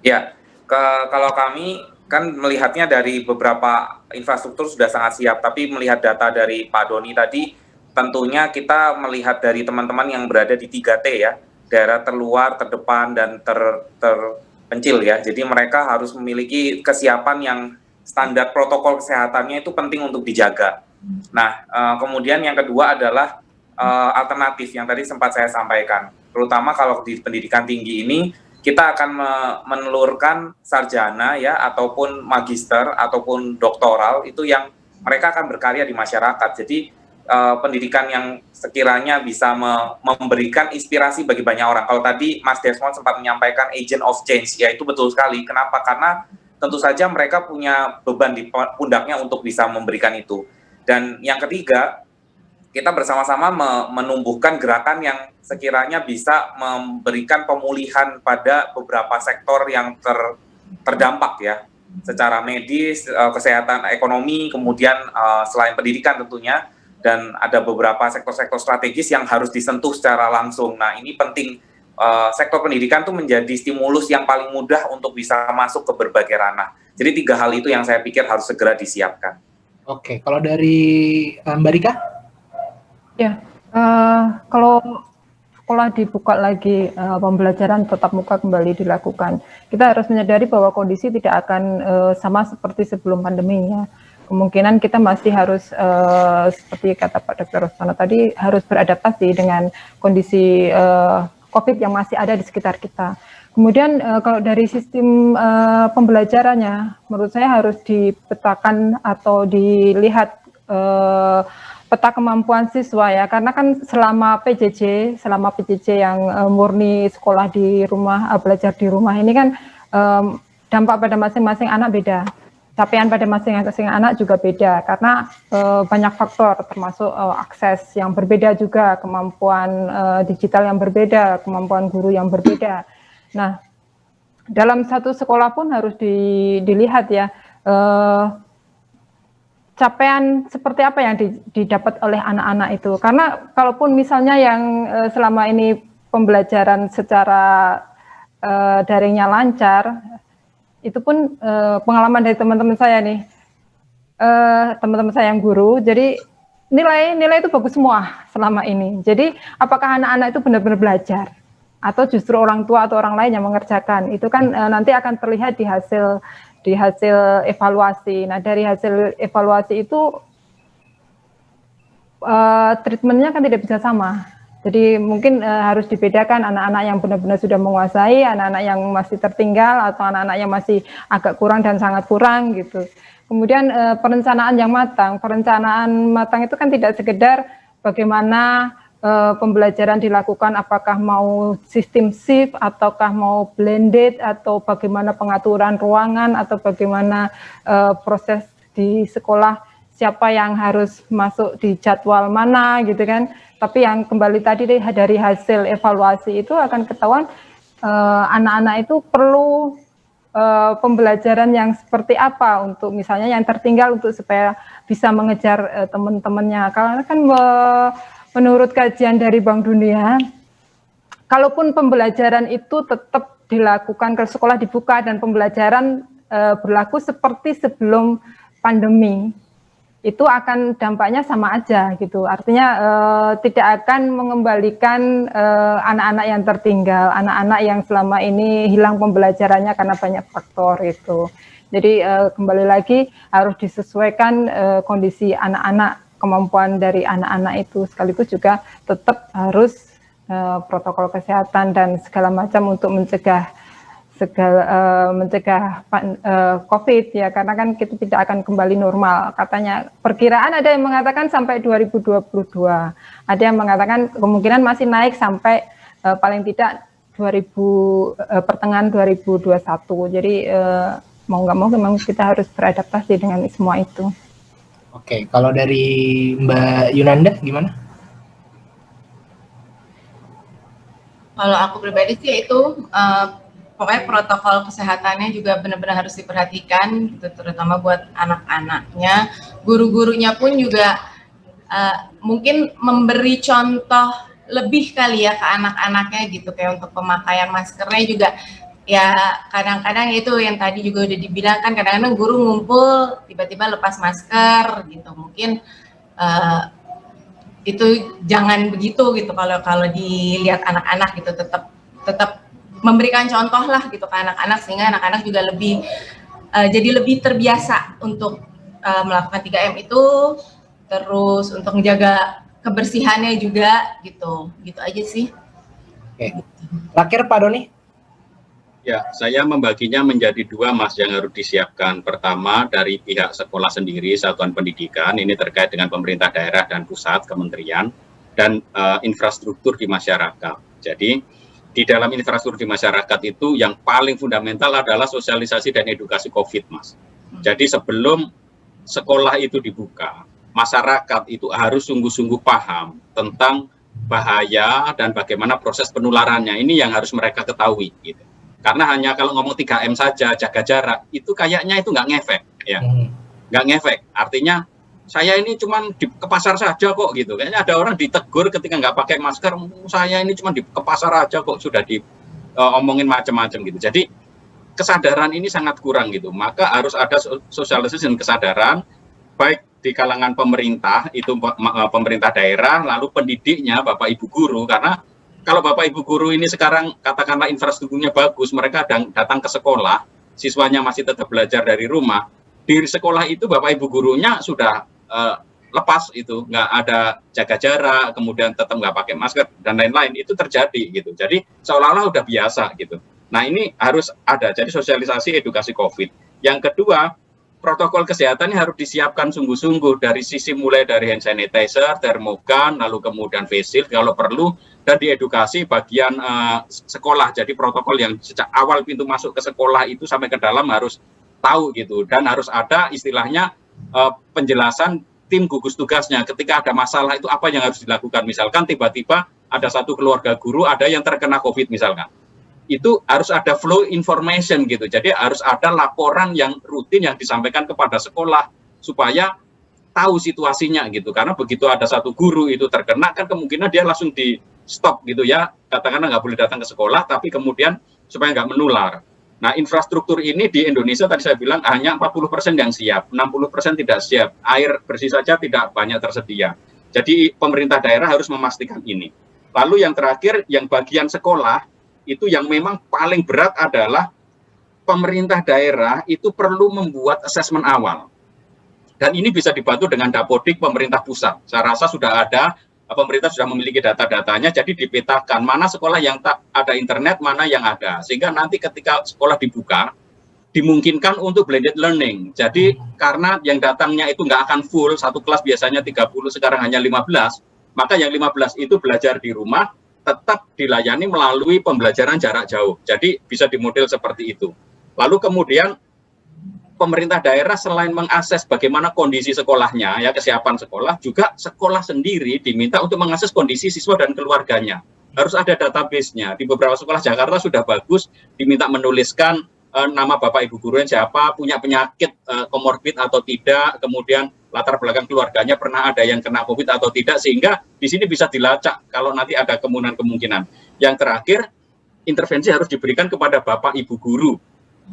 Ya, kalau kami kan melihatnya dari beberapa infrastruktur sudah sangat siap, tapi melihat data dari Pak Doni tadi, tentunya kita melihat dari teman-teman yang berada di 3T ya, daerah terluar, terdepan, dan terpencil ya. Jadi mereka harus memiliki kesiapan yang standar protokol kesehatannya itu penting untuk dijaga. Nah, kemudian yang kedua adalah alternatif yang tadi sempat saya sampaikan, terutama kalau di pendidikan tinggi ini, kita akan menelurkan sarjana ya ataupun magister ataupun doktoral itu yang mereka akan berkarya di masyarakat. Jadi pendidikan yang sekiranya bisa memberikan inspirasi bagi banyak orang. Kalau tadi Mas Desmond sempat menyampaikan agent of change, ya itu betul sekali. Kenapa? Karena tentu saja mereka punya beban di pundaknya untuk bisa memberikan itu. Dan yang ketiga, kita bersama-sama menumbuhkan gerakan yang sekiranya bisa memberikan pemulihan pada beberapa sektor yang terdampak ya, secara medis, kesehatan, ekonomi, kemudian selain pendidikan tentunya, dan ada beberapa sektor-sektor strategis yang harus disentuh secara langsung. Nah, ini penting, sektor pendidikan itu menjadi stimulus yang paling mudah untuk bisa masuk ke berbagai ranah. Jadi 3 hal itu yang saya pikir harus segera disiapkan. Oke, kalau dari Mbak Rika? Ya, kalau sekolah dibuka lagi, pembelajaran tatap muka kembali dilakukan, kita harus menyadari bahwa kondisi tidak akan sama seperti sebelum pandemi ya. Kemungkinan kita masih harus, seperti kata Pak Dr. Rustono tadi, harus beradaptasi dengan kondisi COVID yang masih ada di sekitar kita. Kemudian kalau dari sistem pembelajarannya, menurut saya harus dipetakan atau dilihat peta kemampuan siswa ya, karena kan selama PJJ yang murni sekolah di rumah, belajar di rumah ini kan dampak pada masing-masing anak beda, capaian pada masing-masing anak juga beda, karena banyak faktor termasuk akses yang berbeda juga, kemampuan digital yang berbeda, kemampuan guru yang berbeda. Nah, dalam satu sekolah pun harus dilihat ya, capaian seperti apa yang didapat oleh anak-anak itu. Karena kalaupun misalnya yang selama ini pembelajaran secara daringnya lancar, itu pun pengalaman dari teman-teman saya nih, teman-teman saya yang guru, jadi nilai itu bagus semua selama ini. Jadi apakah anak-anak itu benar-benar belajar? Atau justru orang tua atau orang lain yang mengerjakan? Itu kan nanti akan terlihat di hasil evaluasi. Nah, dari hasil evaluasi itu treatmentnya kan tidak bisa sama. Jadi mungkin harus dibedakan anak-anak yang benar-benar sudah menguasai, anak-anak yang masih tertinggal, atau anak-anak yang masih agak kurang dan sangat kurang gitu. Kemudian perencanaan yang matang. Perencanaan matang itu kan tidak sekedar bagaimana pembelajaran dilakukan, apakah mau sistem shift ataukah mau blended, atau bagaimana pengaturan ruangan, atau bagaimana proses di sekolah, siapa yang harus masuk di jadwal mana gitu kan. Tapi yang kembali tadi dari hasil evaluasi itu akan ketahuan anak-anak itu perlu pembelajaran yang seperti apa untuk misalnya yang tertinggal, untuk supaya bisa mengejar teman-temannya. Karena kan menurut kajian dari Bank Dunia, kalaupun pembelajaran itu tetap dilakukan, ke sekolah dibuka dan pembelajaran berlaku seperti sebelum pandemi, itu akan dampaknya sama aja gitu. Artinya tidak akan mengembalikan anak-anak yang tertinggal, anak-anak yang selama ini hilang pembelajarannya karena banyak faktor itu. Jadi kembali lagi harus disesuaikan kondisi anak-anak, kemampuan dari anak-anak itu, sekaligus juga tetap harus protokol kesehatan dan segala macam untuk mencegah COVID ya, karena kan kita tidak akan kembali normal. Katanya perkiraan ada yang mengatakan sampai 2022, ada yang mengatakan kemungkinan masih naik sampai paling tidak pertengahan 2021. Jadi mau nggak mau memang kita harus beradaptasi dengan semua itu. Oke, kalau dari Mbak Yunanda gimana? Kalau aku pribadi sih itu pokoknya protokol kesehatannya juga benar-benar harus diperhatikan, gitu, terutama buat anak-anaknya. Guru-gurunya pun juga mungkin memberi contoh lebih kali ya ke anak-anaknya gitu, kayak untuk pemakaian maskernya juga. Ya kadang-kadang itu yang tadi juga udah dibilang kan, kadang-kadang guru ngumpul tiba-tiba lepas masker gitu, mungkin itu jangan begitu gitu kalau dilihat anak-anak gitu, tetap memberikan contoh lah gitu ke anak-anak, sehingga anak-anak juga jadi lebih terbiasa untuk melakukan 3M itu, terus untuk menjaga kebersihannya juga gitu aja sih. Oke. Terakhir Pak Doni. Ya, saya membaginya menjadi dua, Mas, yang harus disiapkan. Pertama, dari pihak sekolah sendiri, satuan pendidikan, ini terkait dengan pemerintah daerah dan pusat, kementerian, dan infrastruktur di masyarakat. Jadi, di dalam infrastruktur di masyarakat itu yang paling fundamental adalah sosialisasi dan edukasi COVID, Mas. Jadi, sebelum sekolah itu dibuka, masyarakat itu harus sungguh-sungguh paham tentang bahaya dan bagaimana proses penularannya. Ini yang harus mereka ketahui, gitu. Karena hanya kalau ngomong 3M saja, jaga jarak, itu kayaknya itu nggak ngefek, ya. Nggak ngefek. Artinya, saya ini cuma ke pasar saja kok, gitu. Kayaknya ada orang ditegur ketika nggak pakai masker, saya ini cuma ke pasar aja kok, sudah diomongin macam-macam, gitu. Jadi, kesadaran ini sangat kurang, gitu. Maka harus ada sosialisasi dan kesadaran, baik di kalangan pemerintah, itu pemerintah daerah, lalu pendidiknya, Bapak Ibu guru, karena kalau Bapak Ibu guru ini sekarang katakanlah infrastrukturnya bagus, mereka datang ke sekolah, siswanya masih tetap belajar dari rumah, di sekolah itu Bapak Ibu gurunya sudah lepas itu, nggak ada jaga jarak, kemudian tetap nggak pakai masker, dan lain-lain, itu terjadi gitu. Jadi seolah-olah udah biasa gitu. Nah ini harus ada, jadi sosialisasi edukasi COVID. Yang kedua, protokol kesehatannya harus disiapkan sungguh-sungguh dari sisi mulai dari hand sanitizer, termogan, lalu kemudian face shield kalau perlu, dan diedukasi bagian sekolah. Jadi protokol yang sejak awal pintu masuk ke sekolah itu sampai ke dalam harus tahu gitu, dan harus ada istilahnya penjelasan tim gugus tugasnya ketika ada masalah itu apa yang harus dilakukan. Misalkan tiba-tiba ada satu keluarga guru ada yang terkena COVID misalkan, itu harus ada flow information gitu. Jadi harus ada laporan yang rutin yang disampaikan kepada sekolah supaya tahu situasinya gitu. Karena begitu ada satu guru itu terkena, kan kemungkinan dia langsung di stop gitu ya, katakanlah nggak boleh datang ke sekolah, tapi kemudian supaya nggak menular. Nah, infrastruktur ini di Indonesia tadi saya bilang hanya 40% yang siap, 60% tidak siap. Air bersih saja tidak banyak tersedia. Jadi pemerintah daerah harus memastikan ini. Lalu yang terakhir, yang bagian sekolah, itu yang memang paling berat adalah pemerintah daerah itu perlu membuat asesmen awal. Dan ini bisa dibantu dengan Dapodik pemerintah pusat. Saya rasa sudah ada, pemerintah sudah memiliki data-datanya, jadi dipetakan mana sekolah yang tak ada internet, mana yang ada. Sehingga nanti ketika sekolah dibuka, dimungkinkan untuk blended learning. Jadi karena yang datangnya itu nggak akan full, satu kelas biasanya 30, sekarang hanya 15, maka yang 15 itu belajar di rumah, tetap dilayani melalui pembelajaran jarak jauh. Jadi bisa dimodel seperti itu. Lalu kemudian pemerintah daerah selain mengakses bagaimana kondisi sekolahnya, ya kesiapan sekolah, juga sekolah sendiri diminta untuk mengakses kondisi siswa dan keluarganya. Harus ada database-nya. Di beberapa sekolah Jakarta sudah bagus, diminta menuliskan nama Bapak Ibu guru yang siapa, punya penyakit komorbid atau tidak, kemudian latar belakang keluarganya pernah ada yang kena COVID atau tidak, sehingga di sini bisa dilacak kalau nanti ada kemungkinan. Yang terakhir, intervensi harus diberikan kepada Bapak Ibu guru.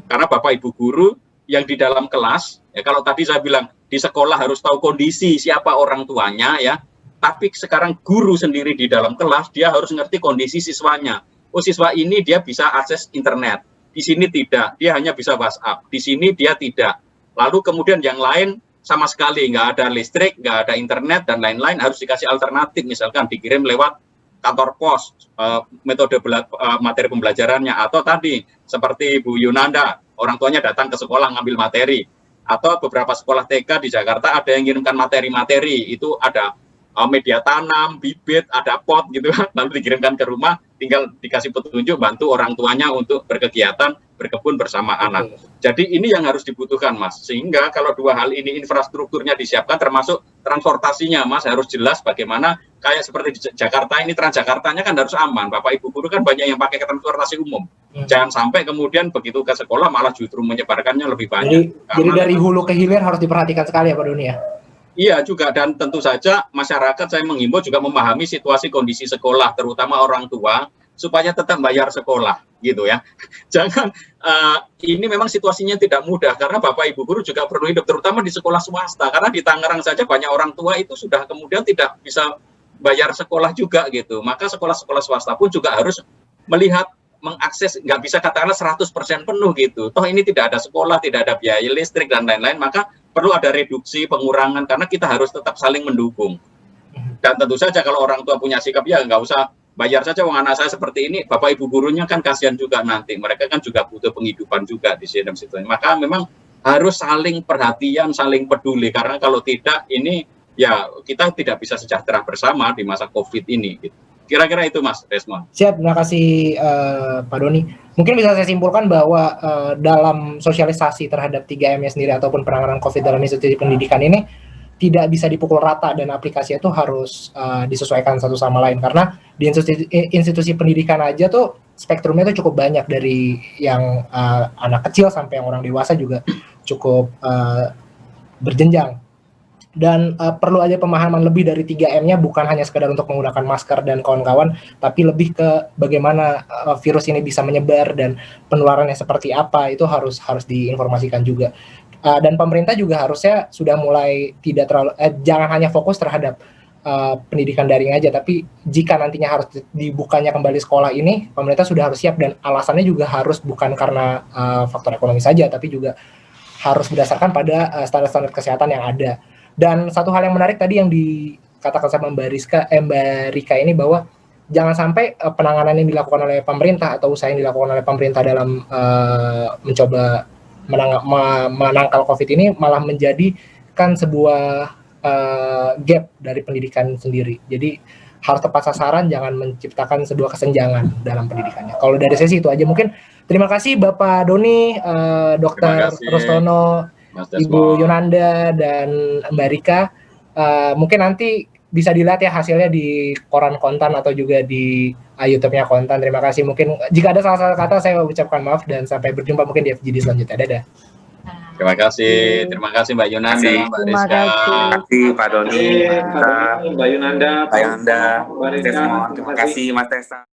Karena Bapak Ibu guru yang di dalam kelas, ya kalau tadi saya bilang di sekolah harus tahu kondisi siapa orang tuanya ya, tapi sekarang guru sendiri di dalam kelas dia harus ngerti kondisi siswanya. Oh siswa ini dia bisa akses internet, di sini tidak, dia hanya bisa WhatsApp, di sini dia tidak. Lalu kemudian yang lain sama sekali nggak ada listrik, nggak ada internet dan lain-lain, harus dikasih alternatif, misalkan dikirim lewat kantor pos, metode materi pembelajarannya, atau tadi seperti Bu Yunanda, orang tuanya datang ke sekolah ngambil materi, atau beberapa sekolah TK di Jakarta ada yang ngirimkan materi-materi, itu ada media tanam, bibit, ada pot gitu, lalu dikirimkan ke rumah, tinggal dikasih petunjuk, bantu orang tuanya untuk berkegiatan, berkebun bersama anak. Jadi ini yang harus dibutuhkan Mas, sehingga kalau dua hal ini infrastrukturnya disiapkan, termasuk transportasinya Mas, harus jelas bagaimana kayak seperti di Jakarta ini, Transjakartanya kan harus aman. Bapak Ibu guru kan banyak yang pakai transportasi umum. Jangan sampai kemudian begitu ke sekolah malah justru menyebarkannya lebih banyak. Jadi dari hulu ke hilir harus diperhatikan sekali ya Pak Doni ya? Iya juga, dan tentu saja masyarakat saya menghimbau juga memahami situasi kondisi sekolah, terutama orang tua, supaya tetap bayar sekolah gitu ya. Jangan ini memang situasinya tidak mudah karena Bapak Ibu guru juga perlu hidup, terutama di sekolah swasta, karena di Tangerang saja banyak orang tua itu sudah kemudian tidak bisa bayar sekolah juga gitu. Maka sekolah-sekolah swasta pun juga harus melihat, mengakses, nggak bisa katakanlah 100% penuh gitu. Toh ini tidak ada sekolah, tidak ada biaya listrik dan lain-lain, maka perlu ada reduksi, pengurangan, karena kita harus tetap saling mendukung. Dan tentu saja kalau orang tua punya sikap, ya nggak usah bayar saja, uang anak saya seperti ini, Bapak Ibu gurunya kan kasihan juga nanti. Mereka kan juga butuh penghidupan juga di sini. Maka memang harus saling perhatian, saling peduli, karena kalau tidak ini ya kita tidak bisa sejahtera bersama di masa COVID ini. Gitu. Kira-kira itu Mas Desmond. Siap, terima kasih Pak Doni. Mungkin bisa saya simpulkan bahwa dalam sosialisasi terhadap 3M-nya sendiri ataupun penanganan COVID dalam institusi pendidikan ini tidak bisa dipukul rata dan aplikasinya itu harus disesuaikan satu sama lain, karena di institusi pendidikan aja tuh spektrumnya itu cukup banyak, dari yang anak kecil sampai yang orang dewasa juga cukup berjenjang. Dan perlu aja pemahaman lebih dari 3M-nya, bukan hanya sekedar untuk menggunakan masker dan kawan-kawan, tapi lebih ke bagaimana virus ini bisa menyebar dan penularannya seperti apa, itu harus diinformasikan juga. Dan pemerintah juga harusnya sudah mulai tidak terlalu jangan hanya fokus terhadap pendidikan daring aja, tapi jika nantinya harus dibukanya kembali sekolah ini, pemerintah sudah harus siap, dan alasannya juga harus bukan karena faktor ekonomi saja, tapi juga harus berdasarkan pada standar-standar kesehatan yang ada. Dan satu hal yang menarik tadi yang dikatakan sama Mbak Rika ini, bahwa jangan sampai penanganan yang dilakukan oleh pemerintah atau usaha yang dilakukan oleh pemerintah dalam mencoba menangkal COVID ini malah menjadikan sebuah gap dari pendidikan sendiri. Jadi harus tepat sasaran, jangan menciptakan sebuah kesenjangan dalam pendidikannya. Kalau dari sesi itu aja mungkin. Terima kasih Bapak Doni, Dr. Rustono, Ibu Yunanda, dan Mbak Rika. Mungkin nanti bisa dilihat ya hasilnya di koran Kontan atau juga di YouTube-nya Kontan. Terima kasih. Mungkin jika ada salah-salah kata saya ucapkan maaf, dan sampai berjumpa mungkin di FGD selanjutnya. Dadah. Terima kasih Mbak Yunanda, Mbak Rizka. Terima kasih Pak Doni, Mbak Yunanda, Mbak Yunanda, Terima kasih Mas Tesa.